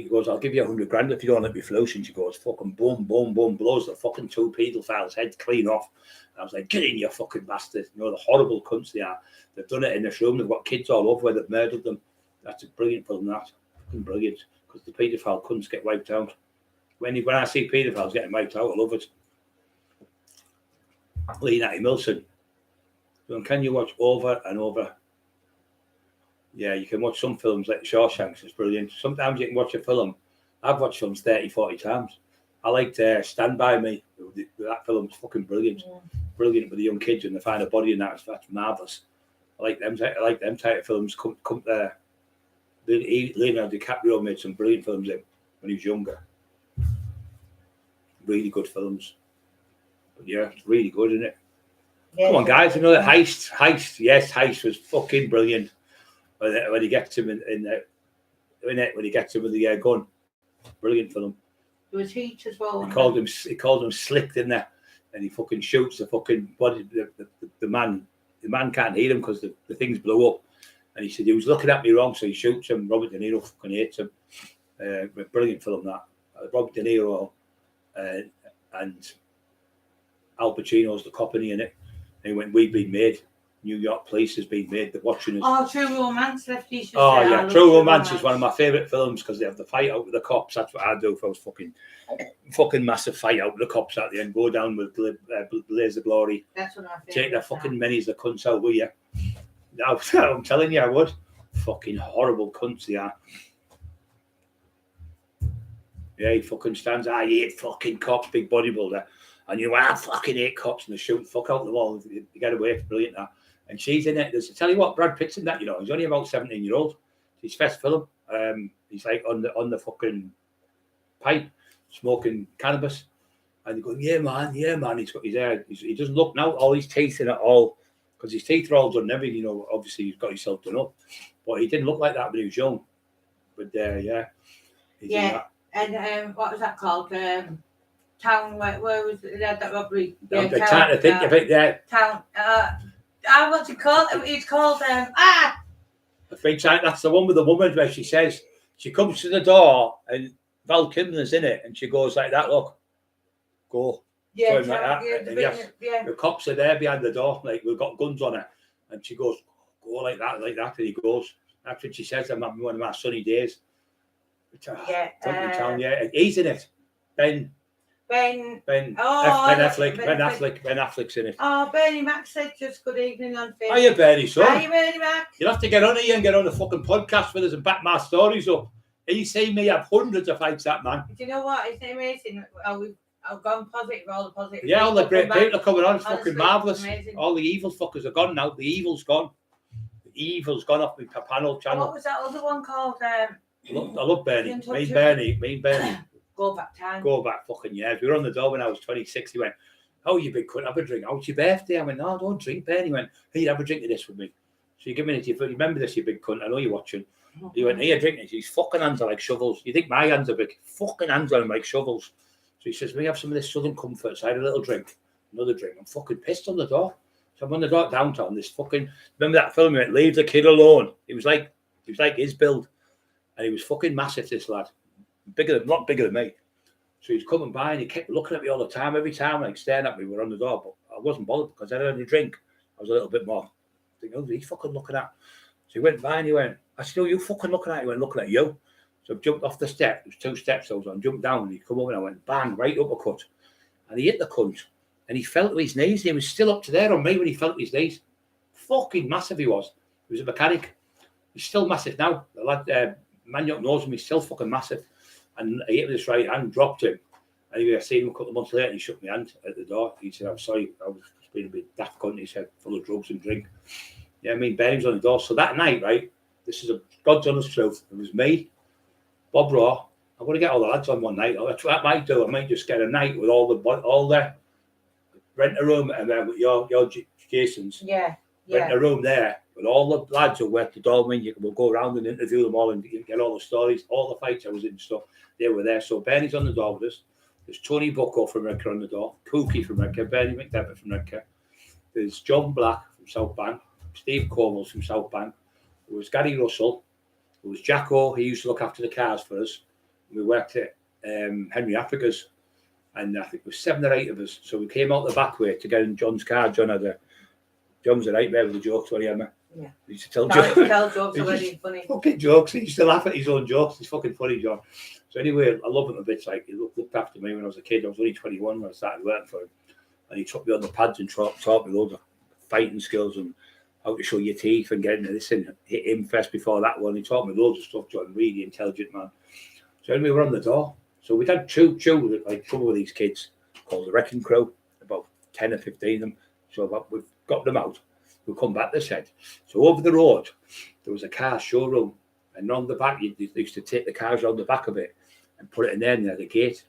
goes, I'll give you $100,000 if you don't let me flourish. And she goes, fucking boom, boom, boom, blows the fucking 2 paedophiles' heads clean off. And I was like, get in, you fucking bastard. You know, the horrible cunts they are. They've done it in this room. They've got kids all over where they've murdered them. That's a brilliant film, that. Fucking brilliant. Because the paedophile cunts get wiped out. When I see paedophiles getting wiped out, I love it. Lee Natty Milson. Can you watch over and over? Yeah, you can watch some films like Shawshank, it's brilliant. Sometimes you can watch a film. I've watched films 30, 40 times. I liked Stand By Me. That film's fucking brilliant. Yeah. Brilliant with the young kids and they find a body in that. That's marvellous. I like them type of films. Come there. Leonardo DiCaprio made some brilliant films when he was younger. Really good films. But yeah, it's really good, isn't it? Yeah. Come on, guys. Another Heist. Yes, Heist was fucking brilliant. When he gets him when he gets him with the gun, brilliant film. There was Heat as well. He called him Slick, didn't he? And he fucking shoots the fucking body. The man can't hear him because the things blew up. And he said he was looking at me wrong, so he shoots him. Robert De Niro fucking hates him. Brilliant film that. Robert De Niro and Al Pacino's the cop in it. And he went, "We've been made. New York Police has been made. They're watching us." Oh, True Romance. Oh yeah, True Romance is one of my favourite films because they have the fight out with the cops. That's what I'd do if I was fucking massive fight out with the cops at the end. Go down with Blaze of Glory. That's what I feel. Take the fucking minis, the cunts out with you. I'm telling you, I would. Fucking horrible cunts they are. Yeah, he fucking stands. I hate fucking cops, big bodybuilder. And you know, I fucking hate cops and they shoot fuck out the wall. You get away, it's brilliant that. And she's in it. I tell you what, Brad Pitt's in that, you know. He's only about 17-year-old. It's his first film. He's like on the fucking pipe, smoking cannabis. And they go, yeah, man. He's got his hair. He doesn't look now, all his teeth in it all. Because his teeth are all done and everything, you know. Obviously, he's got himself done up. But he didn't look like that when he was young. But yeah. Yeah. And what was that called? Town, where was it? They had that robbery. I'm trying to think of it there. Town. What's it called? It's called. I think that's the one with the woman where she says she comes to the door and Val Kilmer's in it and she goes like that. Look, go. Yeah, like that. Yeah. The cops are there behind the door, like we've got guns on her, and she goes, go like that, and he goes. That's what she says. I'm having one of my sunny days. Yeah, he's in it. Ben Affleck's in it. Oh, Bernie Mac said just good evening on Facebook. Hiya, Bernie, son. Hiya, Bernie Mac. You'll have to get on here and get on the fucking podcast with us and back my stories up. He's seen me have hundreds of fights, that man. Do you know what? It's amazing. I've gone positive, all the positive. Yeah, all the great people are coming on. It's fucking marvellous. All the evil fuckers are gone now. The evil's gone. The evil's gone off my panel channel. What was that other one called? I love Bernie. Me and Bernie. Go back time. Go back fucking years. We were on the door when I was 26. He went, "Oh, you big cunt, have a drink. Oh, it's your birthday." I went, "No, don't drink, Bernie." He went, "Hey, have a drink of this with me." So you give me it. You remember this, you big cunt? I know you're watching. He went, "Here, drink this." His fucking hands are like shovels. You think my hands are big? Fucking hands are like shovels. So he says, "We have some of this Southern Comfort." So I had a little drink, another drink. I'm fucking pissed on the door. So I'm on the door downtown. This fucking, remember that film? He went, "Leave the kid alone." He was like his build, and he was fucking massive. This lad, a lot bigger than me. So he's coming by and he kept looking at me all the time. Every time, like staring at me, we're on the door. But I wasn't bothered because I had only drink. I was a little bit more thinking, "Oh, he's fucking looking at." he went by and he went, I said, oh, you fucking looking at you? He went, looking at you. So I jumped off the step. There was 2 steps I was on. Jumped down and he come over and I went, bang, right uppercut. And he hit the cunt. And he fell to his knees. He was still up to there on me when he fell to his knees. Fucking massive he was. He was a mechanic. He's still massive now. The lad, Maniac knows him. He's still fucking massive. And he hit with his right hand, dropped him. Anyway, I seen him a couple of months later and he shook my hand at the door. He said, I'm sorry, I was being a bit daft cunt. He said, full of drugs and drink. Yeah, I mean, Benny was on the door. So that night, right, this is a God's honest truth. It was me, Bob Raw. I'm going to get all the lads on one night. That's what I might do. I might just get a night with all the rent a room and then with your Jason's. Yeah. Rent a room there with all the lads who work the doorman. We'll go around and interview them all and get all the stories, all the fights I was in and stuff. They were there. So Benny's on the door with us. There's Tony Bucko from Redcar on the door, Cookie from Redcar, Bernie McDevitt from Redcar. There's John Black from South Bank, Steve Cornwell from South Bank. There was Gary Russell. There was Jacko. He used to look after the cars for us. We worked at Henry Africa's, and I think there was 7 or 8 of us. So we came out the back way to get in John's car. John was a nightmare with the jokes, wasn't he, Emma? Yeah. He used to tell jokes. Tell jokes already funny. Fucking jokes. He used to laugh at his own jokes. He's fucking funny, John. So anyway, I love him a bit. Like, he looked after me when I was a kid. I was only 21 when I started working for him. And he took me on the pads and taught me loads of fighting skills and how to show your teeth and getting this and hit him first before that one. He taught me loads of stuff, John. Really intelligent man. So anyway, we were on the door. So we'd had two like trouble with these kids called the Wrecking Crew, about 10 or 15 of them. So we've got them out. We'll come back, they said. So over the road, there was a car showroom. And on the back, they used to take the cars on the back of it and put it in there near the gate.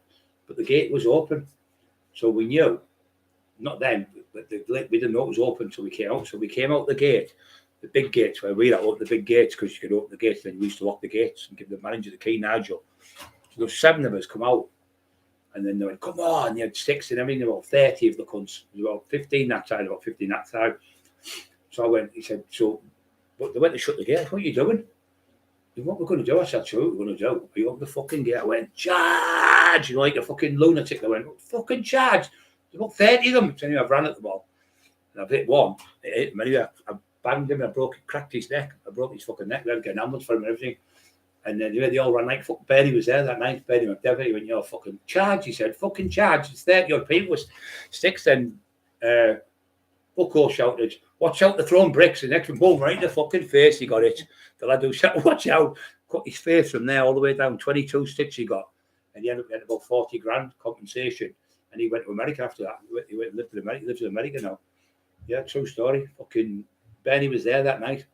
But the gate was open. So we knew, not then, but we didn't know it was open until we came out. So we came out the gate, the big gates, where we had opened the big gates because you could open the gates, then we used to lock the gates and give the manager the key, Nigel. So there was 7 of us come out. And then they went, come on, you had 6 and everything, about 30 of the cunts. There was about 15 that side, about 15 that side. So I went, he said, so, but they went to shut the gate. What are you doing? What we're going to do? I said, so what we're going to do? You open the fucking gate. I went, charge! You know, like a fucking lunatic. I went, fucking charge! There's about 30 of them. So anyway, I've ran at the ball. And I've hit one. It hit him. Anyway, I banged him and cracked his neck. I broke his fucking neck. We had to get an ambulance for him and everything. And then they all ran like fucking Bernie was there that night. Bernie McDevitt. He went, fucking charge. He said, fucking charge. It's 30 odd people with sticks. Then Bucko shouted, watch out, they're throwing bricks. And next one, boom, right in the fucking face. He got it. The lad who shouted, watch out. Cut his face from there all the way down. 22 stitches he got. And he ended up getting about 40 grand compensation. And he went to America after that. He went and lived in America. He lives in America now. Yeah, true story. Fucking Bernie was there that night.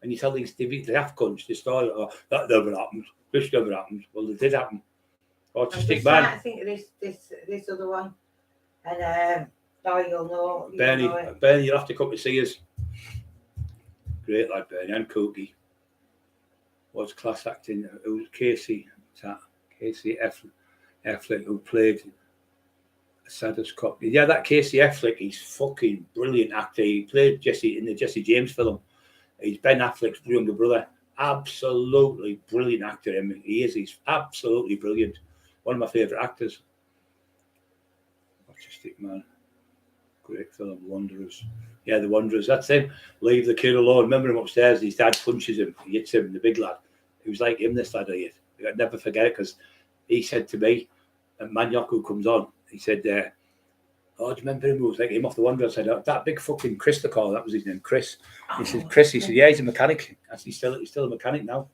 And you tell these daft cunts the story, that never happened. This never happened. Well, it did happen. Autistic man. I think this other one. And you'll know. Bernie, you'll have to come to see us. Great lad, Bernie. And Cookie. Was class acting. It was Casey Affleck, who played Saddest Cop. Yeah, that Casey Affleck, he's fucking brilliant actor. He played Jesse in the Jesse James film. He's Ben Affleck's younger brother. Absolutely brilliant actor. I mean, he is. He's absolutely brilliant. One of my favourite actors. Autistic man. Great film, Wanderers. Yeah, The Wanderers. That's him. Leave the kid alone. Remember him upstairs. His dad punches him. He hits him, the big lad. He was like him, this lad I hit. I'd never forget it because he said to me, and Maniac who comes on, he said, do you remember him? Who was like him off the Wanderers? I said, that big fucking Chris, the call. That was his name, Chris. He said, Chris. He said, yeah, he's a mechanic. He's still a mechanic now.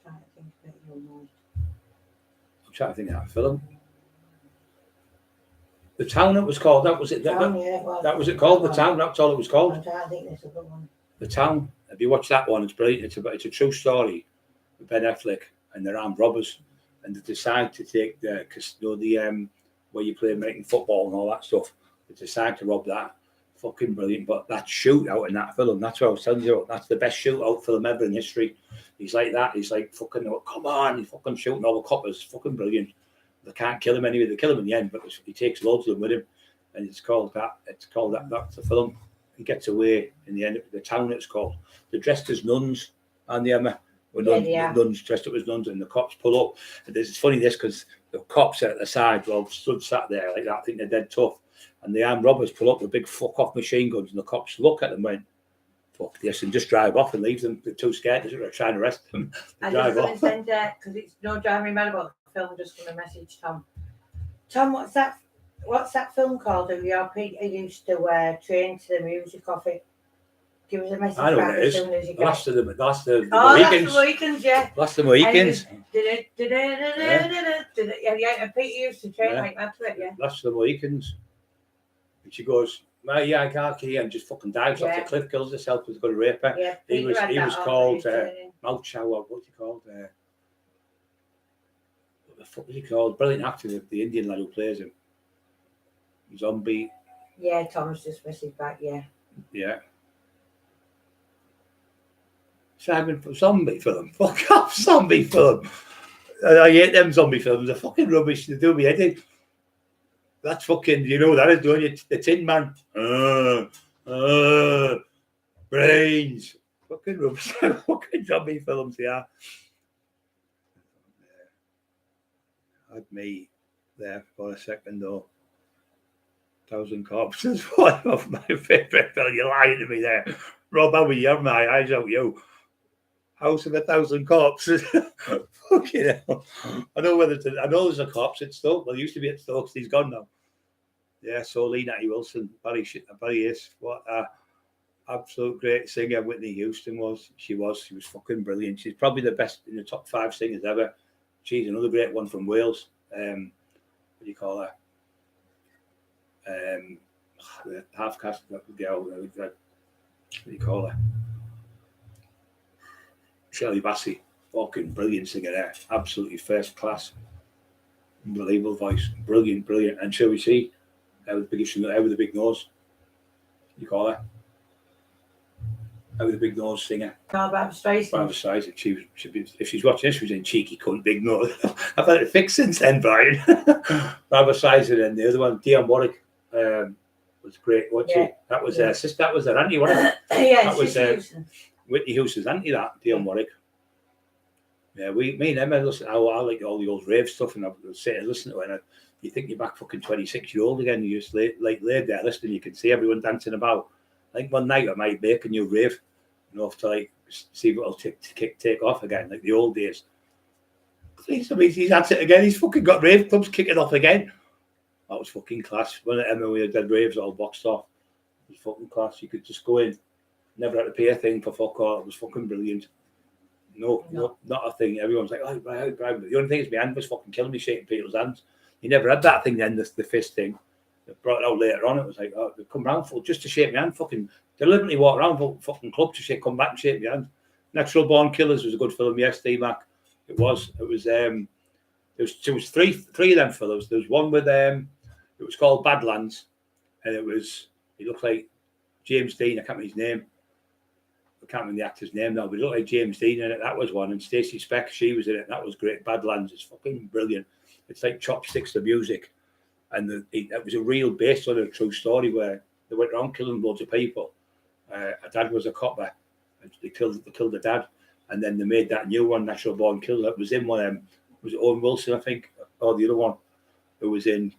I'm trying to think of that film. The Town, it was called. That was it. That was it called. The Town. That's all it was called. I think there's a good one. The Town. If you watch that one, it's brilliant. It's a true story with Ben Affleck and they're armed robbers, and they decide to take where you play American football and all that stuff. They decide to rob that. Fucking brilliant. But that shootout in that film, that's what I was telling you about. That's the best shootout film ever in history. He's like that. He's like fucking, come on, he's fucking shooting all the coppers. Fucking brilliant. They can't kill him anyway. They kill him in the end, but he takes loads of them with him. And it's called that. That's the film. He gets away in the end. The Town, it's called. They're dressed as nuns, and nuns dressed up as nuns, and the cops pull up. And it's funny because the cops are at the side, well, stood sat there like that. I think they're dead tough. And the armed robbers pull up with big fuck off machine guns, and the cops look at them and went, fuck this, and just drive off and leave them. They're too scared. They're trying to arrest them. I Drive just off. send because it's no driving mad about the film. Just gonna message Tom. Tom, what's that film called? Who your Peter used to train to the music of it? Give us a message I know back what it as is. soon as you Last get. of the That's the Mohicans. Mohicans, yeah. Last of the Mohicans. Yeah, and Peter used to train like that to it, yeah. Last of the Mohicans. And she goes, yeah, I can't hear, and just fucking dives off the cliff, kills herself, was going to rape her. Yeah, he was called Mouchow, what's he called? What the fuck was he called? Brilliant actor, the Indian lad who plays him. Zombie. Yeah, Tom's just messaged back, yeah. Yeah. Simon, zombie film. Fuck off, zombie film. I hate them zombie films. They're fucking rubbish. They do me head in. That's fucking, you know that is doing it. The Tin Man. Brains. Fucking rubbish. Fucking zombie films, yeah. Had me there for a second though. 1,000 Corpses. One of my favourite films. You're lying to me there. Rob, how you have my eyes out, you. House of 1,000 Corpses. Fucking hell. I know there's a corpse at Stoke. Well, he used to be at Stoke, he's gone now. Yeah, so Lee Natty Wilson, Barry is what a absolute great singer Whitney Houston was. She was fucking brilliant. She's probably the best in the top 5 singers ever. She's another great one from Wales. What do you call her? The half caste girl. What do you call her? Shirley Bassey, fucking brilliant singer there, absolutely first class, unbelievable voice, brilliant. And shall we see, with the big nose, you call her? With the big nose singer. Barbara Streisand. Barbara Streisand. She if she's watching this, she was in Cheeky Cunt, Big Nose. I've had it fixed since then, Brian. Barbara Streisand, and the other one, Dionne Warwick, was great. That was her sister. That was her auntie, wasn't it? Yeah, that was Whitney Houston's auntie, that Dionne Warwick. Yeah, me and Emma listen. I like all the old rave stuff, and I would sit and listen to it. And you think you're back fucking 26-year-old again. You just laid there listening. You can see everyone dancing about. I think one night I might make a new rave, to like see what will take off again, like the old days. He's at it again. He's fucking got rave clubs kicking off again. That was fucking class. When Emma we had raves all boxed off, it was fucking class. You could just go in. Never had to pay a thing for fuck all. It was fucking brilliant. No, not a thing. Everyone's like, oh, Brian. The only thing is my hand was fucking killing me shaking people's hands. You never had that thing then, the fist thing. They brought it out later on. It was like, oh, they come round just to shake my hand. Fucking deliberately walk around for fucking club to come back and shake my hand. Natural Born Killers was a good film. Yes, D-Mac. It was. There was three of them fellows. There was one with it was called Badlands, and he looked like James Dean. I can't remember his name. I can't remember the actor's name now, but it looked like James Dean in it. That was one. And Stacey Speck, she was in it. That was great. Badlands is fucking brilliant. It's like Chopsticks, the music. And it was a real based on a true story where they went around killing loads of people. A dad was a copper. And they killed the dad. And then they made that new one, Natural Born Killer. That was in one of them. Was it Owen Wilson, I think? Or the other one. He was in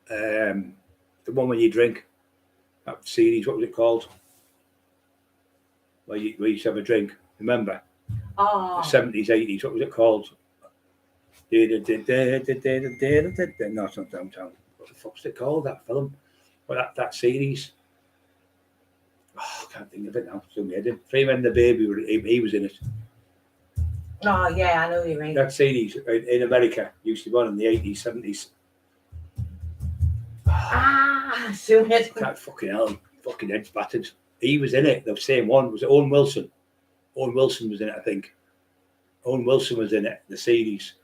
the one when you drink. That series, what was it called? Where you used to have a drink, remember? Oh. The 70s, 80s, what was it called? No, it's not Downtown. What the fuck's it called, that film? Well, that series. Oh, I can't think of it now. It's in my head. Three Men and the Baby, he was in it. Oh, yeah, I know what you mean. That series in America used to be on in the 80s, 70s. Soon as that fucking hell, fucking head's battered. He was in it, the same one. Was it Owen Wilson? Owen Wilson was in it, I think. Owen Wilson was in it, the series.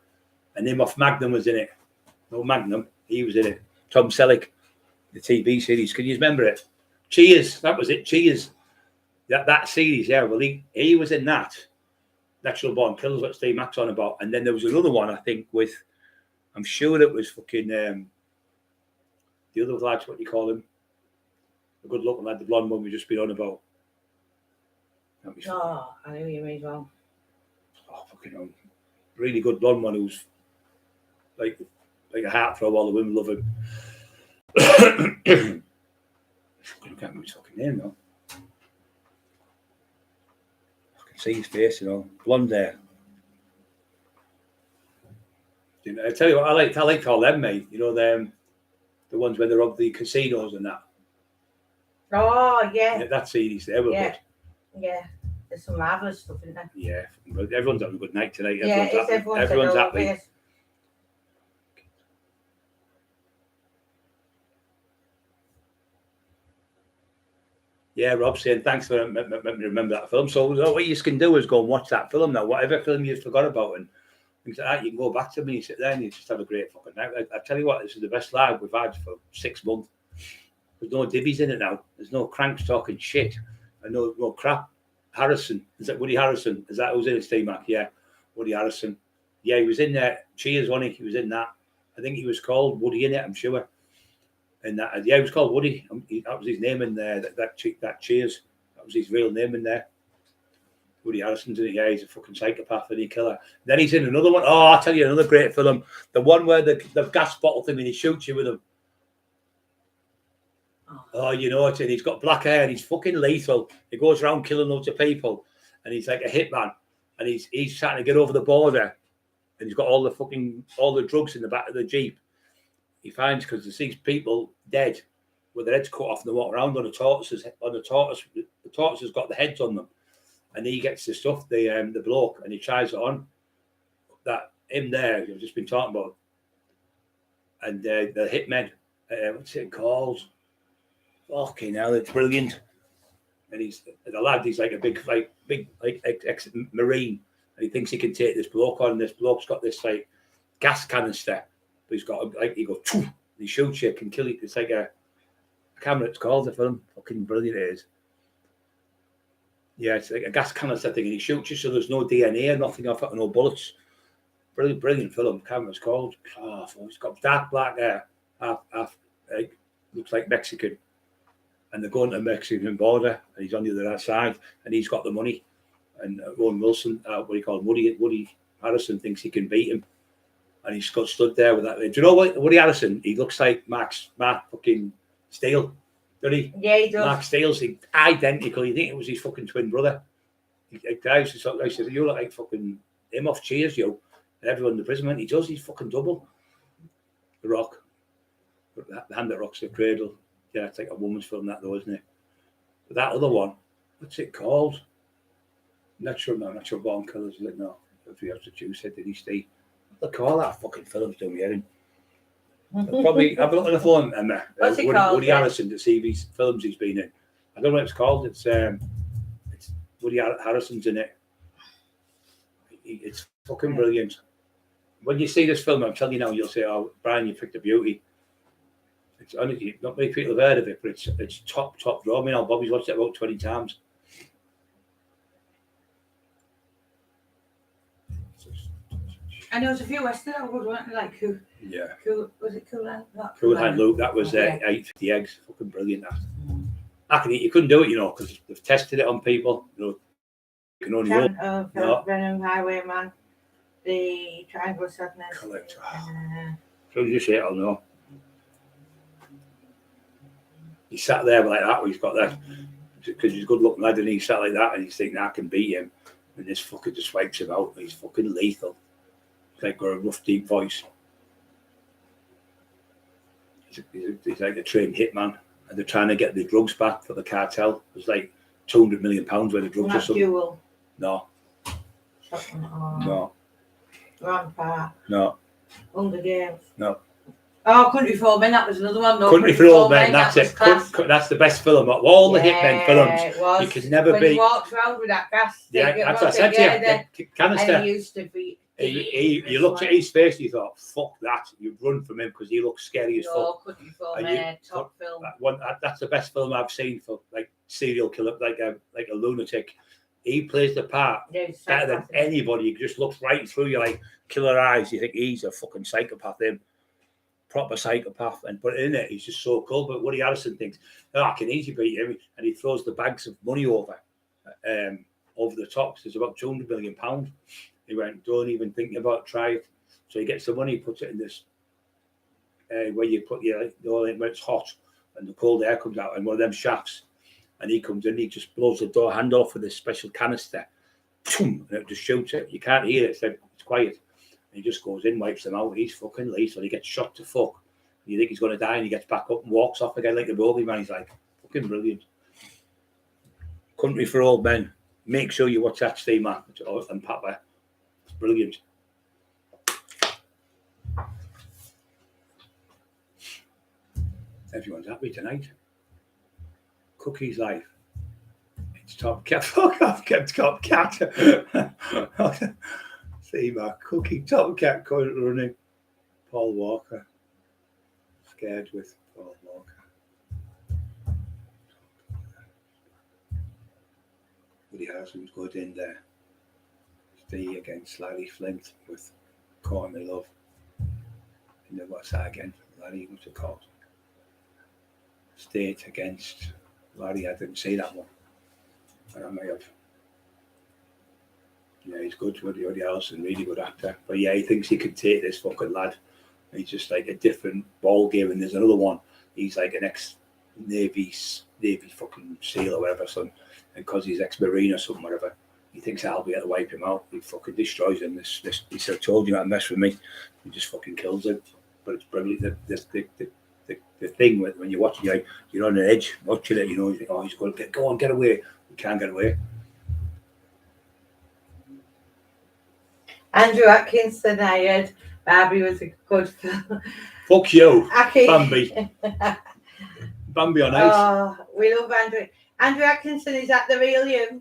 And him off Magnum was in it. No, Magnum, he was in it. Tom Selleck, the TV series. Can you remember it? Cheers, that was it, Cheers. That series, yeah. Well, he was in that. Natural Born Killers, what Steve Mack's on about. And then there was another one, I think, with, I'm sure it was fucking, the other lads, what do you call him? The good looking lad, the blonde one we've just been on about. Oh, I know you mean as well. Oh, fucking hell. Really good blonde one who's like a heartthrob, all the women love him. I can't remember his fucking name now. I can see his face, blonde hair. I tell you what, I liked all them, mate. The ones where they rob the casinos and that. Oh, yeah. That series, they were good. Yeah. There's some marvellous stuff in there. Yeah, everyone's having a good night tonight. Everyone's happy. Yeah, Rob saying thanks for remember that film. So what you can do is go and watch that film now, whatever film you forgot about and things like that. You can go back to me, sit there, and you just have a great fucking night. I tell you what, this is the best live we've had for 6 months. There's no divvies in it now. There's no cranks talking shit. And no crap. Harrison, is that Woody Harrison? Is that who's in it, Steve Mac? Yeah, Woody Harrison. Yeah, he was in there. Cheers, wasn't he? He was in that. I think he was called Woody in it, I'm sure. And that, yeah, he was called Woody. That was his name in there. That Cheers. That was his real name in there. Woody Harrison's in it. Yeah, he's a fucking psychopath and he killer. Then he's in another one. Oh, I'll tell you another great film. The one where the gas bottle thing and he shoots you with them. Oh, you know it. And he's got black hair and he's fucking lethal. He goes around killing loads of people and he's like a hitman. And he's trying to get over the border and he's got all the drugs in the back of the Jeep. He finds because he sees people dead with their heads cut off and they walk around on the tortoises. The tortoise has got the heads on them, and he gets the stuff, the bloke, and he tries it on. That him there, you've just been talking about, and the hitmen. What's it called? Fucking hell, it's brilliant. And the lad. He's like a big ex-marine, and he thinks he can take this bloke on. And this bloke's got this like gas canister. But he's got he goes, and he shoots you, can kill you. It's like a camera. It's called the film. Fucking brilliant it is. Yeah, it's like a gas canister thing, and he shoots you, so there's no DNA or nothing off it, no bullets. Brilliant film. Camera's called. Oh, it's got dark black hair, half looks like Mexican, and they're going to the Mexican border, and he's on the other side, and he's got the money, and Owen Wilson, what do you call him, Woody Harrison thinks he can beat him. And he's got stood there with that. Do you know what? Woody Harrison, he looks like Mark fucking Steele, doesn't he? Yeah, he does. Mark Steele's identical. You think it was his fucking twin brother. I said, you look like fucking him off Cheers, yo. And everyone in the prison went, he does, he's fucking double. The Rock. The Hand That Rocks the Cradle. Yeah, it's like a woman's film, that though, isn't it? But that other one, what's it called? Natural Born Killers, is it? No. If you have to choose it, did he stay? Look, all that fucking films doing me hearing. Probably have a look on the phone, Emma. What's it called? Woody Harrison to see these films he's been in. I don't know what it's called. It's Woody Harrison's in it. It's fucking brilliant. When you see this film, I'm telling you now, you'll say, "Oh, Brian, you picked a beauty." It's honestly not many people have heard of it, but it's top draw. I mean, Bobby's watched it about 20 times. And there was a few Western that were good, weren't they? Like Cool. Yeah. Was it Cool Hand? Cool Hand Luke. That was 850 eggs. Fucking brilliant. That. You couldn't do it, because they've tested it on people. You can only hope. Venom Highwayman, the Triangle of Sadness. Collector. So you say it, I'll know. He sat there like that. He's got that because he's a good looking lad, and he sat like that, and he's thinking I can beat him, and this fucker just wipes him out. He's fucking lethal. Like got a rough, deep voice. He's like a trained hitman, and they're trying to get the drugs back for the cartel. There's like £200 million worth of drugs or something. Duel. No. No. Rampart. No. Hunger Games. No. Oh, Country for Old Men. That was another one. No, Country for Old Men. That's it. That's the best film of all the hitmen films. It was. You can never when beat. He walks around with that gas. Yeah, that's what I said to you. Canister. And he used to be. You looked at his face and you thought, fuck that. You'd run from him because he looks scary as fuck. Country for Old Men, top film. That's the best film I've seen for like serial killer, like a lunatic. He plays the part better than anybody. He just looks right through you like killer eyes. You think he's a fucking psychopath, him. Proper psychopath. But in it, he's just so cool. But Woody Harrison thinks, I can easily beat him. And he throws the bags of money over the top. There's about £200 million. He went, don't even think about it, try it. So he gets the money, puts it in this where you put where it's hot, and the cold air comes out, and one of them shafts, and he comes in, he just blows the door handle off with this special canister, and it just shoots it. You can't hear it, it's quiet. And he just goes in, wipes them out. He's fucking lethal. He gets shot to fuck. You think he's going to die, and he gets back up and walks off again like a bogey man. He's like, fucking brilliant. Country for Old Men. Make sure you watch that, Steve Mac and Papa. It's brilliant. Everyone's happy tonight. Cookie's life. It's Top Cat. Fuck off, Top Cat. See my Cookie, Top Cat going running. Paul Walker. Scared with Paul Walker. Woody Harrison's good in there. Steve against Larry Flint with Call Me Love. And then what's that again? Larry, what's it called? State against Larry. I didn't see that one. And I may have. Yeah, he's good. Woody Harrelson, really good actor. But yeah, he thinks he can take this fucking lad. He's just like a different ball game. And there's another one. He's like an ex-Navy fucking SEAL or whatever. So, and because he's ex-Marine or something, whatever, he thinks I'll be able to wipe him out. He fucking destroys him. He said, I told you not to mess with me. He just fucking kills him. But it's brilliant. The thing when you're watching, you're on an edge watching it. You know, you think, oh, he's going to go on, get away. He can't get away. Andrew Atkinson, I heard Barbie was a good film. Fuck you, Bambi. Bambi on ice. Oh, we love Andrew. Andrew Atkinson, is that the real you?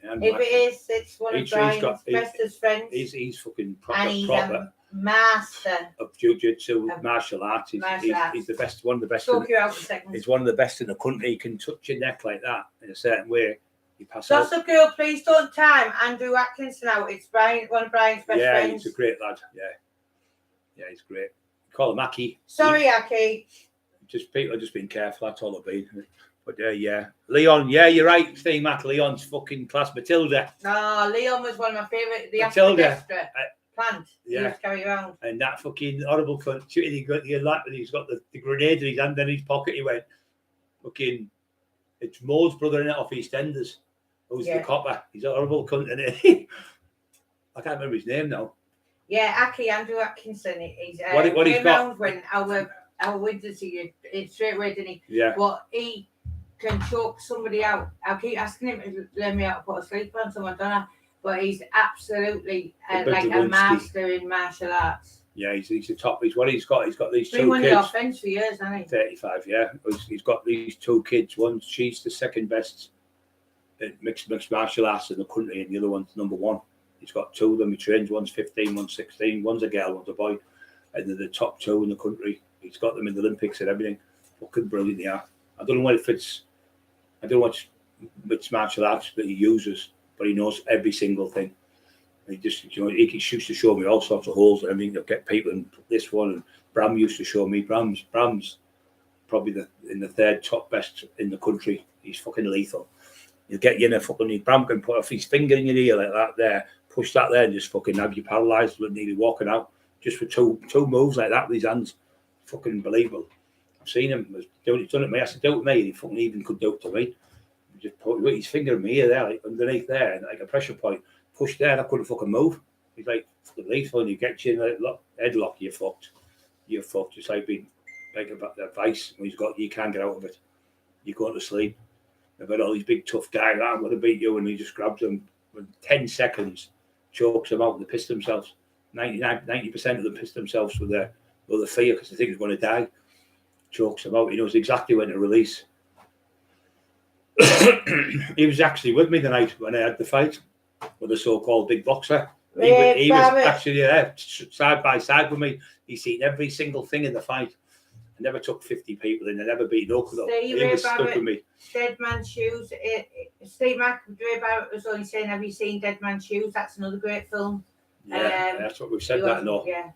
If it is, it's one of Brian's bestest friends. He's fucking and he's proper. A master of jiu-jitsu, martial arts. He's the best, one of the best. He's one of the best in the country. He can touch your neck like that in a certain way. You pass out. Gossip Girl, please don't time Andrew Atkinson out. It's one of Brian's best friends. Yeah, he's a great lad. Yeah, he's great. Call him Aki. Sorry, Aki. People have just been careful. That's all I've been. But yeah, Leon. Yeah, you're right, Steve Mac. Leon's fucking class. Matilda. No, Leon was one of my favourite. The Matilda. Plant. Yeah. He used to carry around. And that fucking horrible cunt. He's got the grenade in his hand in his pocket. He went, fucking, it's Maud's brother in it off EastEnders. Who's the copper? He's a horrible cunt in it. I can't remember his name now. Yeah, Andrew Atkinson. He's what he's got when our winter season, it's straight away, didn't he? Yeah. But he can choke somebody out. I'll keep asking him to learn me how to put a sleep on someone, don't I? But he's absolutely like a master in martial arts. Yeah, he's the top. He's got these two kids. Been on the offense for years, hasn't he? 35, yeah. He's got these two kids. She's the second best mixed martial arts in the country, and the other one's number one. He's got two of them. He trains. One's 15, one's 16. One's a girl, one's a boy. And they're the top two in the country. He's got them in the Olympics and everything. Fucking brilliant they are. I don't know what it fits. I don't know what mixed martial arts that he uses, but he knows every single thing. And he just, he used to show me all sorts of holes and everything. They'll get people in this one. And Bram used to show me. Bram's probably in the third top best in the country. He's fucking lethal. He'll get you in a fucking, Bram can put his finger in your ear like that there, push that there and just fucking have you paralysed, nearly walking out. Just for two moves like that with his hands. Fucking unbelievable. I've seen him. He's done it to me. I said, do it to me. He fucking even could do it to me. He just put his finger in my ear there, like underneath there, and like a pressure point. Push there, and I couldn't fucking move. He's like, fucking lethal, and he gets you in a headlock, you're fucked. You're fucked. It's like being like about that vice. You can't get out of it. You're going to sleep. I've had all these big tough guys, I'm going to beat you, and he just grabs them in 10 seconds, chokes them out, and they piss themselves. 90% of them piss themselves with the fear because they think he's going to die. Chokes them out. He knows exactly when to release. He was actually with me the night when I had the fight with the so-called big boxer. He was actually there, side by side with me. He's seen every single thing in the fight. I never took 50 people in. I never beat no club. He was stuck with me. Dead Man's Shoes. Steve Mac, Ray Barrett was only saying, have you seen Dead Man's Shoes? That's another great film. Yeah, that's what we've said that, no. Yeah.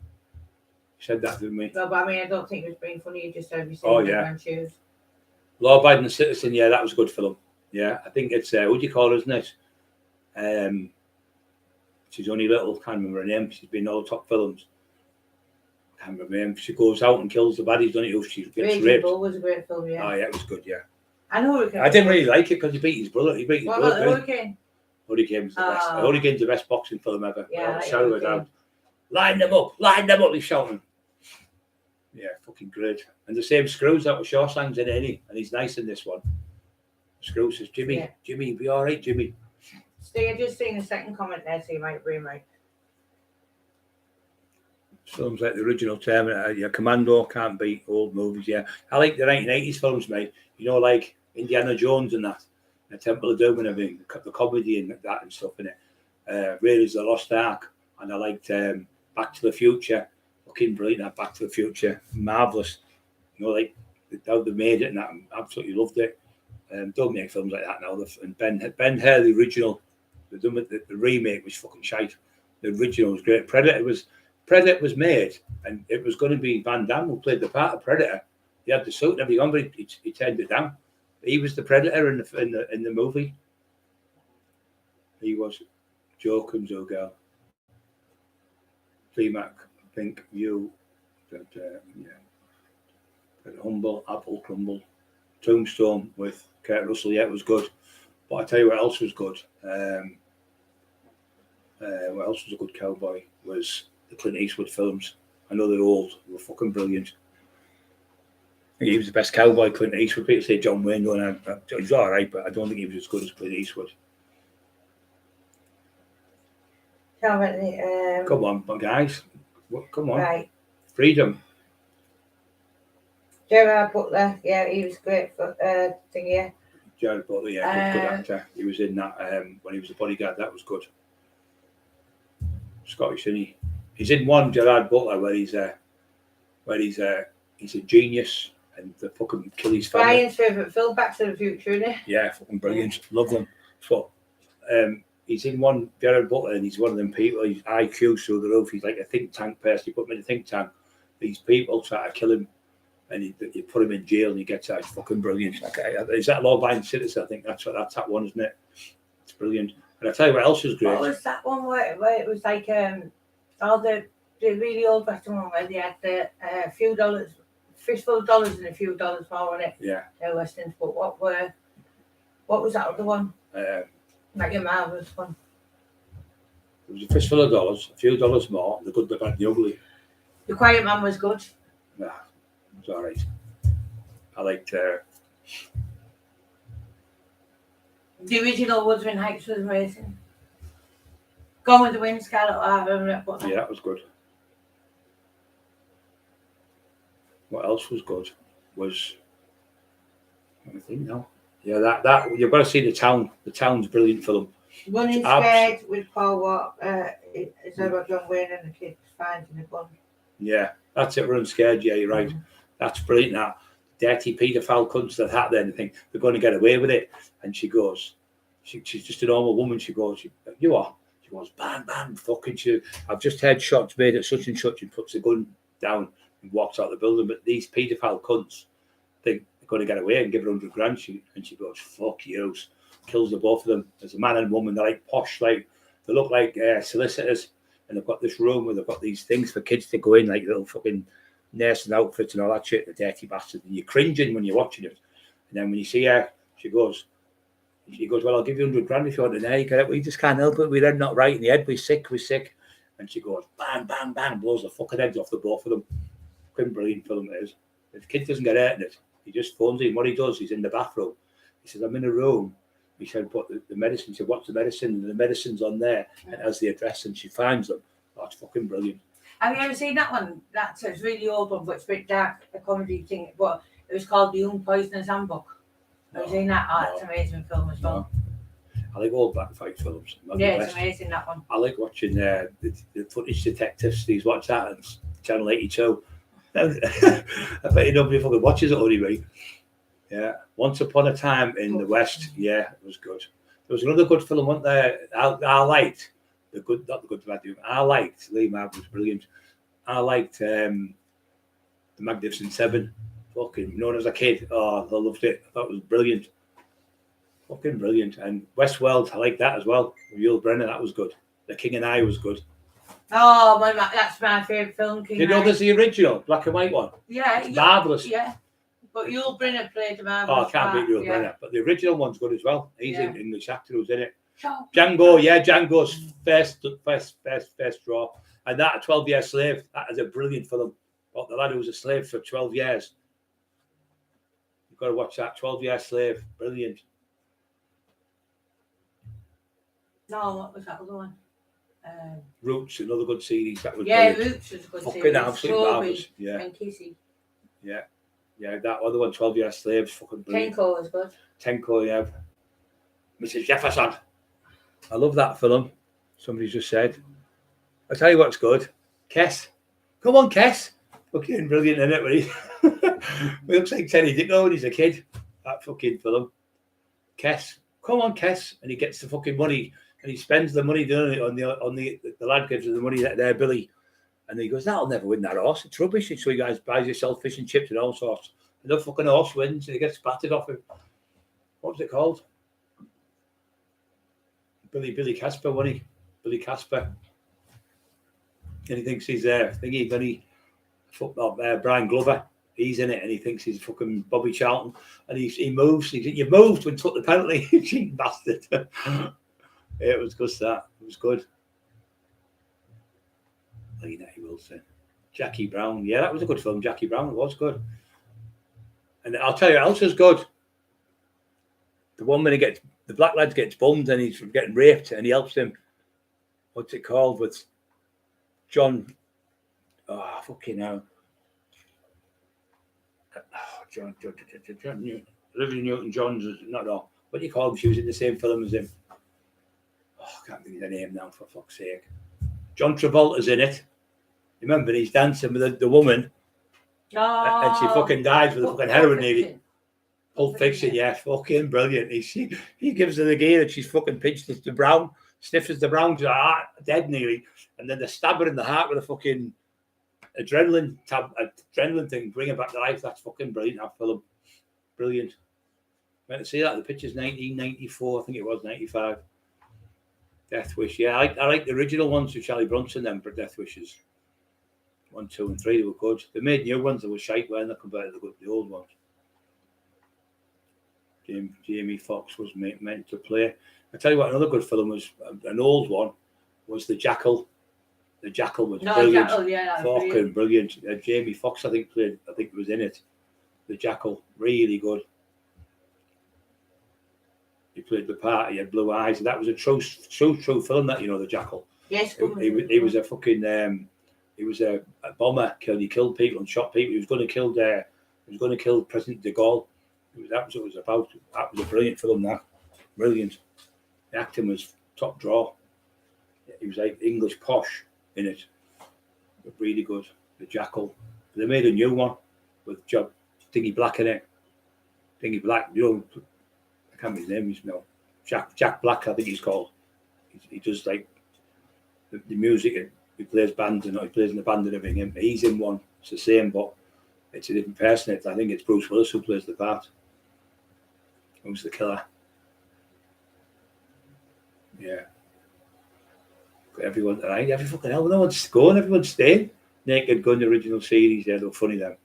Said that, didn't we? No, but I mean, I don't think it was being funny. You just said, have you seen Dead Man's Shoes? Law-abiding citizen, yeah, that was a good film. Yeah, I think it's, what do you call her, isn't it? She's only little, can't remember her name. She's been in all the top films. can't remember. She goes out and kills the baddies, doesn't she? She gets Raging raped. Bull was a great film, yeah. Oh yeah, it was good. Yeah. I know. I didn't really like it because he beat his brother. He beat his What brother. about the Hurricane? Hurricane's the best. Oh. Hurricane's the best boxing film ever. Yeah, Shout it out. Line them up, he's shouting. Yeah, fucking great. And the same Screws that was Shawshanks in it, and he's nice in this one. Screws says, Jimmy, Jimmy, be all right, Jimmy. Steve, I've just seen a second comment there, so you might bring me. Films like the original Terminator, yeah, Commando can't beat old movies, yeah. I like the 1980s films, mate. You know, like Indiana Jones and that, the Temple of Doom and everything, the comedy and that and stuff in it. Raiders of the Lost Ark, and I liked Back to the Future. Fucking brilliant, that Back to the Future, marvellous. You know, like how they made it and that, I absolutely loved it. Don't make films like that now. And Ben Hur, the original, the remake was fucking shite. The original was great. Predator was made, and it was going to be Van Damme who played the part of Predator. He had the suit and everything on, but he turned it down. He was the Predator in the movie. He was Joe Cumzo girl. VMAC, I think you, but Humble, Apple Crumble, Tombstone with Kurt Russell. Yeah, it was good. But I tell you what else was good. What else was a good cowboy was the Clint Eastwood films. I know they're old, they were fucking brilliant. I think he was the best cowboy, Clint Eastwood. People say John Wayne, he's all right, but I don't think he was as good as Clint Eastwood. Come on, guys. Come on. Right. Freedom. Gerard Butler, yeah, he was great for thing, yeah. Gerard Butler, yeah, good actor. He was in that when he was a bodyguard. That was good. Scottish, isn't he? He's in one, Gerard Butler, where he's a genius and they fucking kill his family. Brian's favourite film, Back to the Future, isn't it? Yeah, fucking brilliant. Love them. So, he's in one, Gerard Butler, and he's one of them people. His IQ through the roof. He's like a think tank person. You put him in a think tank. These people try to kill him, and you put him in jail, and he gets out. It's fucking brilliant. Is that Law-Abiding Citizen? I think that's that one, isn't it? It's brilliant. And I tell you what else was great. What was that one where it was like all the really old western one where they had the few dollars, fistful of dollars and a few dollars more on it. Yeah. The westerns, but what was that other one? Like a marvelous one. There was a fistful of dollars, a few dollars more. The good, the bad, the ugly. The Quiet Man was good. Nah, it was all right. I liked. The original Wuthering Heights was amazing. Gone with the Wind, Scarlet Harbor. Yeah, that was good. What else was good? I think now. Yeah, that you've got to see The Town. The Town's a brilliant film. Running Scared with Paul Watt. It's about John Wayne and the kids finding the gun. Yeah, that's it. Running Scared. Yeah, you're right. That's brilliant. That dirty paedophile cunts that had there and think they're going to get away with it. And she goes, she's just a normal woman. She goes, you are. She goes, bam, bam, fucking you. I've just heard shots made at such and such, and puts the gun down and walks out the building. But these paedophile cunts think they're going to get away and give her 100 grand. And she goes, fuck you. Kills the both of them. There's a man and woman. They're like posh, like they look like solicitors, and they've got this room where they've got these things for kids to go in, like little fucking nursing outfits and all that shit. The dirty bastard. And you're cringing when you're watching it. And then when you see her, she goes, well, I'll give you 100 grand if you want to know. You get it. We just can't help it. We're not right in the head. We're sick. And she goes, bang, bang, bang, blows the fucking heads off the both of them. Fucking brilliant film it is. If the kid doesn't get hurt in it, he just phones in. What he does, he's in the bathroom. He says, I'm in a room. He said, but the medicine. He said, what's the medicine? And the medicine's on there and has the address, and she finds them. Oh, it's fucking brilliant. Have you ever seen that one? That's a really old one, but it's a bit dark, a comedy thing. But it was called The Young Poisoner's Handbook. Have you seen that? Oh, it's an amazing film as well. I like all black fight films. Yeah, it's amazing, that one. I like watching the footage detectives. These watch that on Channel 82. I bet nobody fucking watches it only, right? Yeah. Once Upon a Time in the West. Yeah, it was good. There was another good film, wasn't there? I liked the good, not the good, the bad. I liked Lee Marvin was brilliant. I liked the Magnificent Seven. Fucking known as a kid. Oh, I loved it. I thought it was brilliant. Fucking brilliant. And Westworld, I like that as well. Yul Brenner, that was good. The King and I was good. Oh, that's my favourite film, King. You know, there's the original black and white one. Yeah, It's marvellous. Yeah, but Yul Brynner played a Oh, marvellous I can't beat Yul part. Brynner, but the original one's good as well. He's Yeah. an English actor who's in it. Yeah. Django, yeah, Django's first draw. And that, 12 Year Slave, that is a brilliant film. About the lad who was a slave for 12 years. You've got to watch that, 12 Year Slave. Brilliant. No, what was that other one? Roots, another good series. That was yeah, brilliant. Roots was a good Fucking series. absolute marvellous. Yeah. And Kissy. Yeah. Yeah, that other one, 12 Year Slaves, fucking brilliant. Tenko was good. Tenko, yeah. Mrs. Jefferson. I love that film. Somebody just said. I'll tell you what's good. Kess. Come on, Kess. Fucking brilliant, isn't it? When he looks like Teddy Dicko when he's a kid. That fucking film. Kess. Come on, Kess. And he gets the fucking money and he spends the money doing it on the lad gives him the money there, Billy. And he goes, that'll never win that horse. It's rubbish. So he guys buys himself fish and chips and all sorts. And the fucking horse wins and he gets battered off him. What was it called? Billy Casper, wasn't he? Billy Casper. And he thinks he's thingy, then football Brian Glover. He's in it and he thinks he's fucking Bobby Charlton. And he moves. You moved when took the penalty, you cheating bastard. It was good that. It was good. Lena Wilson. Jackie Brown. Yeah, that was a good film. Jackie Brown. It was good. And I'll tell you what else is good. The one when the black lad gets bummed and he's getting raped and he helps him. What's it called with John? Oh, fucking hell. Oh, John Newton. Olivia Newton-John's, not all. What do you call him? She was in the same film as him. Oh, I can't think of the name now, for fuck's sake. John Travolta's in it. Remember, he's dancing with the woman. Oh, and she fucking dies with a fucking heroin needle. Pulp Fiction, yeah. Fucking brilliant. He gives her the gear and she's fucking pinched the brown, sniffs the brown, she's dead nearly. And then they stab her in the heart with a fucking adrenaline thing, bring her back to life. That's fucking brilliant, that film. Brilliant. Went to see that. The picture's 1994, I think it was 95. Death Wish. Yeah, I like the original ones with Charlie Bronson, them for Death Wishes. 1, 2, and 3, they were good. They made new ones that were shite when they compared to the old ones. Jamie Foxx was meant to play. I tell you what, another good film was an old one. Was The Jackal. The Jackal was brilliant. Jackal, yeah, fucking brilliant. Jamie Foxx, I think was in it. The Jackal, really good. He played the part. He had blue eyes. That was a true film. That The Jackal. Yes, he was a fucking. He was a bomber. He killed people and shot people. He was going to kill President de Gaulle. That was what it was about. That was a brilliant film. That brilliant. The acting was top draw. He was like English posh in it. But really good. The Jackal. They made a new one with Dingy Black in it. Dingy Black. I can't remember his name. He's Jack Black. I think he's called. He does like the music. He plays bands and he plays in the band and everything. He's in one. It's the same, but it's a different person. I think it's Bruce Willis who plays the part. Who's the killer? Yeah. Everyone tonight. Every fucking hell. No one's going. Everyone's staying. Naked Gun, the original series. Yeah, they were funny then.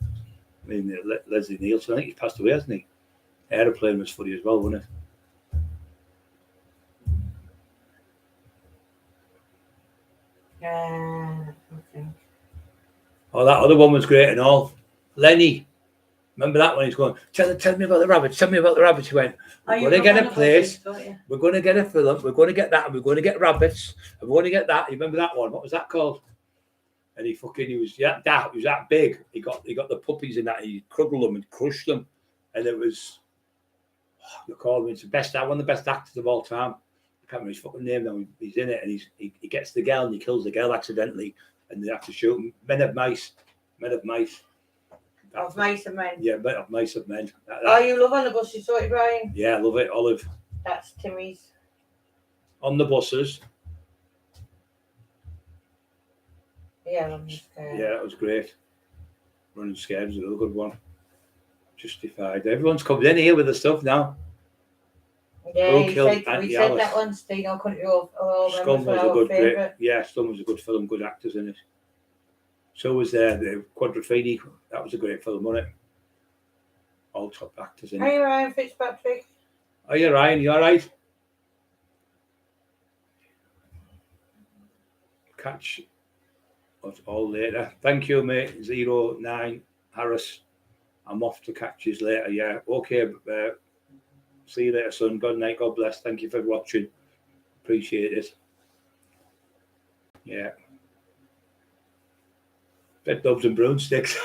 I mean, Leslie Nielsen. I think he's passed away, hasn't he? Aeroplane was funny as well, wasn't it? Okay. Oh, that other one was great and all. Lenny. Remember that one? He's going, tell me about the rabbits. Tell me about the rabbits. He went, we're going to get a place. We're going to get a film. We're going to get that. And we're going to get rabbits. And we're going to get that. You remember that one? What was that called? And he was that big. He got the puppies in that. He cuddled them and crushed them. And it was, they call him, it's one of the best actors of all time. I can't remember his fucking name now. He's in it and he gets the girl and he kills the girl accidentally. And they have to shoot him. Men of Mice. Of Mice and Men. Yeah, of Mice and Men. You love On the Buses, don't you, Brian? Yeah, I love it, Olive. That's Timmy's. On the Buses. Yeah, I'm scared. Yeah, that was great. Running Scared was another good one. Justified. Everyone's coming in here with the stuff now. Yeah, Cockerill, we said that once. They know Country Road Scum was was a our good, favourite. Scum was a good film, good actors in it. So was the Quadrophenia. That was a great film, wasn't it? All top actors in it. Are you Ryan Fitzpatrick? Are you Ryan? You all right? Catch us all later. Thank you, mate. 09 Harris. I'm off to catch you later. Yeah. Okay. See you later, son. Good night. God bless. Thank you for watching. Appreciate it. Yeah. Bed Dubs and Broomsticks.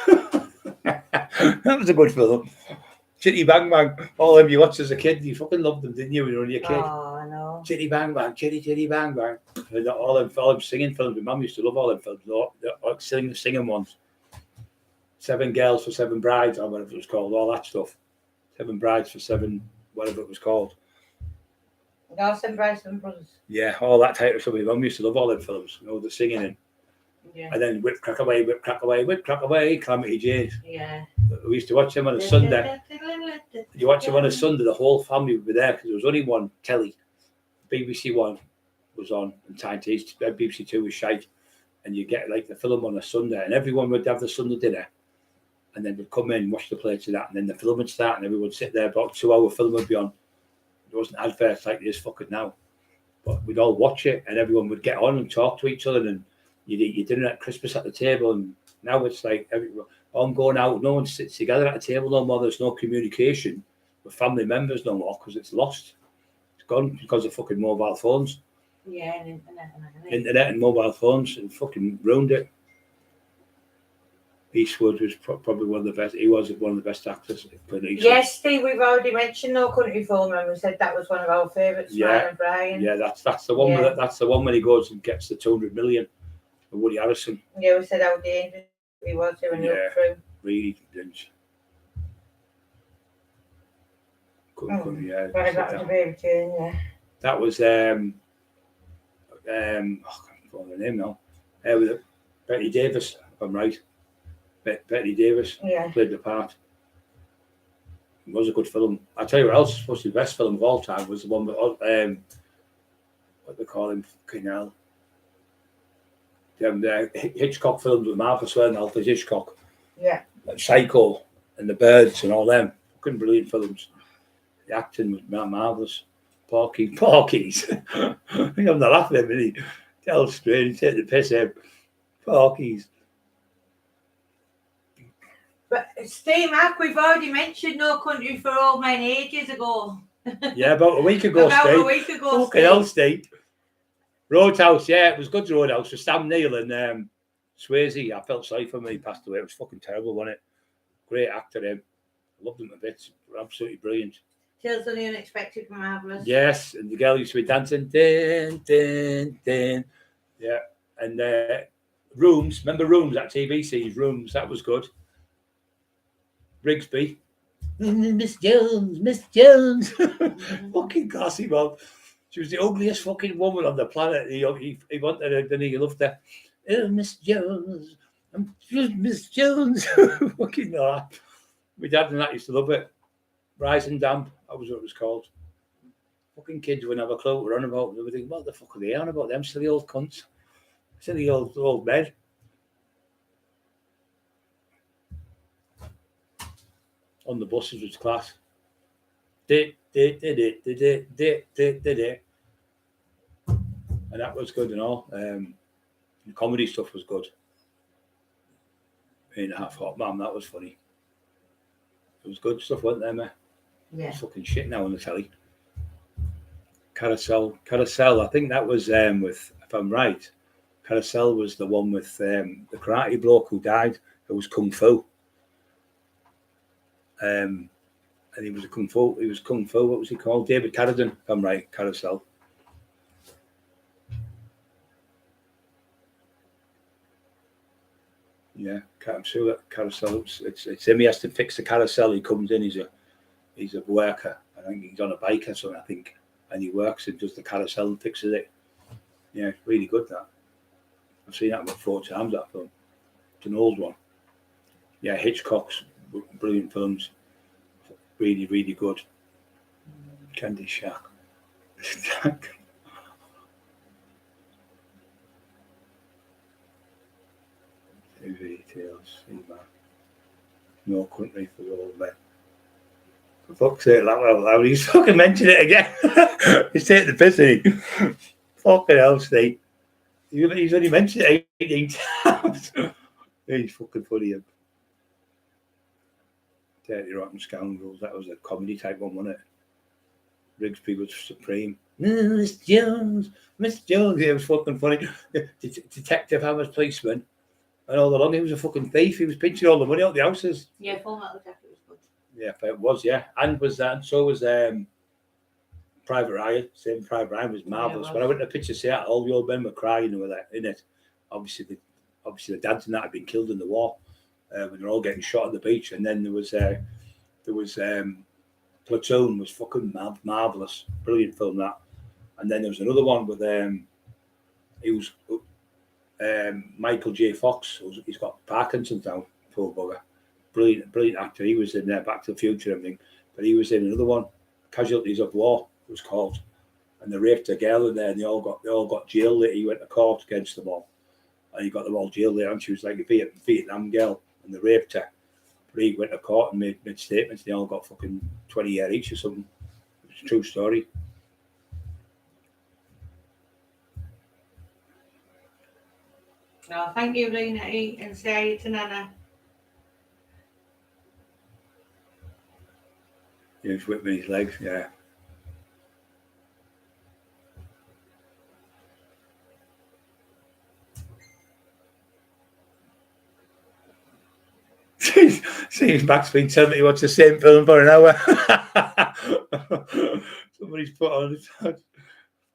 That was a good film. Chitty Bang Bang. All them you watched as a kid, you fucking loved them, didn't you, when you were only a kid? Oh, I know. Chitty Bang Bang, Chitty Bang Bang. And all them singing films. My mum used to love all them films. The singing ones. 7 Girls for 7 Brides, or whatever it was called. All that stuff. 7 Brides for 7, whatever it was called. No, 7 Brides, 7 Brothers. Yeah, all that type of stuff. My mum used to love all them films. You know, the singing in. Yeah. And then Whip Crack Away, Whip Crack Away, Whip Crack Away, Calamity Jane. Yeah. We used to watch them on a Sunday. You watch them on a Sunday, the whole family would be there because there was only one telly. BBC One was on, and BBC Two was shite. And you get like the film on a Sunday, and everyone would have the Sunday dinner, and then they'd come in, wash the plates of that, and then the film would start, and everyone would sit there. About 2-hour film would be on. There wasn't adverts like this fucking now, but we'd all watch it, and everyone would get on and talk to each other, and you'd eat your dinner at Christmas at the table. And now it's like everyone, I'm going out, no one sits together at a table no more. There's no communication with family members no more because it's lost. It's gone because of fucking mobile phones. Yeah, and Internet and mobile phones and fucking ruined it. Eastwood was probably one of the best. He was one of the best actors. Yes, Steve, we've already mentioned No Country for Old Men. We said that was one of our favourites. Yeah, and Brian. Yeah, that's the one. Yeah. That's the one when he goes and gets the 200 million. With Woody Harrison. Yeah, we said how dangerous he was when he looked through. Really dangerous. Yeah. Right, that was a baby tune, yeah. That was I can't remember the name now. With Betty Davis, if I'm right. Betty Davis played the part. It was a good film. I tell you what else, supposed to be the best film of all time was the one with what they call him, fucking hell. The Hitchcock films with Martha and Alfred Hitchcock. Yeah. Like Psycho and The Birds and all them. Fucking brilliant films. The acting was marvellous. Porkies. I think I'm not laughing at me. Tell strange, take the piss out. Porkies. But Steve, Mark, we've already mentioned No Country for Old Men ages ago. Yeah, about a week ago, About a week ago, fucking hell, Steve. Roadhouse, yeah, it was good. Roadhouse with Sam Neill and Swayze. I felt sorry for him when he passed away. It was fucking terrible, wasn't it? Great actor, him. I loved him a bit. Absolutely brilliant. Tales of the Unexpected, marvellous. Yes, and the girl used to be dancing. Din, din, din. Yeah, and Rooms. Remember Rooms, that TV series, Rooms? That was good. Rigsby. Miss Jones. Fucking classy, Bob. She was the ugliest fucking woman on the planet. He wanted her, didn't he? He loved her. Oh, Miss Jones. I'm just Miss Jones. Fucking that. My dad and that used to love it. Rise and Damp. That was what it was called. Fucking kids wouldn't have a clue what we're on about. They would think, what the fuck are they on about? Them silly old cunts. Silly old men. On the buses was class. And that was good and all. The comedy stuff was good. 8.5 Hot Man, that was funny. It was good stuff, wasn't there, mate? Yeah. It's fucking shit now on the telly. Carousel. I think that was with, if I'm right, Carousel was the one with the karate bloke who died. It was Kung Fu. And he was Kung Fu. What was he called? David Carradine, if I'm right. Carousel. Yeah, I'm sure that Carousel. It's him. He has to fix the carousel. He comes in. He's a worker. I think he's on a bike or something. I think, and he works and does the carousel and fixes it. Yeah, it's really good. That I've seen that about 4 times. That film. It's an old one. Yeah, Hitchcock's brilliant films. Really, really good. Candy Shack. No country for old men. For fuck's sake, loud. He's fucking mentioned it again. He's taking the piss, isn't he? Fucking hell, Steve. He's only mentioned it 18 times. He's fucking funny. Him. Dirty Rotten Scoundrels. That was a comedy type one, wasn't it? Rigsby was supreme. Miss Jones. It was fucking funny. Detective Hammer's policeman. And all along, he was a fucking thief. He was pinching all the money out the houses. Yeah, Full Metal Jacket was good. Yeah, it was, yeah. And was that. And so was Private Ryan. Same Private Ryan was marvellous. When I went to Picture Seattle, all the old men were crying who were there in it. Obviously, the dads and that had been killed in the war. When they're all getting shot on the beach. And then there was Platoon was fucking marvellous. Brilliant film, that. And then there was another one with he was Michael J. Fox. He's got Parkinson's now, poor bugger. Brilliant actor. He was in Back to the Future and everything. But he was in another one, Casualties of War, it was called. And they raped a girl in there, and they all got jailed. He went to court against them all, and he got them all jailed there. And she was like a Vietnam girl, and they raped her. But he went to court and made statements. And they all got fucking 20 years each or something. It's a true story. No, thank you, Lena, and say to Nana. He was whipping his legs, yeah. See, Max been telling me he wants the same film for an hour. Somebody's put on.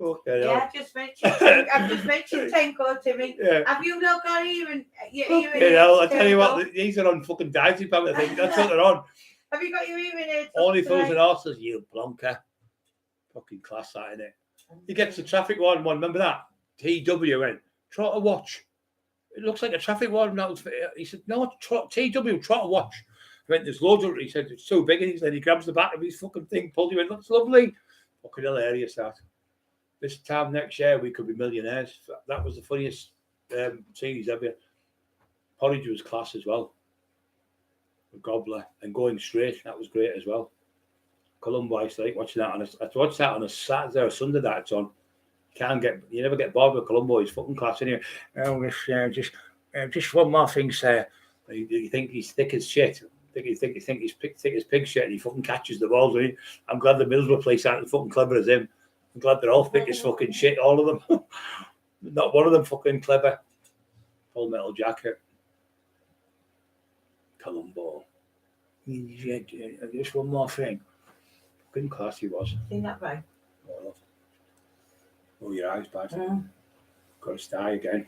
Okay, yeah, I've just mentioned Tenko to me. Yeah. Have you not got even? I tell you what, these are on fucking diazepam, I think. That's what they're on. Have you got your hearing aids? Only fools and horses, you plonker. Fucking class, that, innit? He gets the traffic warden one, remember that? TW went, try to watch. It looks like a traffic warden. He said, no, TW, try to watch. He went, there's loads of it. He said, it's too big. And he said, he grabs the back of his fucking thing, pulled him in, looks lovely. Fucking hilarious, that. This time next year, we could be millionaires. That was the funniest series ever. Porridge was class as well. Gobbler and Going Straight, that was great as well. Columbo, I like watching that I watched that on a Saturday or Sunday that it's on. You never get bored with Columbo. He's fucking class anyway. Just one more thing, sir. You think he's thick as shit. You think he's thick as pig shit, and he fucking catches the balls. I'm glad the Middlesbrough place aren't as fucking clever as him. I'm glad they're all thick as fucking shit, all of them. Not one of them fucking clever. Full Metal Jacket. Columbo. Just one more thing. Fucking class he was. Seen that right? Oh, your eyes bad. Got a sty again.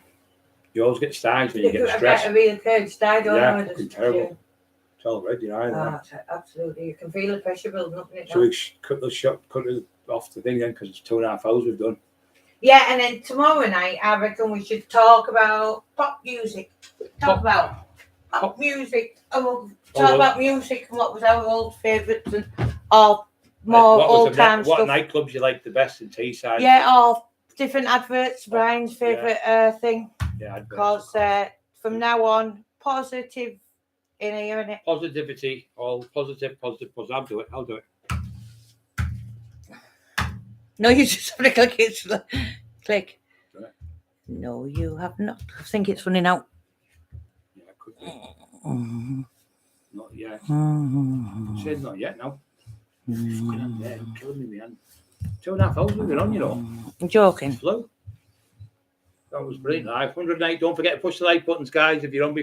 You always get styes when you get stressed. A real curd sty, don't yeah, fucking terrible. It's all red, your eye. Absolutely. You can feel the pressure building up in it. So we cut it off the thing then, because it's 2.5 hours we've done. Yeah, and then tomorrow night, I reckon we should talk about pop music. Pop music. And we'll talk about music and what was our old favourites and all more old time stuff. What nightclubs you like the best in Teesside? Yeah, all different adverts. Brian's favourite thing. Yeah, because from now on, positive in here, innit? Positivity, all positive. I'll do it. No, you just have to click it. Click. Right. No, you have not. I think it's running out. Yeah, it could be. Not yet. It says not yet now. Fucking killing me, man. 2.5 hours we've been on, you know. I'm joking. Flew. That was brilliant. 108. Don't forget to push the like buttons, guys, if you're on before.